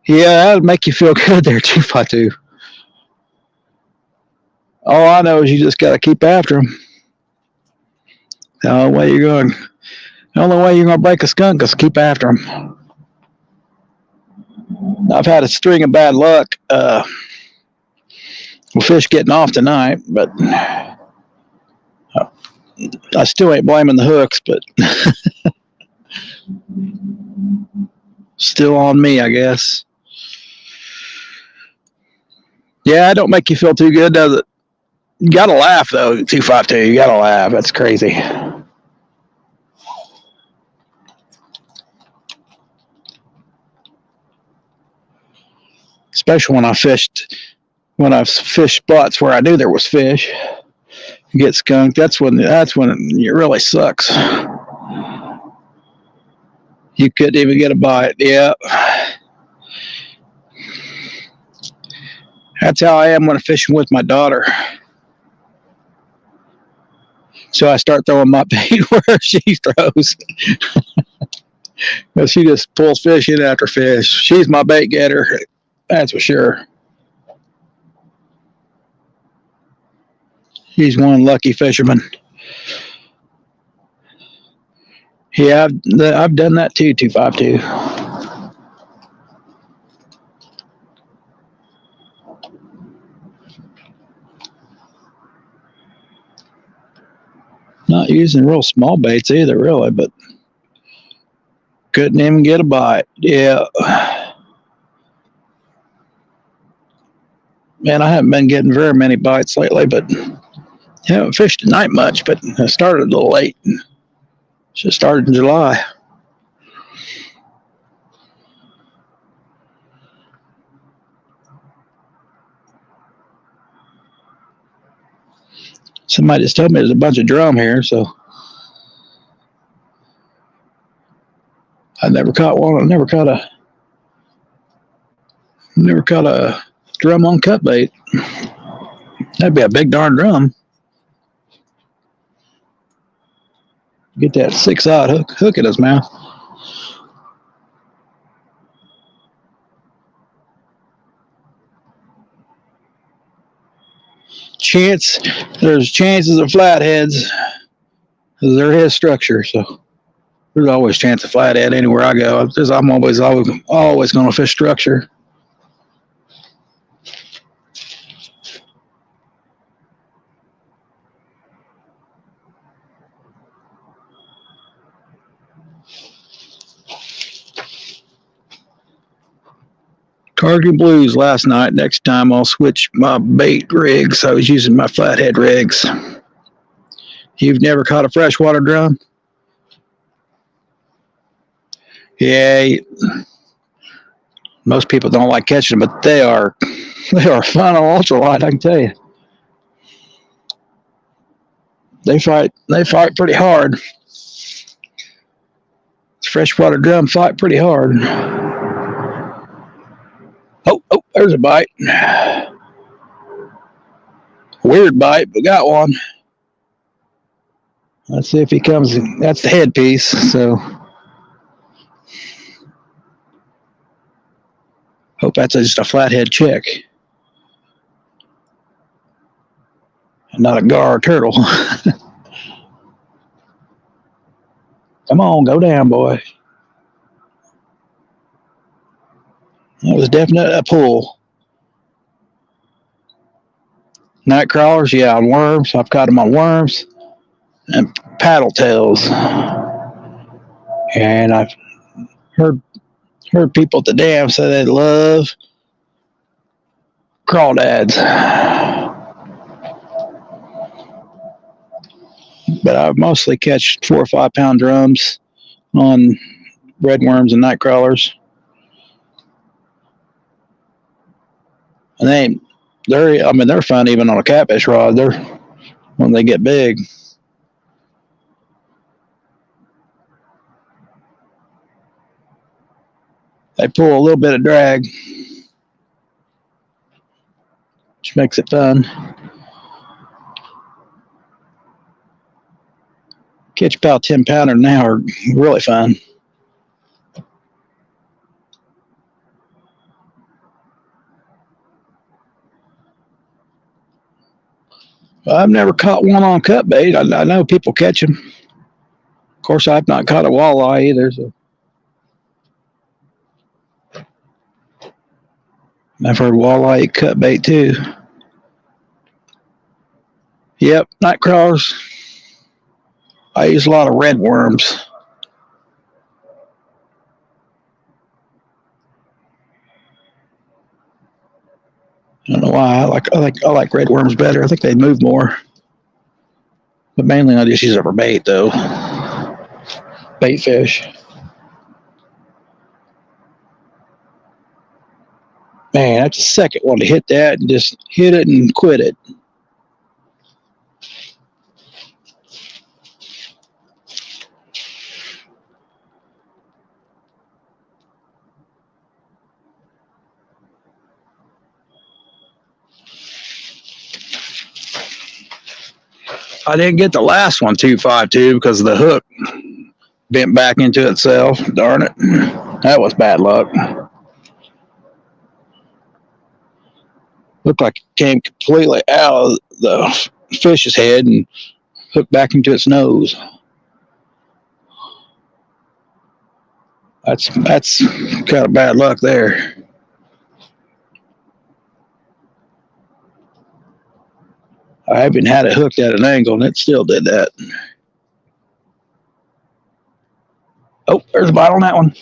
Yeah, that would make you feel good there, 252. All I know is you just got to keep after them. The only way you're going to break a skunk is keep after them. I've had a string of bad luck with fish getting off tonight, but I still ain't blaming the hooks, but still on me, I guess. Yeah, it don't make you feel too good, does it? You gotta laugh though, 252. You gotta laugh. That's crazy. Especially when I've fished spots where I knew there was fish. You get skunked. That's when it really sucks. You couldn't even get a bite. Yeah. That's how I am when I'm fishing with my daughter. So I start throwing my bait where she throws. She just pulls fish in after fish. She's my bait getter. That's for sure. He's one lucky fisherman. Yeah, I've done that too, 252. Not using real small baits either, really, but couldn't even get a bite. Yeah. Man, I haven't been getting very many bites lately, but I haven't fished tonight much, but I started a little late. Should have started in July. Somebody just told me there's a bunch of drum here, so I never caught one. I never caught a drum on cut bait. That'd be a big darn drum. Get that 6-aught hook in his mouth. There's chances of flatheads. They're his structure, so there's always chance of flathead anywhere I go. I'm always going to fish structure. Cargill Blues last night. Next time I'll switch my bait rigs. I was using my flathead rigs. You've never caught a freshwater drum? Yeah, most people don't like catching them, but they are fun on ultralight, I can tell you. They fight pretty hard. Freshwater drum fight pretty hard. Oh, there's a bite. Weird bite, but got one. Let's see if he comes. That's the headpiece, so hope that's just a flathead chick. Not a gar turtle. Come on, go down, boy. That was definitely a pull. Night crawlers, yeah, on worms. I've caught them on worms and paddle tails. And I've heard people at the dam say they love crawdads. But I mostly catch 4 or 5 pound drums on red worms and night crawlers. And they're fun even on a catfish rod. When they get big. They pull a little bit of drag, which makes it fun. Catch about 10 pounder now are really fun. I've never caught one on cut bait. I know people catch them. Of course, I've not caught a walleye either. So. I've heard walleye eat cut bait too. Yep, night crawlers. I use a lot of red worms. I don't know why. I like red worms better. I think they move more. But mainly I just use it for bait though. Bait fish. Man, that's the second one to hit that and just hit it and quit it. I didn't get the last one 252 because the hook bent back into itself. Darn it. That was bad luck. Looked like it came completely out of the fish's head and hooked back into its nose. That's kind of bad luck there. I even had it hooked at an angle and it still did that. Oh, there's a bite on that one.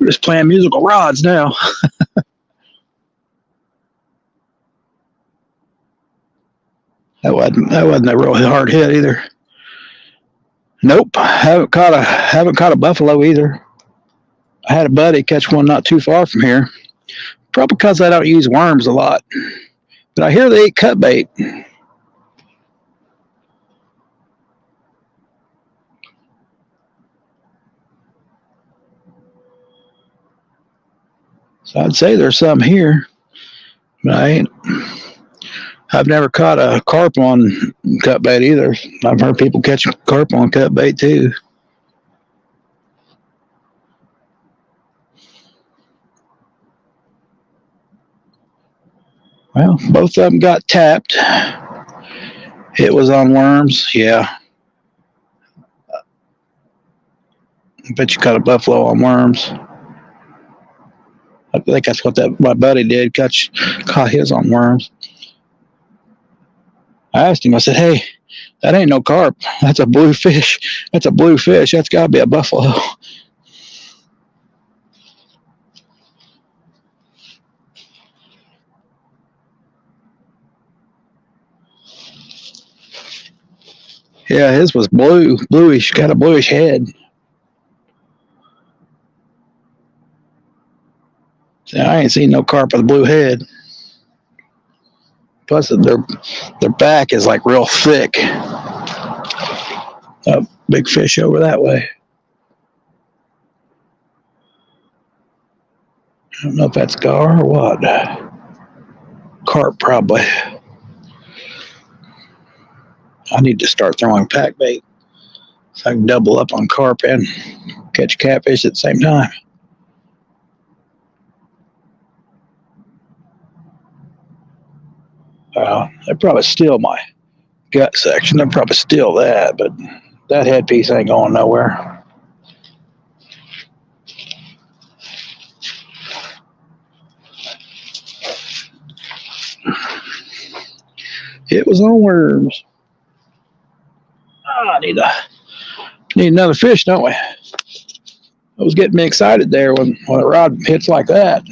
We're just playing musical rods now. That wasn't a real hard hit either. Nope, haven't caught a buffalo either. I had a buddy catch one not too far from here. Probably because I don't use worms a lot. But I hear they eat cut bait. So I'd say there's some here. But I've never caught a carp on cut bait either. I've heard people catch carp on cut bait too. Well, both of them got tapped. It was on worms, yeah. I bet you caught a buffalo on worms. I think that's what my buddy did. Caught his on worms. I asked him. I said, "Hey, that ain't no carp. That's a blue fish. That's a blue fish. That's got to be a buffalo." Yeah, his was bluish. Got a bluish head. I ain't seen no carp with a blue head. Plus, their back is like real thick. A big fish over that way. I don't know if that's gar or what. Carp, probably. I need to start throwing pack bait so I can double up on carp and catch catfish at the same time. They probably steal my gut section. They'll probably steal that, but that headpiece ain't going nowhere. It was on worms. I need another fish, don't we? I was getting me excited there when a rod hits like that.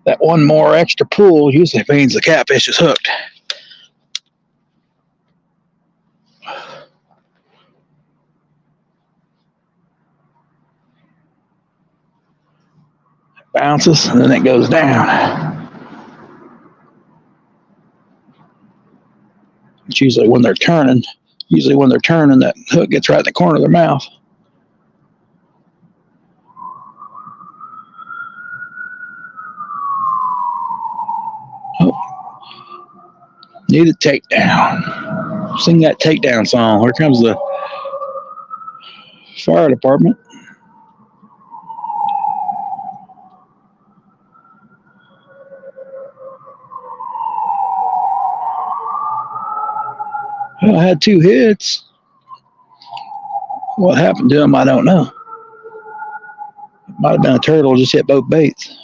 That one more extra pull usually means the catfish is hooked. It bounces and then it goes down. It's usually when they're turning. That hook gets right in the corner of their mouth. Need a takedown. Sing that takedown song. Here comes the fire department. Well, I had 2 hits. What happened to them, I don't know. It might have been a turtle just hit both baits.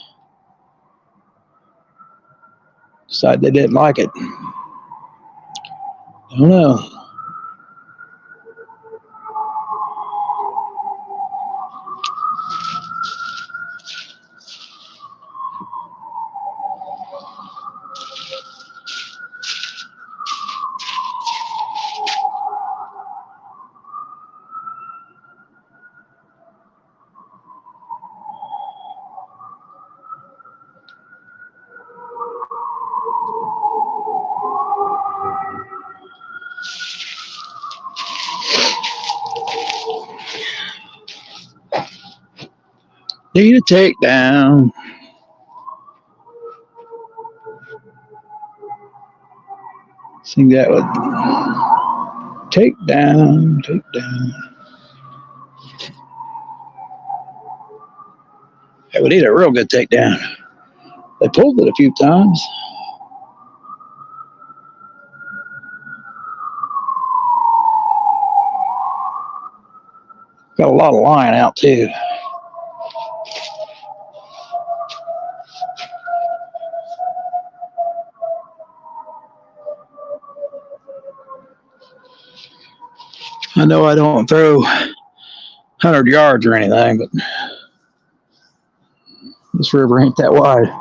Decided they didn't like it. I don't know. Need a takedown. Sing that with takedown. Hey, we need a real good takedown. They pulled it a few times. Got a lot of line out too. I know I don't throw 100 yards or anything, but this river ain't that wide.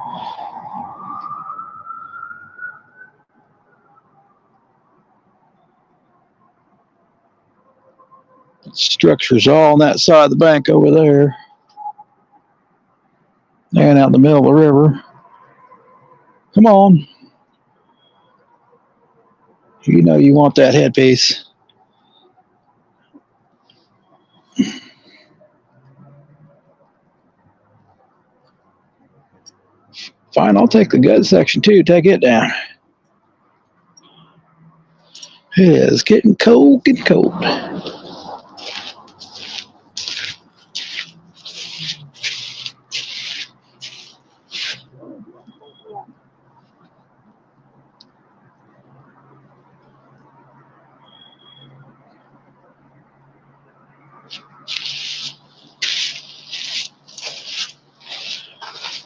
Structure's all on that side of the bank over there. And out in the middle of the river. Come on. You know you want that headpiece. Fine, I'll take the gut section too. Take it down. It is getting cold, getting cold.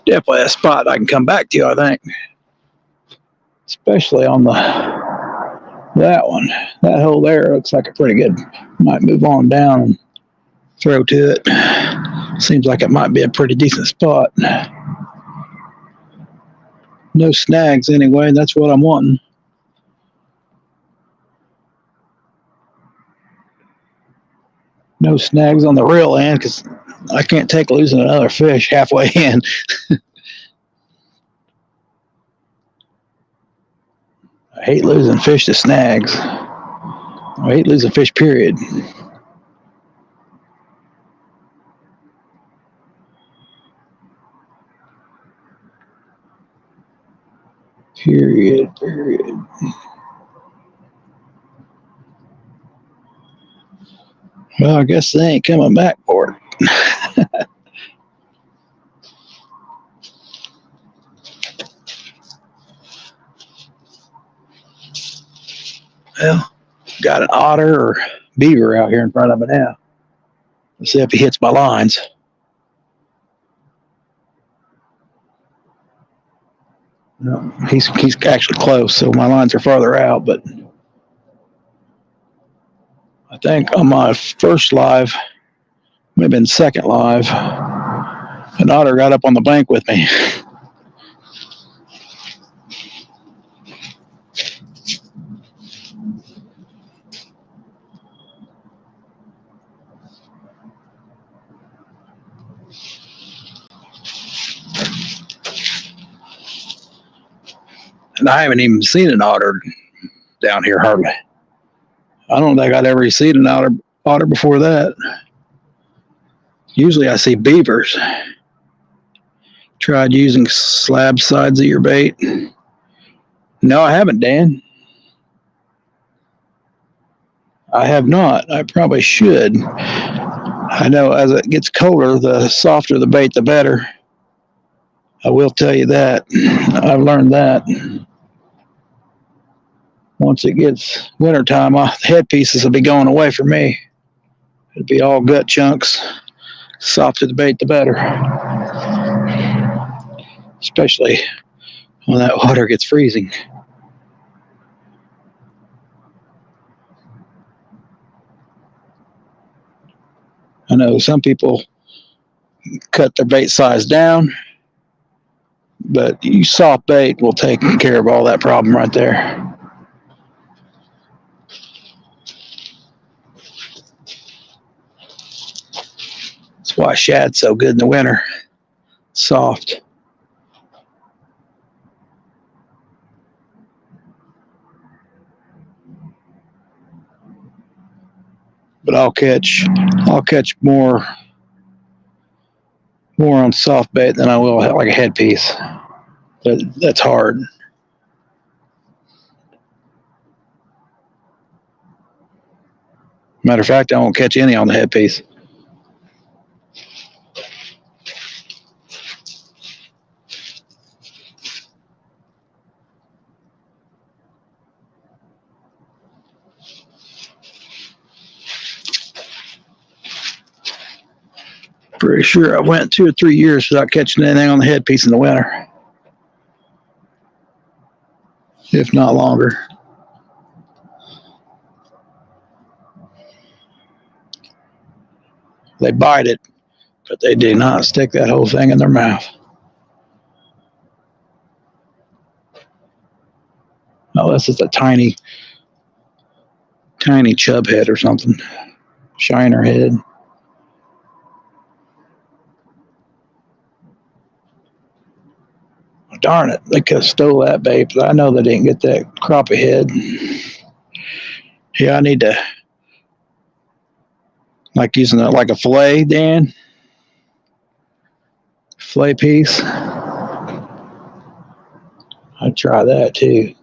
Definitely a spot I can come back to, I think. Especially on that one. That hole there looks like a pretty good. Might move on down and throw to it. Seems like it might be a pretty decent spot. No snags anyway, that's what I'm wanting. No snags on the real end because I can't take losing another fish halfway in. I hate losing fish to snags. I hate losing fish, period. Period. Well, I guess they ain't coming back for it. Well, got an otter or beaver out here in front of me now. Let's see if he hits my lines. No, he's actually close, so my lines are farther out, but I think on my first live, maybe in second live, an otter got up on the bank with me. And I haven't even seen an otter down here hardly. I don't think I'd ever seen an otter before that. Usually I see beavers. Tried using slab sides of your bait? No, I haven't, Dan. I have not. I probably should. I know as it gets colder, the softer the bait, the better. I will tell you that. I've learned that. Once it gets wintertime, the headpieces will be going away for me. It'll be all gut chunks. Softer the bait, the better. Especially when that water gets freezing. I know some people cut their bait size down, but you soft bait will take care of all that problem right there. That's why shad's so good in the winter. Soft. But I'll catch more on soft bait than I will like a headpiece. But that's hard. Matter of fact, I won't catch any on the headpiece. Pretty sure I went 2 or 3 years without catching anything on the headpiece in the winter, if not longer. They bite it, but they do not stick that whole thing in their mouth. Oh, this is a tiny chub head or something. Shiner head. Darn it, they could have stole that bait, but I know they didn't get that crappie head. Yeah, I need to, like using it like a fillet, Dan. Fillet piece. I'd try that too.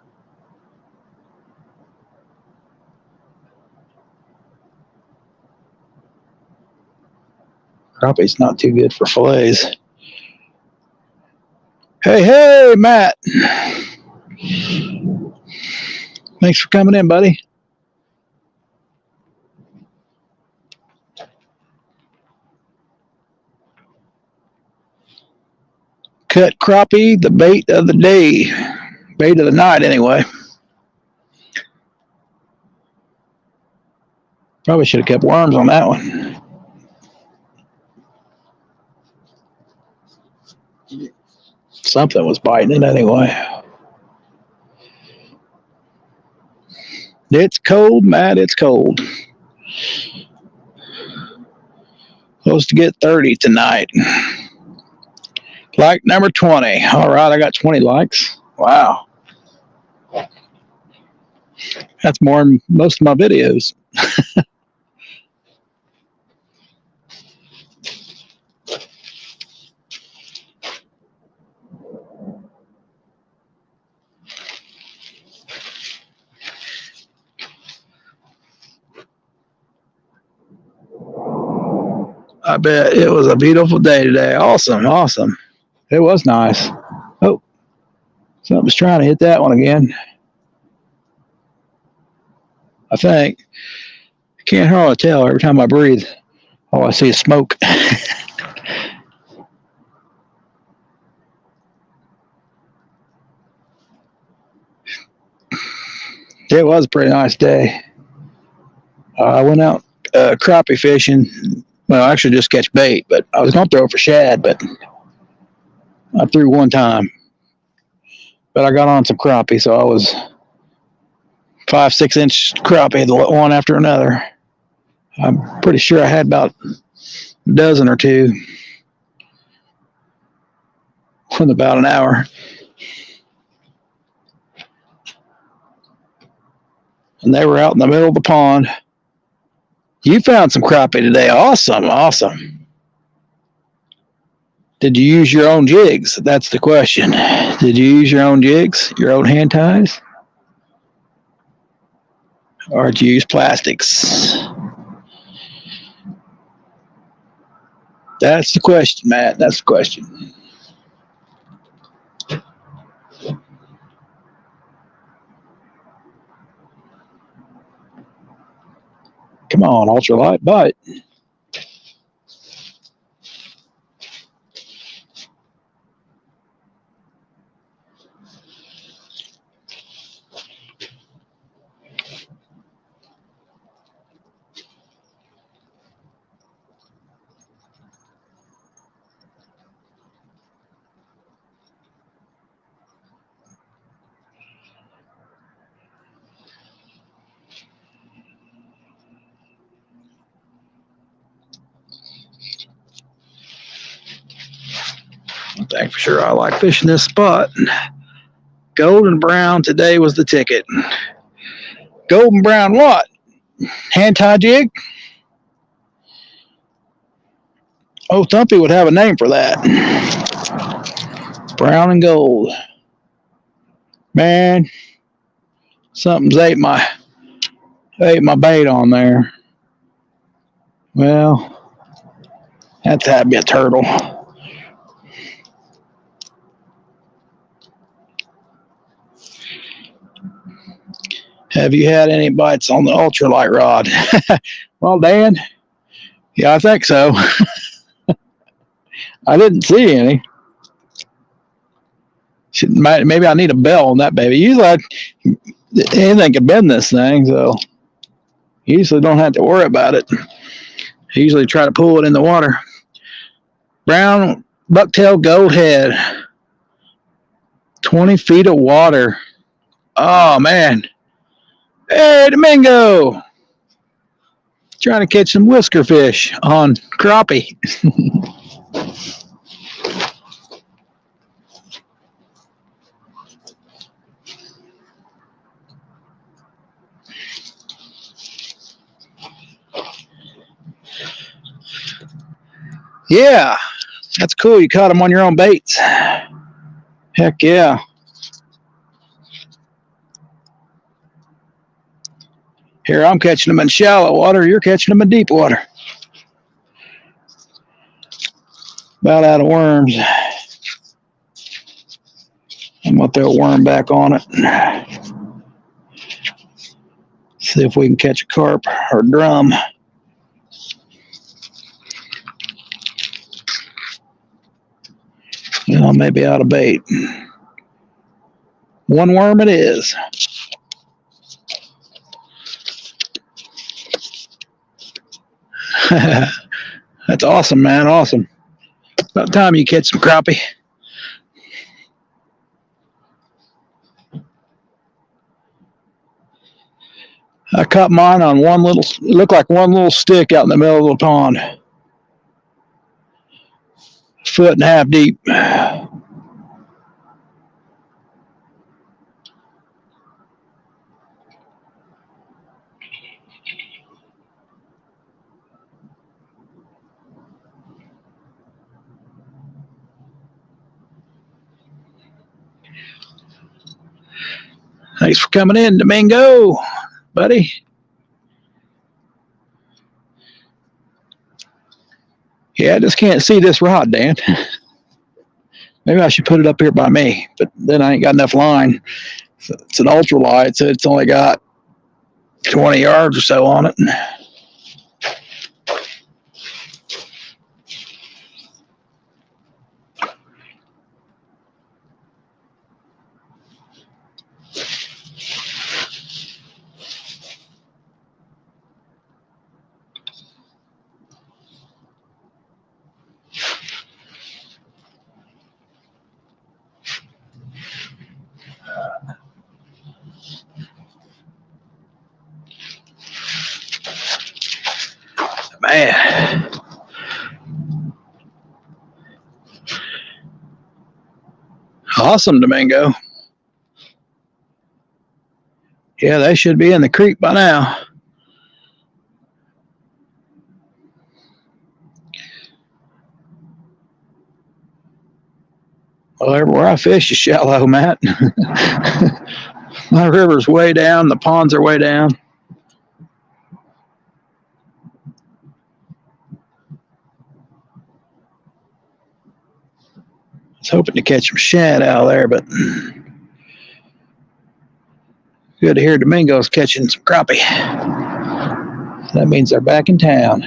Crappie's not too good for fillets. Hey, Matt. Thanks for coming in, buddy. Cut crappie, the bait of the day. Bait of the night, anyway. Probably should have kept worms on that one. Something was biting it anyway. It's cold, Matt. It's cold. Supposed to get 30 tonight. Like number 20. All right, I got 20 likes. Wow. That's more than most of my videos. I bet it was a beautiful day today. Awesome. It was nice. Oh, something's trying to hit that one again. I think. I can't hardly tell every time I breathe. All I see is smoke. It was a pretty nice day. I went out crappie fishing. Well, actually just catch bait, but I was going to throw for shad, but I threw one time. But I got on some crappie, so I was 5-6 inch crappie, one after another. I'm pretty sure I had about a dozen or two in about an hour. And they were out in the middle of the pond. You found some crappie today. Awesome. Did you use your own jigs? That's the question. Did you use your own jigs? Your own hand ties? Or did you use plastics? That's the question, Matt. That's the question. Come on, ultralight bite. I think for sure I like fishing this spot. Golden brown today was the ticket. Golden brown what? Hand tie jig? Oh, Thumpy would have a name for that. Brown and gold. Man, something's ate my bait on there. Well, that had to be a turtle. Have you had any bites on the ultralight rod? Well, Dan, yeah, I think so. I didn't see any. Maybe I need a bell on that baby. Usually anything can bend this thing, so usually don't have to worry about it. I usually try to pull it in the water. Brown bucktail gold head. 20 feet of water. Oh, man. Hey, Domingo. Trying to catch some whisker fish on crappie. Yeah, that's cool. You caught them on your own baits. Heck yeah. Here, I'm catching them in shallow water. You're catching them in deep water. About out of worms. I'm going to throw a worm back on it. See if we can catch a carp or a drum. Well, maybe out of bait. One worm it is. That's awesome, man. Awesome. About time you catch some crappie. I caught mine on one little, it looked like one little stick out in the middle of the pond. 1.5 feet deep. Thanks for coming in, Domingo, buddy. Yeah, I just can't see this rod, Dan. Maybe I should put it up here by me, but then I ain't got enough line. It's an ultralight, so it's only got 20 yards or so on it. Man. Awesome, Domingo. Yeah, they should be in the creek by now. Well, everywhere I fish is shallow, Matt. My river's way down. The ponds are way down. I was hoping to catch some shad out of there, but good to hear Domingo's catching some crappie. That means they're back in town.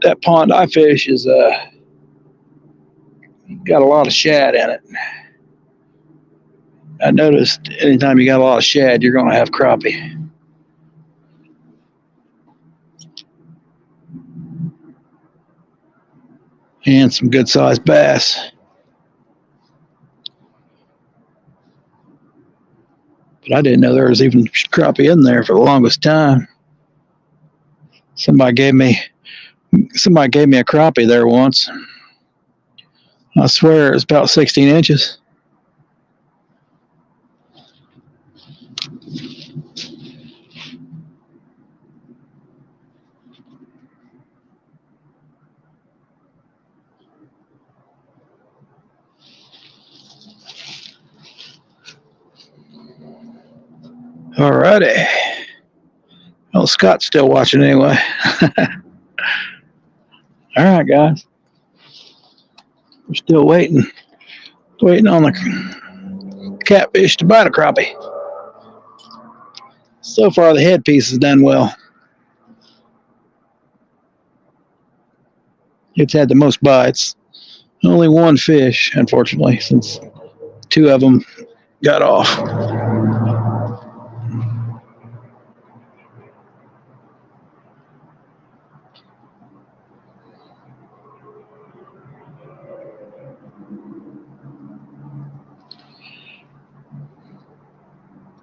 That pond I fish is got a lot of shad in it. I noticed anytime you got a lot of shad, you're going to have crappie. And some good sized bass. But I didn't know there was even crappie in there for the longest time. Somebody gave me a crappie there once. I swear it was about 16 inches. Alrighty. Well, Scott's still watching anyway. All right, guys. We're still waiting on the catfish to bite a crappie. So far, the headpiece has done well. It's had the most bites. Only one fish, unfortunately, since two of them got off.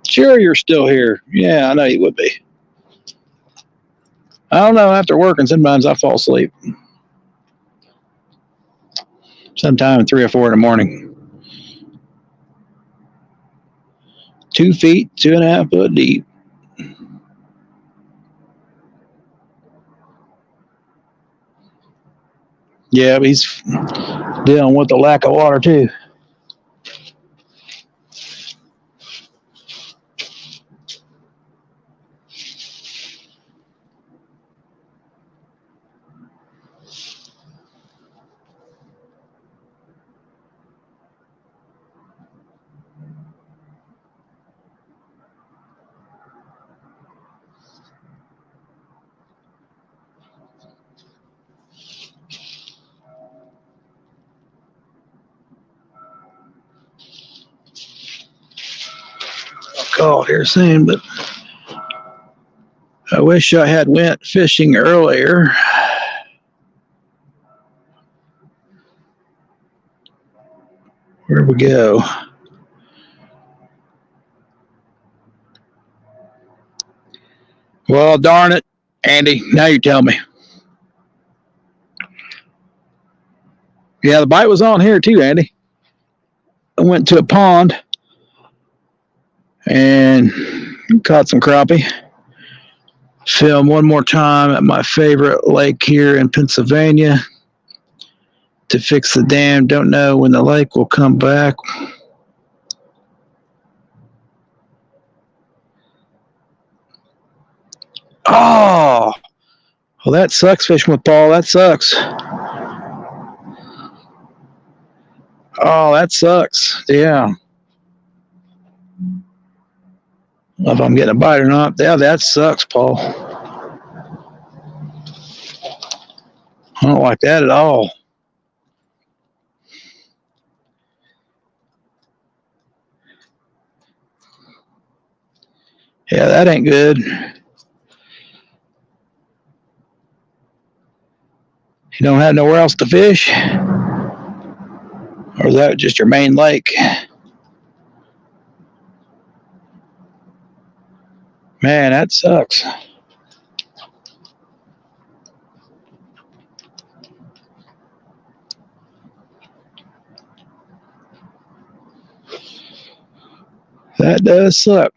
Sure, you're still here. Yeah, I know you would be. I don't know. After working, sometimes I fall asleep. Sometime 3 or 4 in the morning. 2 feet, 2.5 foot deep. Yeah, but he's dealing with the lack of water too. I'll call here soon, but I wish I had went fishing earlier. Where'd we go? Well, darn it, Andy. Now you tell me. Yeah, the bite was on here too, Andy. I went to a pond and caught some crappie. Filmed one more time at my favorite lake here in Pennsylvania to fix the dam. Don't know when the lake will come back. Oh, well, that sucks fishing with Paul. That sucks. Oh, that sucks. Yeah. I don't know if I'm getting a bite or not. Yeah, that sucks, Paul. I don't like that at all. Yeah, that ain't good. You don't have nowhere else to fish? Or is that just your main lake? Man, that sucks. That does suck.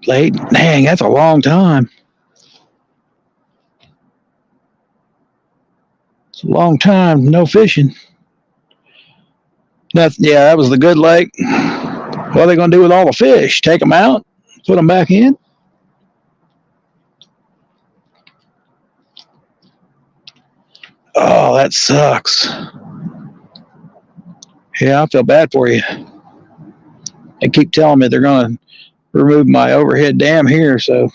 Late? Dang, that's a long time. It's a long time, no fishing. Yeah, that was the good lake. What are they going to do with all the fish? Take them out? Put them back in? Oh, that sucks. Yeah, I feel bad for you. They keep telling me they're going to remove my overhead dam here, so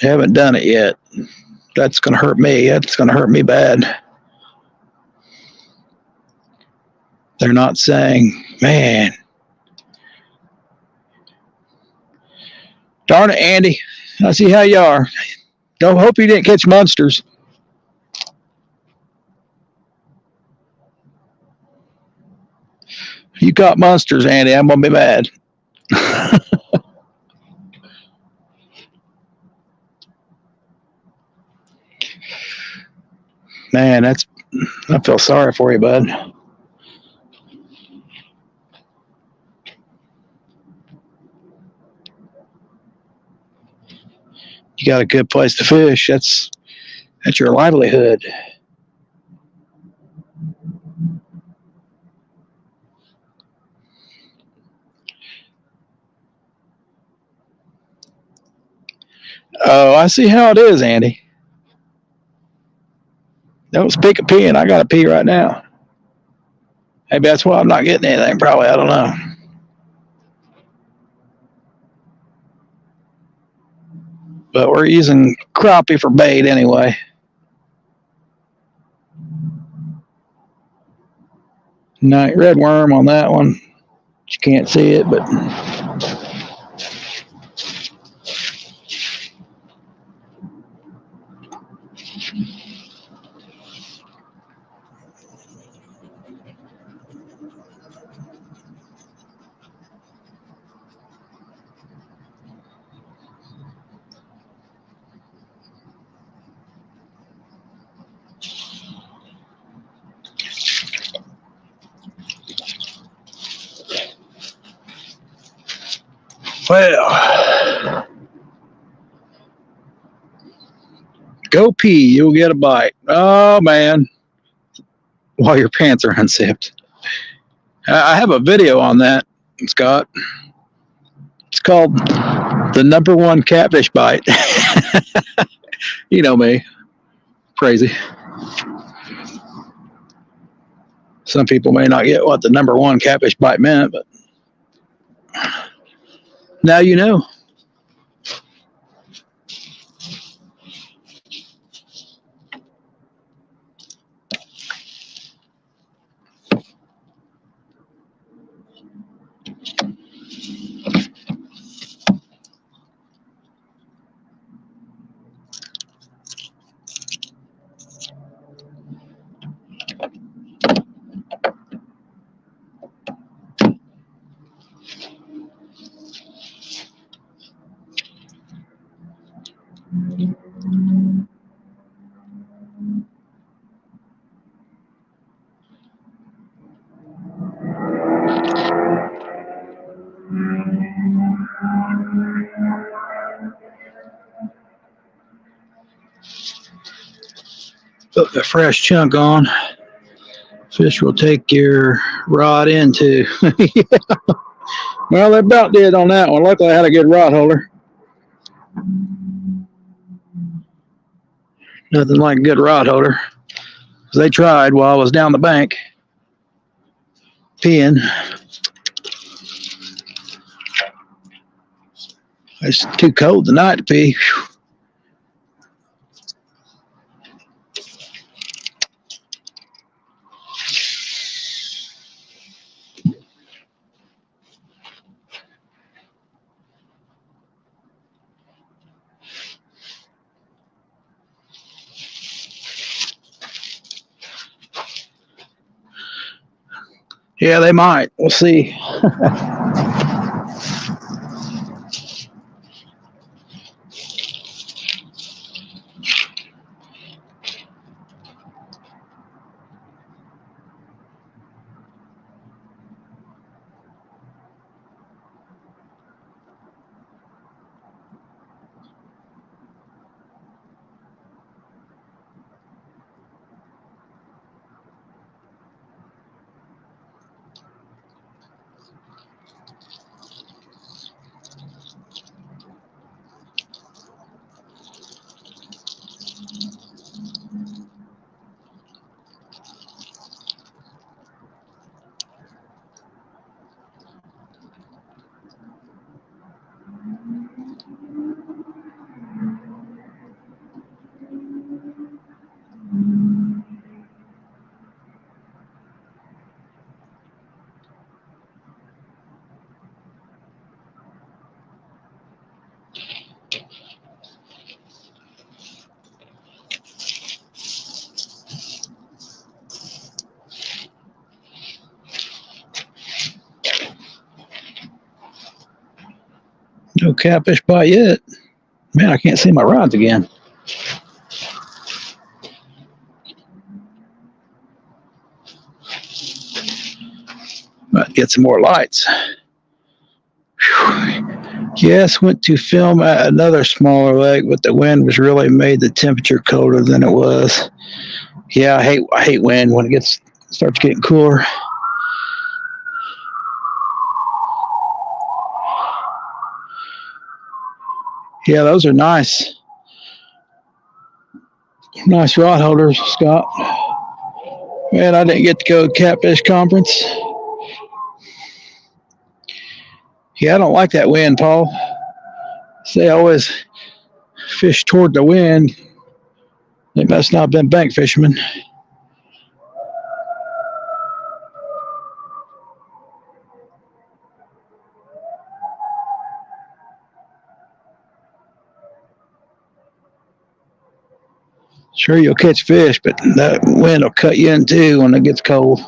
they haven't done it yet. That's going to hurt me. That's going to hurt me bad. They're not saying, man. Darn it, Andy. I see how you are. Don't hope you didn't catch monsters. You caught monsters, Andy. I'm going to be mad. Man, I feel sorry for you, bud. You got a good place to fish. That's your livelihood. Oh, I see how it is, Andy. Don't speak of peeing. I got to pee right now. Maybe that's why I'm not getting anything. Probably. I don't know. but we're using crappie for bait anyway. Night red worm on that one. You can't see it, but well, go pee, you'll get a bite. Oh man, while your pants are unzipped. I have a video on that, Scott. It's called The #1 Catfish Bite. You know me, crazy. Some people may not get what the #1 catfish bite meant, but now you know. Put the fresh chunk on. Fish will take your rod into. Yeah. Well, they about did on that one. Luckily, I had a good rod holder. Nothing like a good rod holder. They tried while I was down the bank peeing. It's too cold tonight to pee. Yeah, they might. We'll see. No catfish bite yet. Man, I can't see my rods again. Might get some more lights. Whew. Yes, went to film at another smaller lake, but the wind was really made the temperature colder than it was. Yeah, I hate wind when it starts getting cooler. Yeah, those are nice. Nice rod holders, Scott. Man, I didn't get to go to Catfish Conference. Yeah, I don't like that wind, Paul. See, I always Fish toward the wind. They must not have been bank fishermen. Sure, you'll catch fish, but that wind will cut you in two when it gets cold.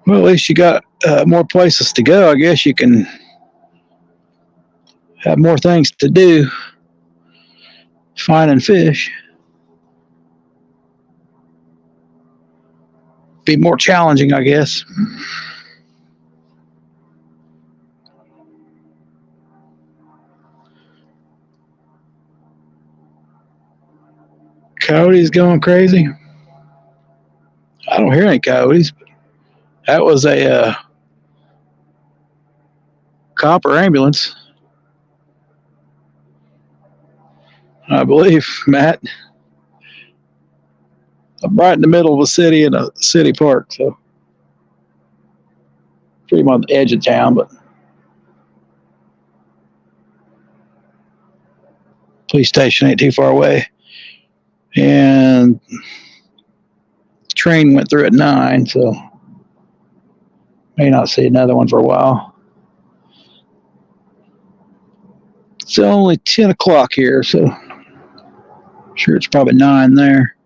Well, at least you got more places to go. I guess you can have more things to do finding fish. Be more challenging, I guess. Coyotes going crazy. I don't hear any coyotes. That was a cop or ambulance, I believe, Matt. I'm right in the middle of a city in a city park, so pretty much on the edge of town, but police station ain't too far away. And the train went through at 9, so may not see another one for a while. It's only 10 o'clock here, so I'm sure it's probably 9 there.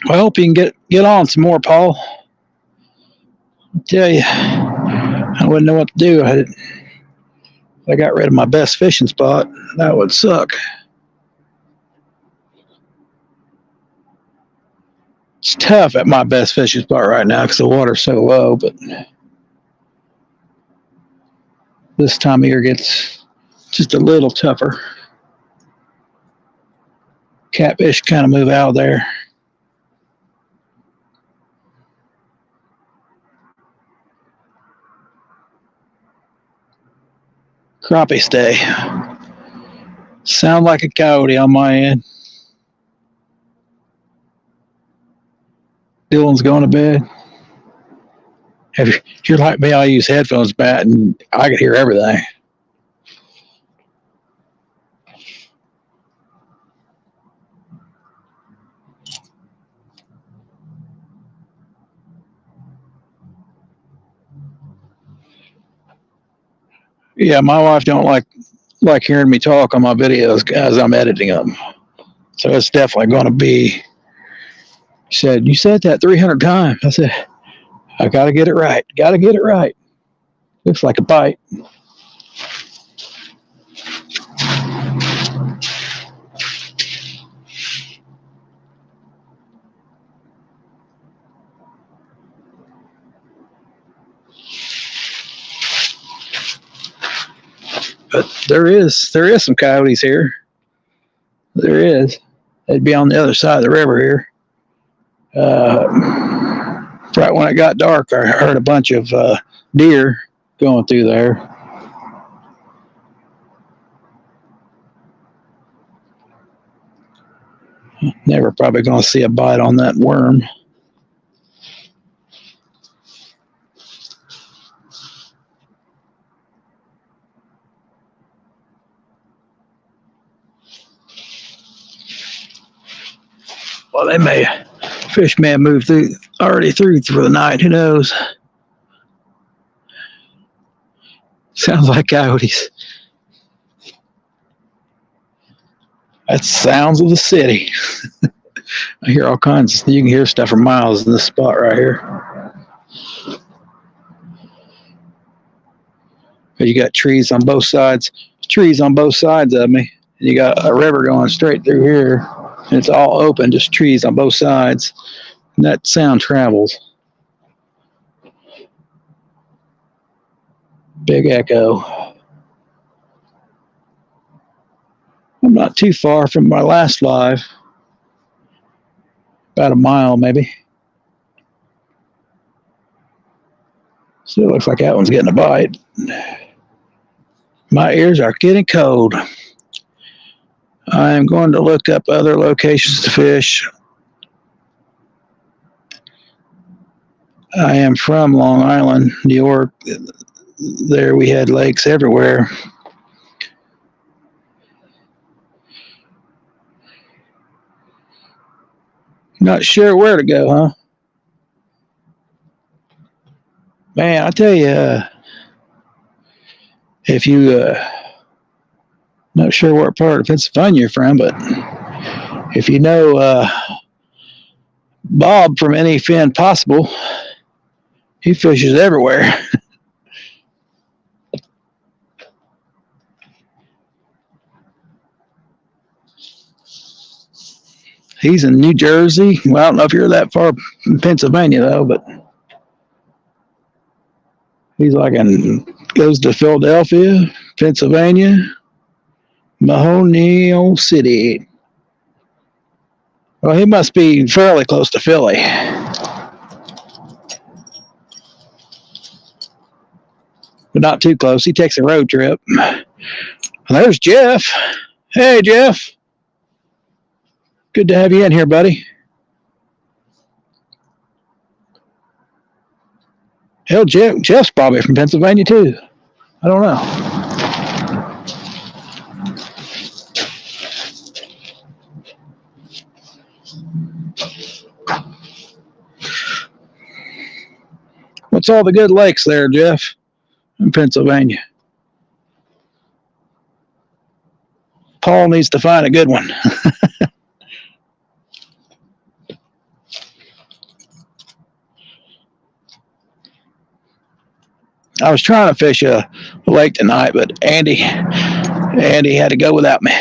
I hope you can get on some more, Paul. I tell you, I wouldn't know what to do. I got rid of my best fishing spot. That would suck. It's tough at my best fishing spot right now because the water's so low, but this time of year gets just a little tougher. Catfish kind of move out of there. Crappie stay. Sound like a coyote on my end. Dylan's going to bed. If you're like me, I use headphones, Matt, and I can hear everything. Yeah, my wife don't like hearing me talk on my videos as I'm editing them. So it's definitely going to be. She said, "You said that 300 times." I said, "I got to get it right. Got to get it right." Looks like a bite. But there is some coyotes here. There is. They'd be on the other side of the river here. Right when it got dark, I heard a bunch of deer going through there. Never probably going to see a bite on that worm. Well, fish may have moved already through for the night. Who knows? Sounds like coyotes. That's sounds of the city. I hear all kinds. You can hear stuff for miles in this spot right here. But you got trees on both sides. Trees on both sides of me. And you got a river going straight through here. And it's all open, just trees on both sides. And that sound travels. Big echo. I'm not too far from my last live. About a mile, maybe. Still looks like that one's getting a bite. My ears are getting cold. I am going to look up other locations to fish. I am from Long Island, New York. There we had lakes everywhere. Not sure where to go, huh? Man, I tell you, if you not sure what part of Pennsylvania you're from, but if you know Bob from Any Fin Possible, he fishes everywhere. He's in New Jersey. Well, I don't know if you're that far from Pennsylvania though, but he's like goes to Philadelphia, Pennsylvania, Mahoney City. Well, he must be fairly close to Philly. But not too close. He takes a road trip. There's Jeff. Hey, Jeff. Good to have you in here, buddy. Hell, Jeff's probably from Pennsylvania, too. I don't know. What's all the good lakes there, Jeff, in Pennsylvania? Paul needs to find a good one. I was trying to fish a lake tonight, but Andy had to go without me.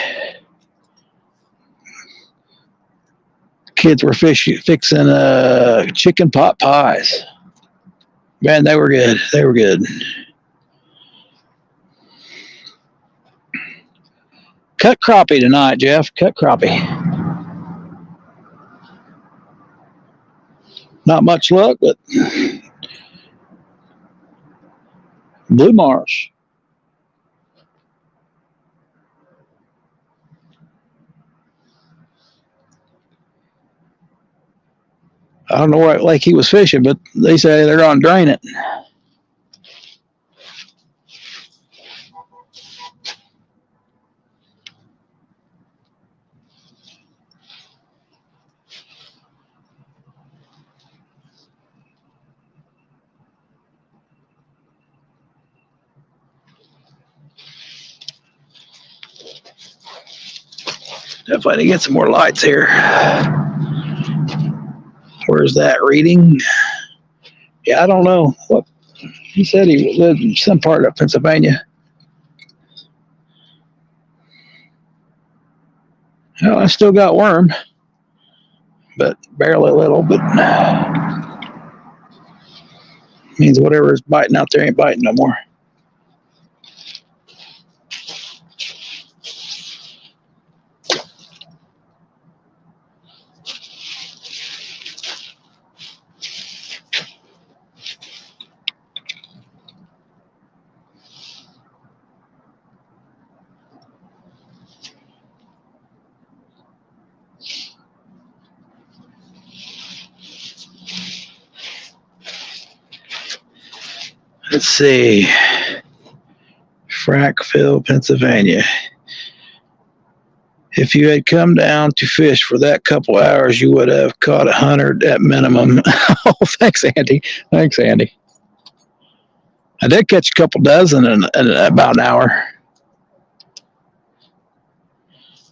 Kids were fixing chicken pot pies. Man, they were good. They were good. Cut crappie tonight, Jeff. Cut crappie. Not much luck, but blue marsh. I don't know what lake he was fishing, but they say they're going to drain it. Definitely need to get some more lights here. Where's that reading? Yeah, I don't know. What he said he lived in some part of Pennsylvania. Well, I still got worm, but barely a little, but means whatever is biting out there ain't biting no more. Let's see. Frackville, Pennsylvania. If you had come down to fish for that couple hours, you would have caught 100 at minimum. Oh, thanks, Andy. Thanks, Andy. I did catch a couple dozen in about an hour.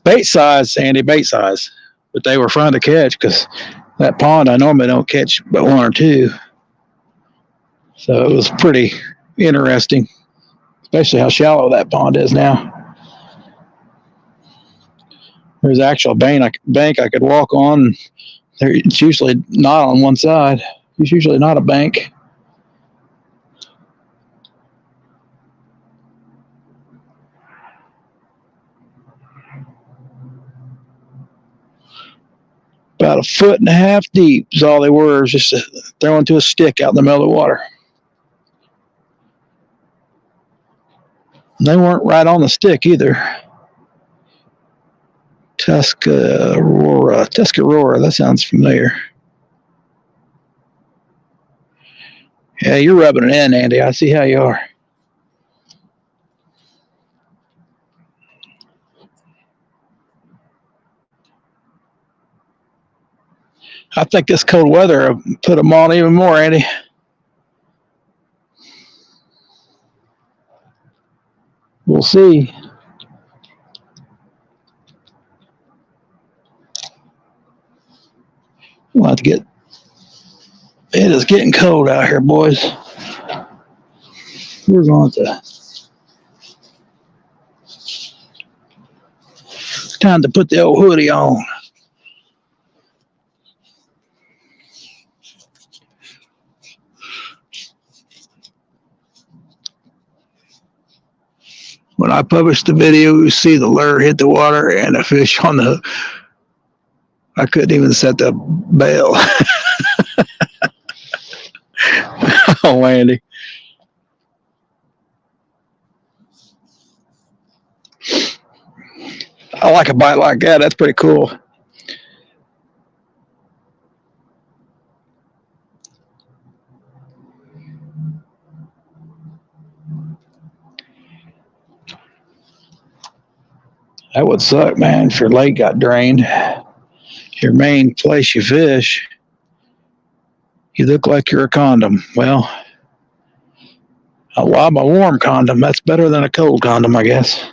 Bait size, Andy, bait size. But they were fun to catch because that pond I normally don't catch but one or two. So it was pretty interesting, especially how shallow that pond is now. There's actual bank I could walk on. It's usually not on one side. It's usually not a bank. About 1.5 feet deep is all they were. It was just throwing to a stick out in the middle of the water. They weren't right on the stick either. Tuscarora, that sounds familiar. Yeah, you're rubbing it in, Andy. I see how you are. I think this cold weather will put them on even more, Andy. We'll see. We'll have to get. It is getting cold out here, boys. We're going to. Time to put the old hoodie on. When I published the video, you see the lure hit the water and a fish on the hook. I couldn't even set the bail. Oh, Andy. I like a bite like that. That's pretty cool. That would suck, man, if your lake got drained. Your main place you fish, you look like you're a condom. Well, I'm a warm condom. That's better than a cold condom, I guess.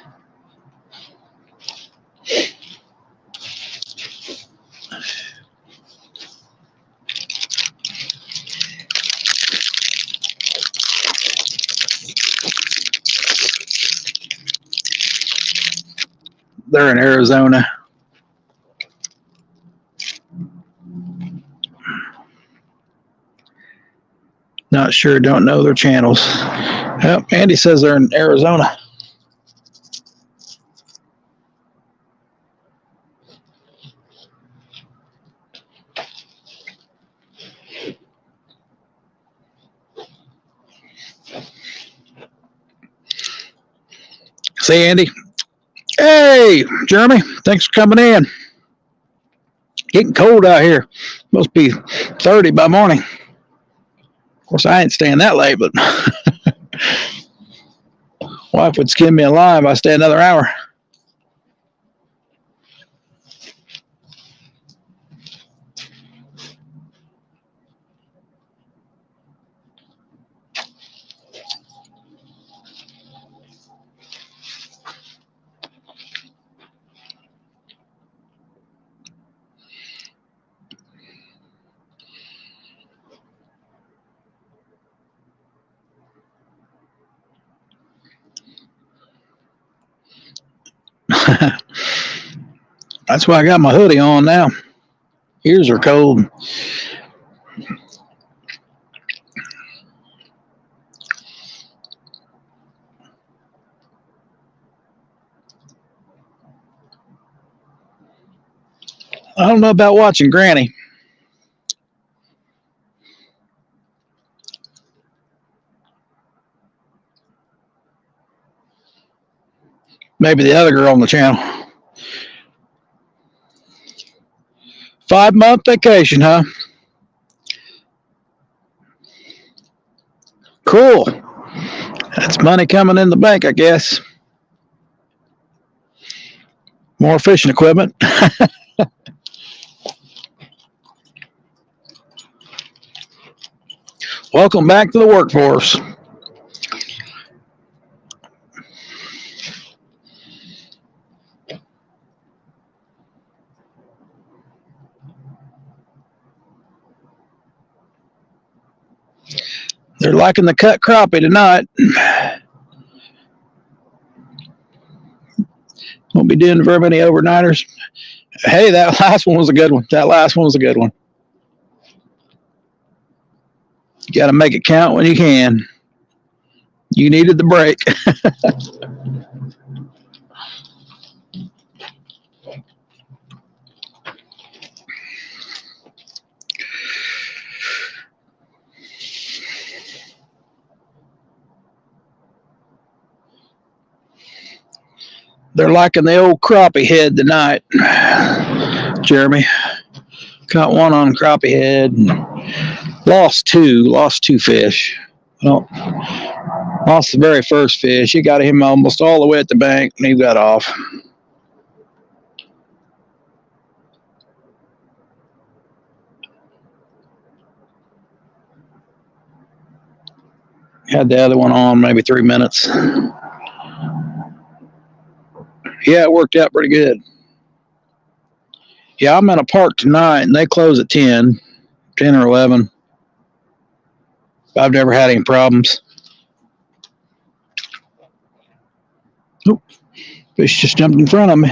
They're in Arizona. Not sure, don't know their channels. Well, Andy says they're in Arizona. See, Andy? Hey, Jeremy, thanks for coming in. Getting cold out here. Must be 30 by morning. Of course, I ain't staying that late, but wife would skin me alive if I stay another hour. That's why I got my hoodie on now. Ears are cold. I don't know about watching Granny. Maybe the other girl on the channel. 5-month vacation, huh? Cool. That's money coming in the bank, I guess. More fishing equipment. Welcome back to the workforce. They're liking the cut crappie tonight. Won't be doing very many overnighters. Hey, that last one was a good one. You got to make it count when you can. You needed the break. They're liking the old crappie head tonight. Jeremy caught one on crappie head and lost two fish. Well, lost the very first fish. He got him almost all the way at the bank and he got off. Had the other one on maybe 3 minutes. Yeah, it worked out pretty good. Yeah, I'm in a park tonight and they close at 10 or 11. I've never had any problems. Oop, fish just jumped in front of me.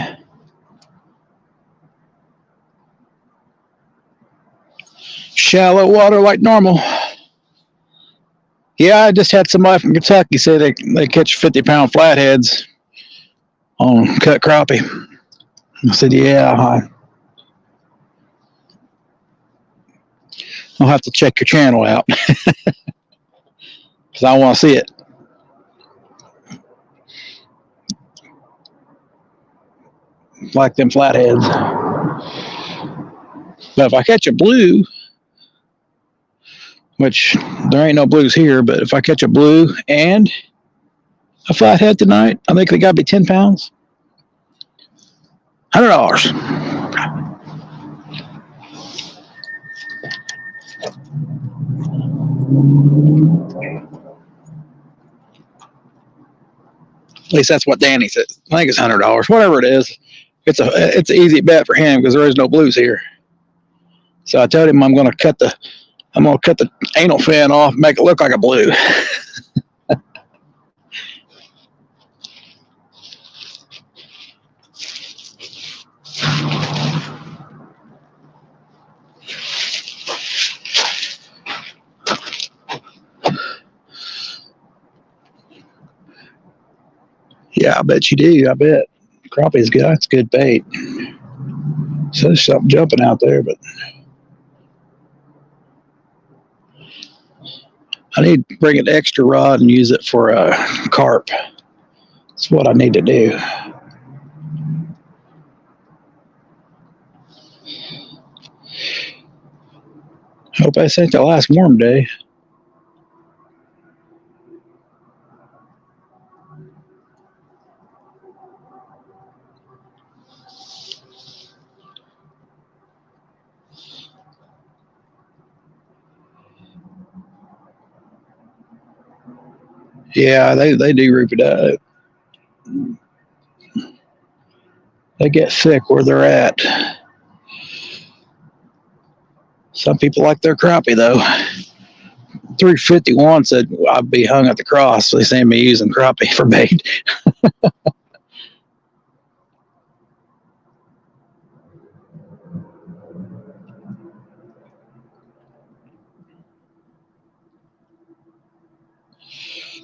Shallow water like normal. Yeah, I just had somebody from Kentucky say they catch 50-pound flatheads on cut crappie. I said, yeah, I'll have to check your channel out because I want to see it. Like them flatheads. But if I catch a blue, which there ain't no blues here, but if I catch a blue and a flathead tonight, I think they got to be 10 pounds. $100. At least that's what Danny said. I think it's $100. Whatever it is, it's an easy bet for him because there is no blues here. So I told him I'm gonna cut the anal fin off, and make it look like a blue. Yeah, I bet you do. I bet crappie's good. That's good bait. So there's something jumping out there, but I need to bring an extra rod and use it for a carp. That's what I need to do. Hope this ain't the last warm day. Yeah, they do root it up. They get thick where they're at. Some people like their crappie though. 351 said I'd be hung at the cross. They say me using crappie for bait.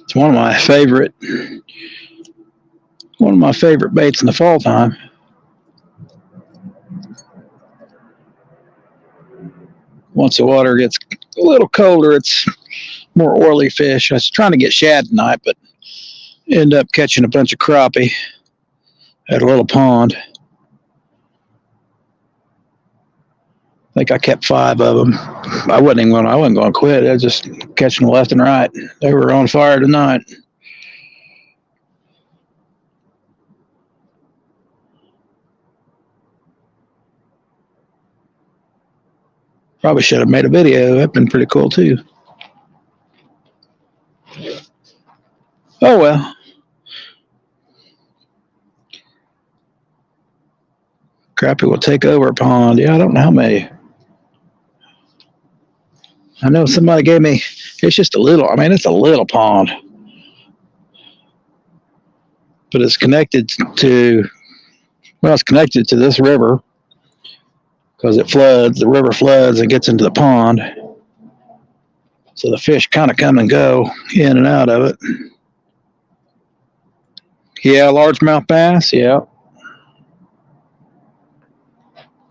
It's one of my favorite baits in the fall time. Once the water gets a little colder, it's more oily fish. I was trying to get shad tonight, but end up catching a bunch of crappie at a little pond. I think I kept 5 of them. I wasn't going to quit. I was just catching them left and right. They were on fire tonight. Probably should have made a video. That'd been pretty cool too. Oh well. Crappie will take over a pond. Yeah, I don't know how many. I know somebody gave me, it's just a little, it's a little pond. But it's connected to this river because it floods, the river floods and gets into the pond. So the fish kind of come and go in and out of it. Yeah, largemouth bass, yeah.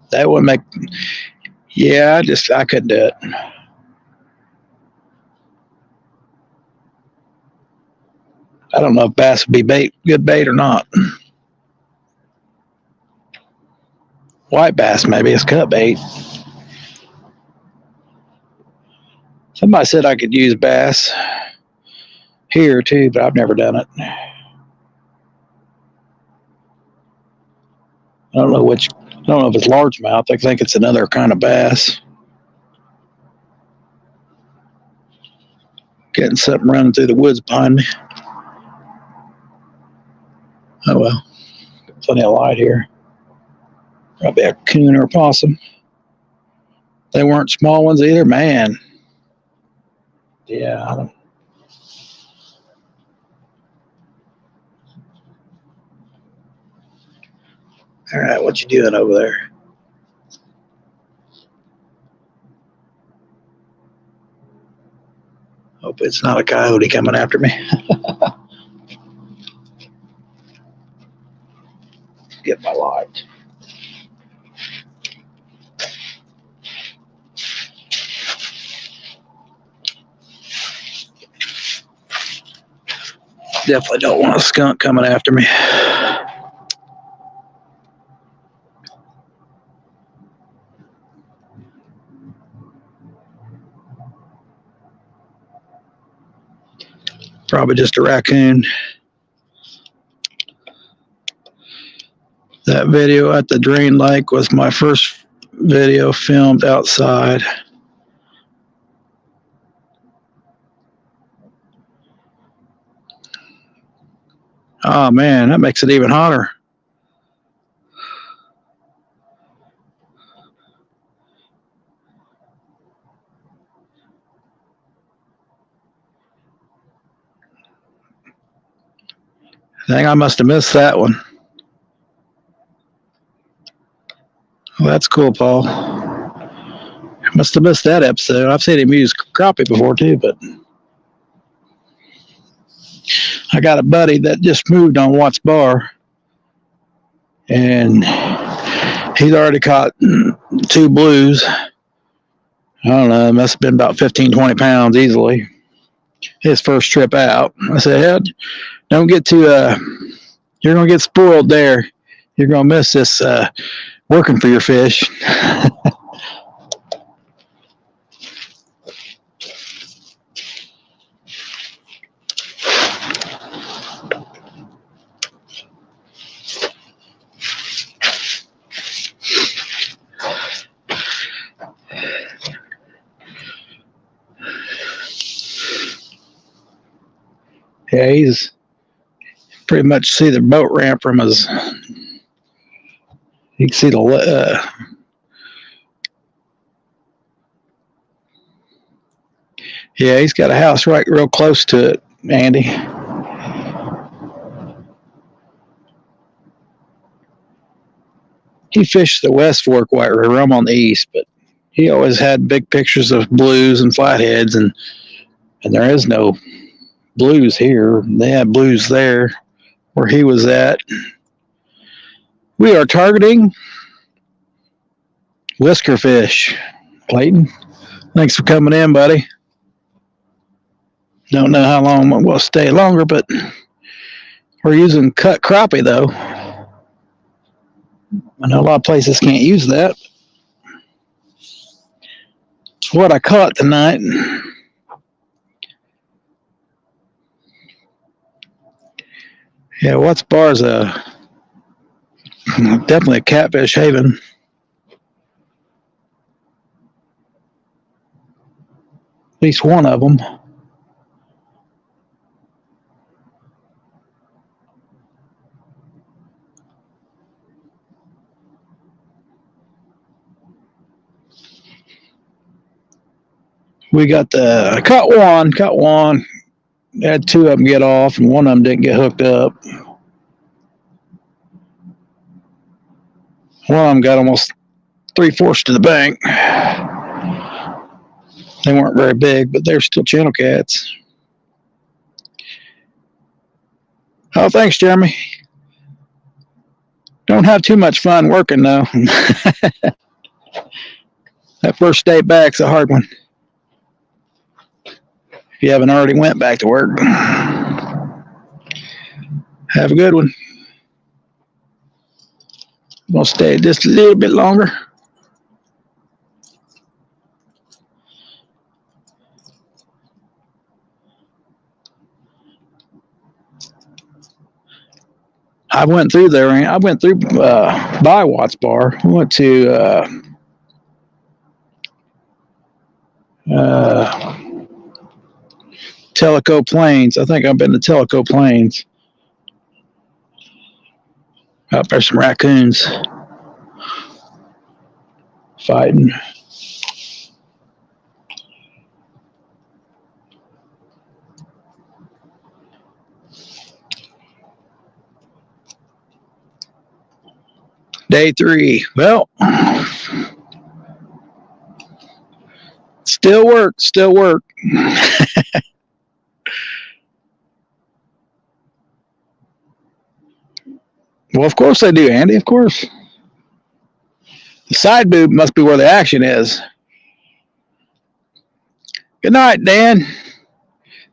That would make, yeah, I couldn't do it. I don't know if bass would be good bait or not. white bass maybe as cut bait. Somebody said I could use bass here too, but I've never done it. I don't know if it's largemouth. I think it's another kind of bass. Getting something running through the woods behind me. Oh well, plenty of light here. Probably a coon or a possum. They weren't small ones either, man. Yeah, I don't. All right, what you doing over there? Hope it's not a coyote coming after me. Get my light. Definitely don't want a skunk coming after me. Probably just a raccoon. That video at the drain lake was my first video filmed outside. Oh man, that makes it even hotter. I think I must have missed that one. Well, that's cool, Paul. I must have missed that episode. I've seen him use crappie before too, but I got a buddy that just moved on Watts Bar, and he's already caught 2 blues. I don't know, it must have been about 15, 20 pounds easily. His first trip out. I said, hey, don't get too, you're going to get spoiled there. You're going to miss this working for your fish. Yeah, he's pretty much see the boat ramp from his. You can see the. Yeah, he's got a house right real close to it, Andy. He fished the West Fork White River. I'm on the east, but he always had big pictures of blues and flatheads, and there is no blues here. They had blues there where he was at. We are targeting Whisker fish. Clayton, thanks for coming in, buddy. Don't know how long we'll stay longer, but we're using cut crappie though. I know a lot of places can't use that. It's what I caught tonight. Yeah, Watts Bar is definitely a catfish haven. At least one of them. We got caught one. Had 2 of them get off, and one of them didn't get hooked up. One of them got almost 3/4 to the bank. They weren't very big, but they're still channel cats. Oh, thanks, Jeremy. Don't have too much fun working, though. That first day back's a hard one. If you haven't already went back to work. Have a good one. Gonna stay just a little bit longer. I went through there. I went through by Watts Bar. I went to Tellico Plains. I think I've been to Tellico Plains. Up there's some raccoons fighting. Day 3. Well, still work, still work. Well, of course they do, Andy, of course. The side boob must be where the action is. Good night, Dan.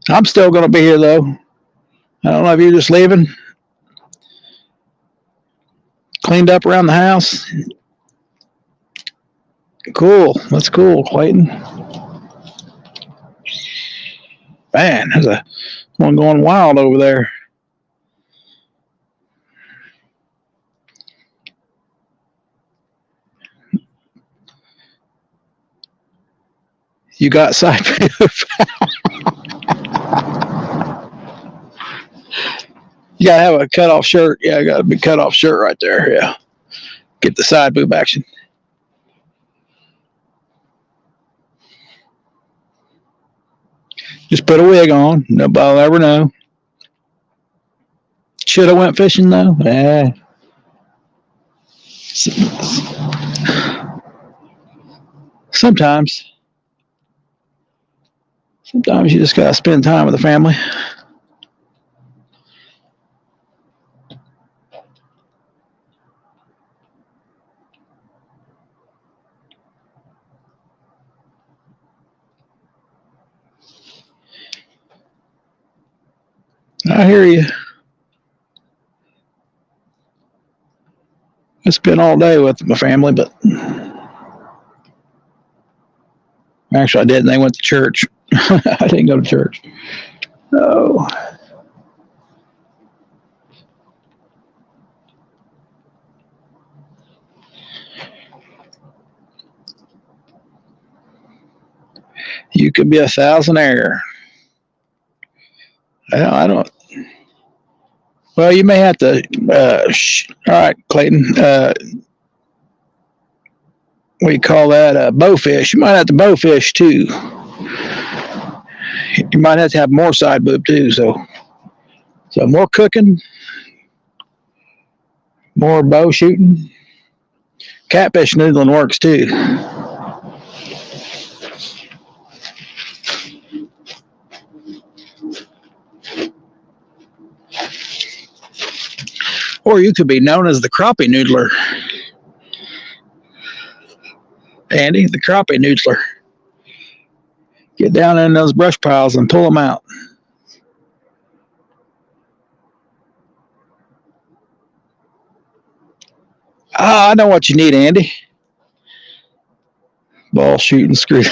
I'm still going to be here, though. I don't know if you're just leaving. Cleaned up around the house. Cool. That's cool, Clayton. Man, there's a one going wild over there. You got side boob. You gotta have a cut off shirt. Yeah, I got a big cut off shirt right there. Yeah. Get the side boob action. Just put a wig on. Nobody will ever know. Should have went fishing though. Yeah. Sometimes you just gotta spend time with the family. I hear you. I spent all day with my family, but actually I didn't. They went to church. I didn't go to church. No. You could be a thousandaire. I don't. Well, you may have to. All right, Clayton. What do you call that? Bowfish. You might have to bowfish too. You might have to have more side boob too. So more cooking, more bow shooting. Catfish noodling works too. Or you could be known as the crappie noodler. Andy, the crappie noodler. Get down in those brush piles and pull them out. I know what you need, Andy. Ball shooting screw.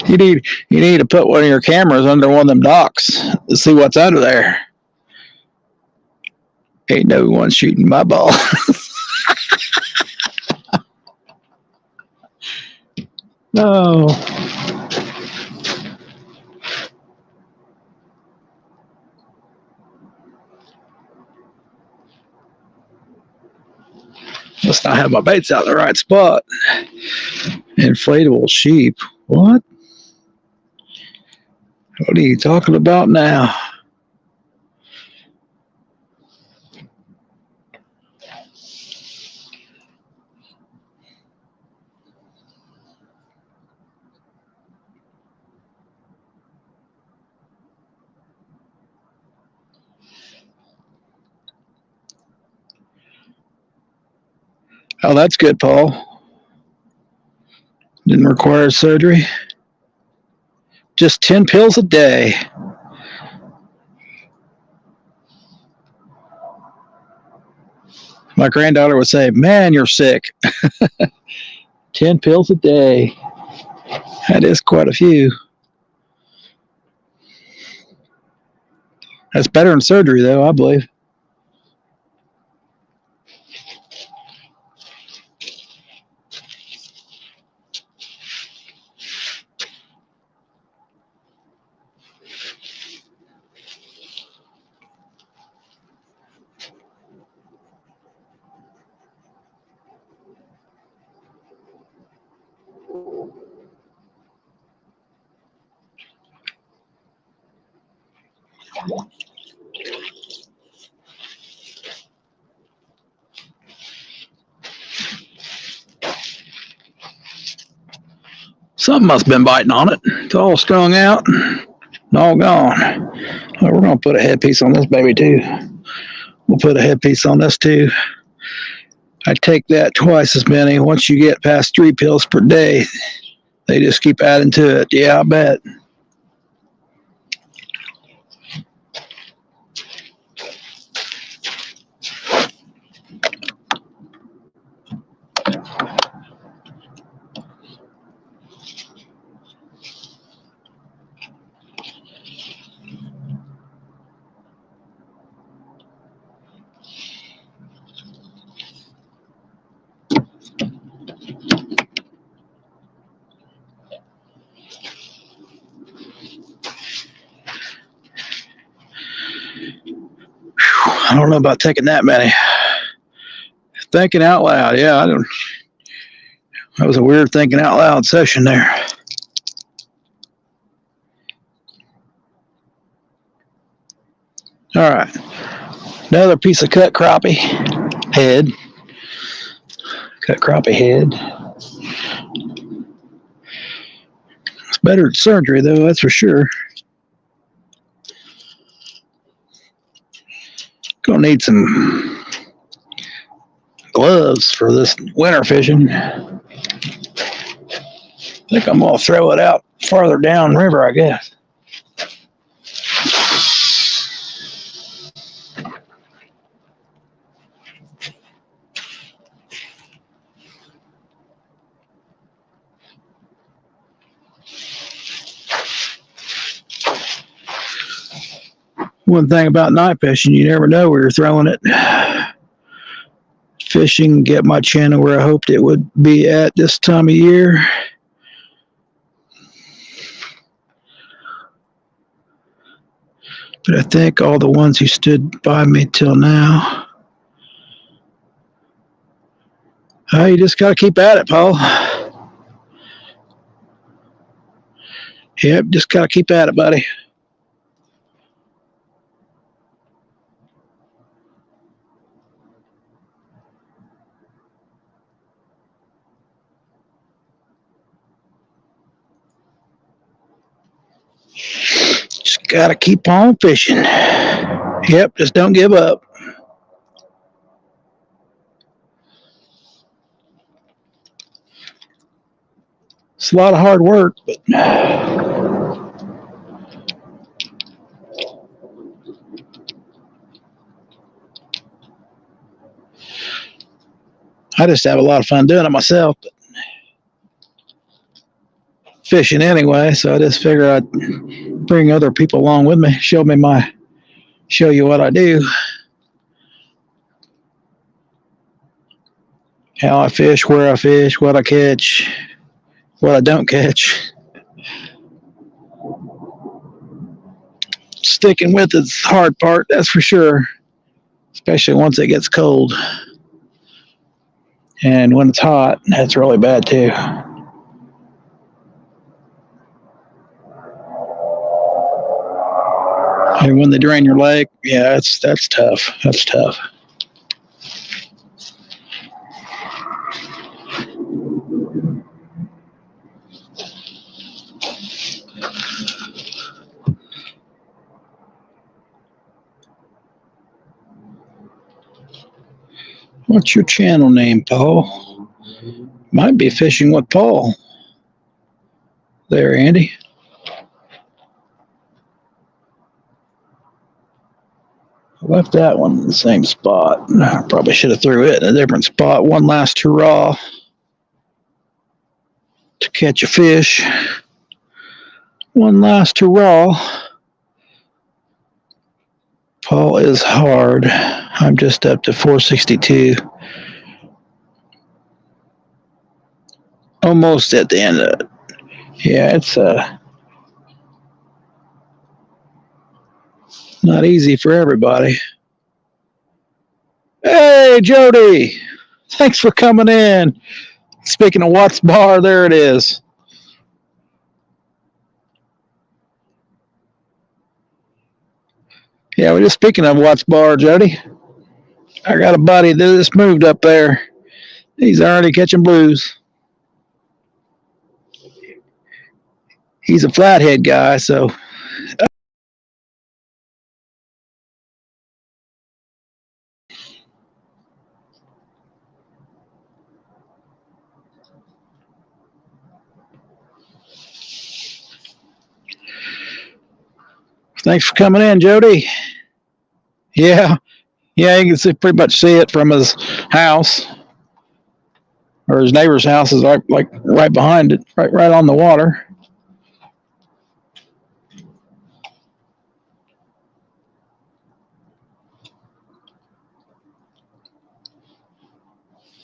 you need to put one of your cameras under one of them docks to see what's under there. Ain't no one shooting my ball. No. Must not have my baits out in the right spot. Inflatable sheep. What? What are you talking about now? Oh, that's good, Paul. Didn't require surgery. Just 10 pills a day. My granddaughter would say, "Man, you're sick." 10 pills a day. That is quite a few. That's better than surgery, though, I believe. Something must have been biting on it. It's all strung out and all gone. Well, we're going to put a headpiece on this baby, too. We'll put a headpiece on this, too. I take that twice as many. Once you get past 3 pills per day, they just keep adding to it. Yeah, I bet. I don't know about taking that many. Thinking out loud. Yeah, I don't. That was a weird thinking out loud session there. All right. Another piece of cut crappie head. Cut crappie head. It's better than surgery, though, that's for sure. Gonna need some gloves for this winter fishing. I think I'm gonna throw it out farther down river, I guess. One thing about night fishing, you never know where you're throwing it. Fishing get my channel where I hoped it would be at this time of year. But I think all the ones who stood by me till now, you just got to keep at it, Paul. Yep, just got to keep at it, buddy. Just got to keep on fishing. Yep, just don't give up. It's a lot of hard work, but I just have a lot of fun doing it myself. But fishing anyway, so I just figure I'd bring other people along with me, show you what I do, how I fish, where I fish, what I catch, what I don't catch. Sticking with it's the hard part, that's for sure, especially once it gets cold. And when it's hot, that's really bad too. And when they drain your lake, yeah, that's tough. That's tough. What's your channel name, Paul? Might be Fishing with Paul. There, Andy. I left that one in the same spot. I probably should have threw it in a different spot. One last hurrah to catch a fish. One last hurrah. Paul is hard. I'm just up to 462. Almost at the end of it. Yeah, it's not easy for everybody. Hey, Jody. Thanks for coming in. Speaking of Watts Bar, there it is. Yeah, we're just speaking of Watts Bar, Jody. I got a buddy that just moved up there. He's already catching blues. He's a flathead guy, so. Thanks for coming in, Jody. Yeah, yeah, you can pretty much see it from his house, or his neighbor's house is right behind it, right on the water.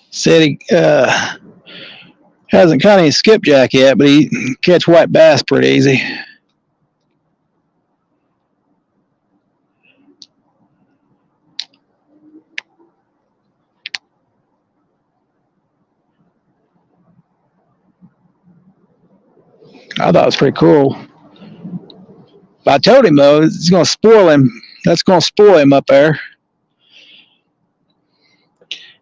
Said he hasn't caught any skipjack yet, but he can catch white bass pretty easy. I thought it was pretty cool. But I told him though, it's going to spoil him. That's going to spoil him up there.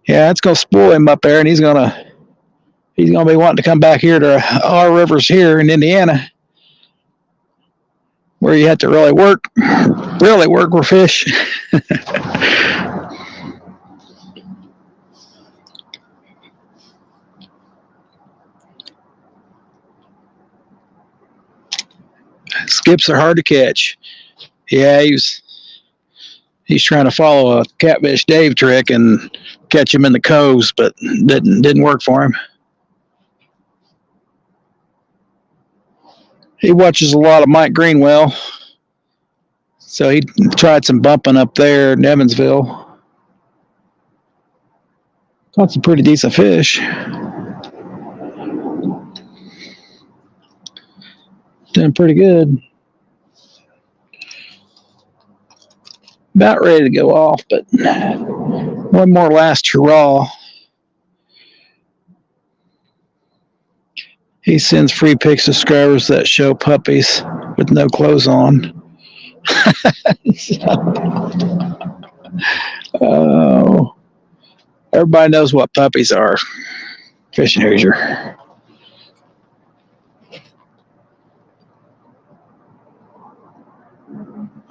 Yeah, it's going to spoil him up there, and he's going to be wanting to come back here to our rivers here in Indiana, where you have to really work for fish. Skips are hard to catch. Yeah, he's trying to follow a catfish Dave trick and catch him in the coves, but didn't work for him. He watches a lot of Mike Greenwell, so he tried some bumping up there in Evansville. Caught some pretty decent fish. Doing pretty good. About ready to go off, but one more last hurrah. He sends free pics to subscribers that show puppies with no clothes on. Oh, everybody knows what puppies are. Fishing Hoosier.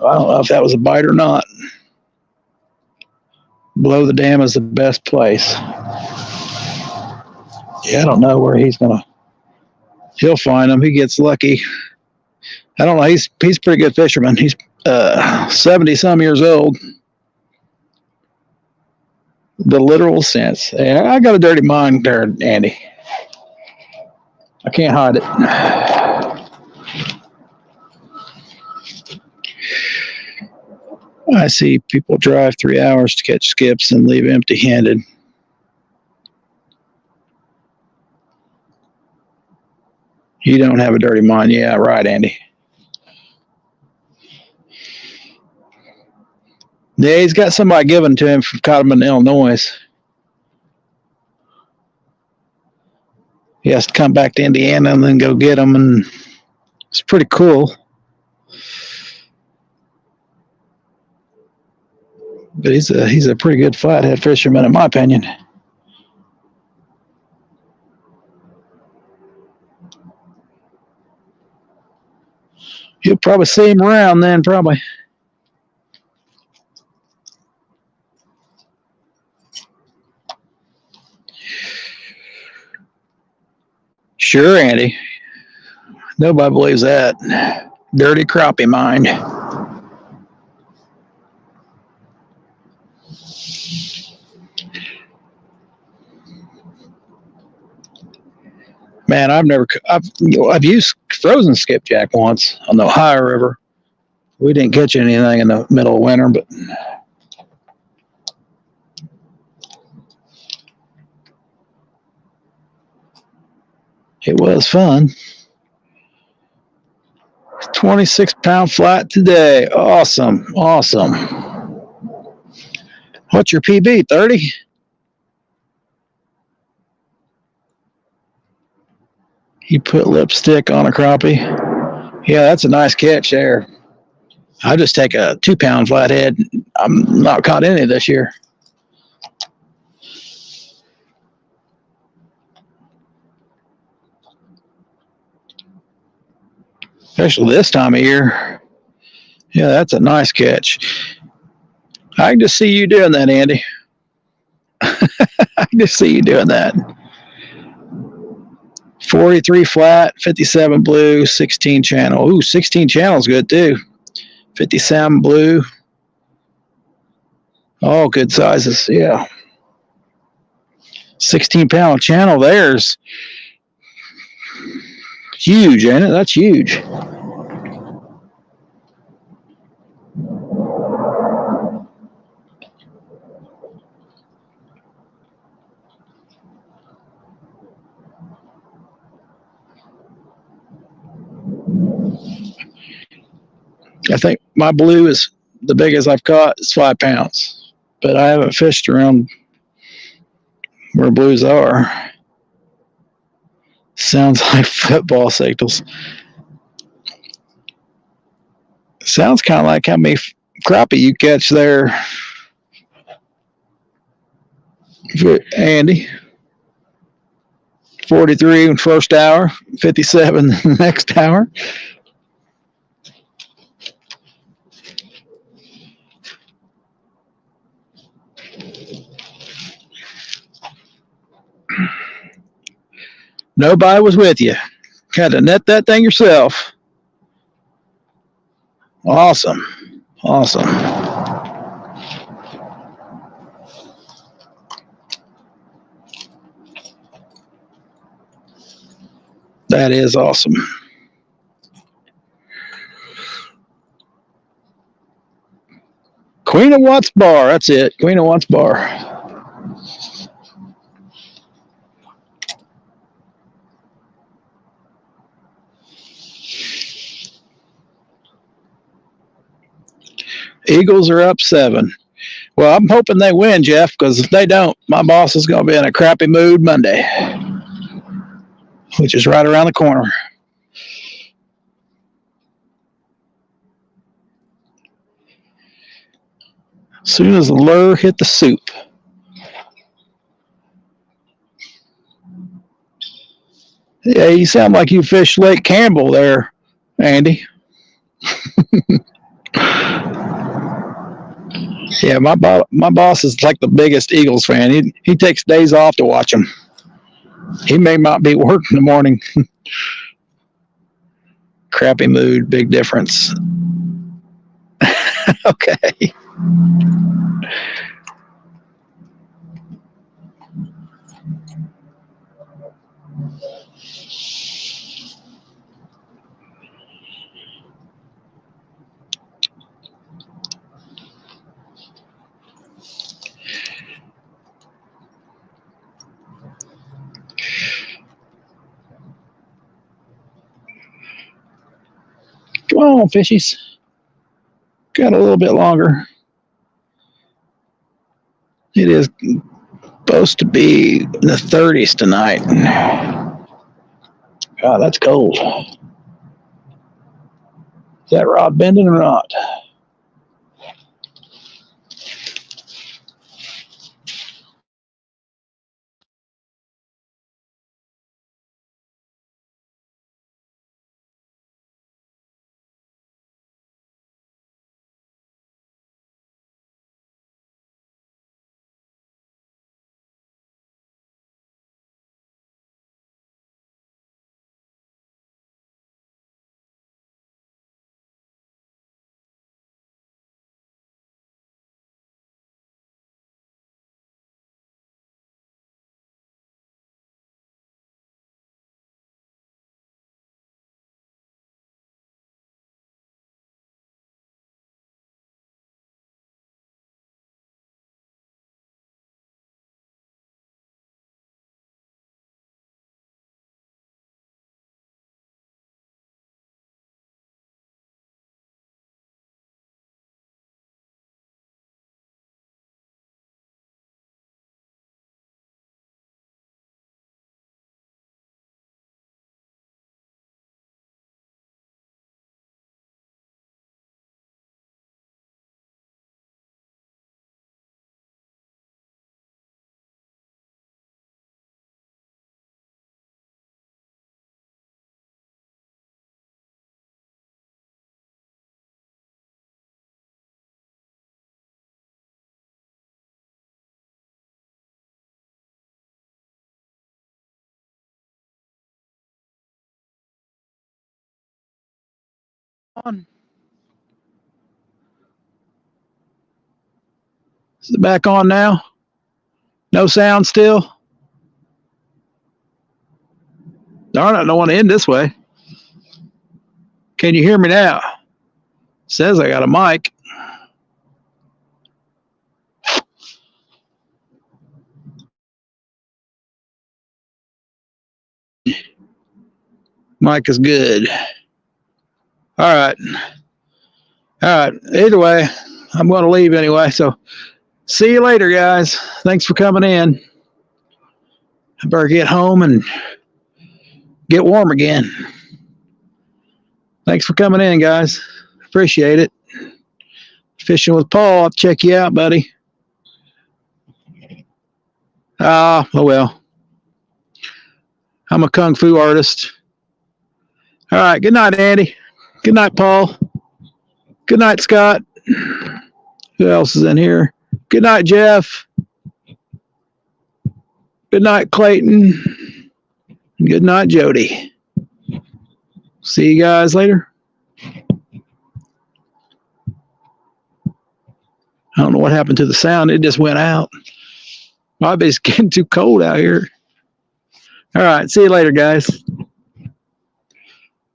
I don't know if that was a bite or not. Below the dam is the best place. Yeah, I don't know where he'll find them. He gets lucky. I don't know. He's a pretty good fisherman. He's 70 some years old. The literal sense. Yeah, I got a dirty mind there, Andy. I can't hide it. I see people drive 3 hours to catch skips and leave empty-handed. You don't have a dirty mind. Yeah, right, Andy. Yeah, he's got somebody given to him from caught him in Illinois. He has to come back to Indiana and then go get them, and it's pretty cool. But he's a pretty good flathead fisherman, in my opinion. You'll probably see him around then, probably. Sure, Andy. Nobody believes that. Dirty crappie mind. Man, I've used frozen skipjack once on the Ohio River. We didn't catch anything in the middle of winter, but it was fun. 26-pound flat today. Awesome. Awesome. What's your PB? 30? You put lipstick on a crappie. Yeah, that's a nice catch there. I just take a 2-pound flathead. I'm not caught any this year. Especially this time of year. Yeah, that's a nice catch. I can just see you doing that, Andy. I can just see you doing that. 43 flat, 57 blue, 16 channel. Ooh, 16 channel's good too. 57 blue. All good sizes, yeah. 16-pound channel there's huge, ain't it? That's huge. I think my blue is the biggest I've caught is 5 pounds, but I haven't fished around where blues are. Sounds like football signals. Sounds kind of like how many crappie you catch there, Andy. 43 in first hour, 57 the next hour. Nobody was with you. Had to net that thing yourself. Awesome. Awesome. That is awesome. Queen of Watts Bar. That's it. Queen of Watts Bar. Eagles are up 7. Well, I'm hoping they win, Jeff, because if they don't, my boss is going to be in a crappy mood Monday, which is right around the corner. As soon as the lure hit the soup. Yeah, you sound like you fished Lake Campbell there, Andy. Yeah, my boss is like the biggest Eagles fan. He takes days off to watch them. He may not be working in the morning. Crappy mood, big difference. Okay. Come on, fishies. Got a little bit longer. It is supposed to be in the 30s tonight. God, that's cold. Is that rod bending or not? Is it back on now? No sound still? Darn it, I don't want to end this way. Can you hear me now? Says I got a mic. Mic is good. All right. Either way, I'm going to leave anyway. So see you later, guys. Thanks for coming in. I better get home and get warm again. Thanks for coming in, guys. Appreciate it. Fishing with Paul. I'll check you out, buddy. Oh well. I'm a kung fu artist. All right. Good night, Andy. Good night, Paul. Good night, Scott. Who else is in here? Good night, Jeff. Good night, Clayton. Good night, Jody. See you guys later. I don't know what happened to the sound. It just went out. Maybe it's getting too cold out here. All right. See you later, guys.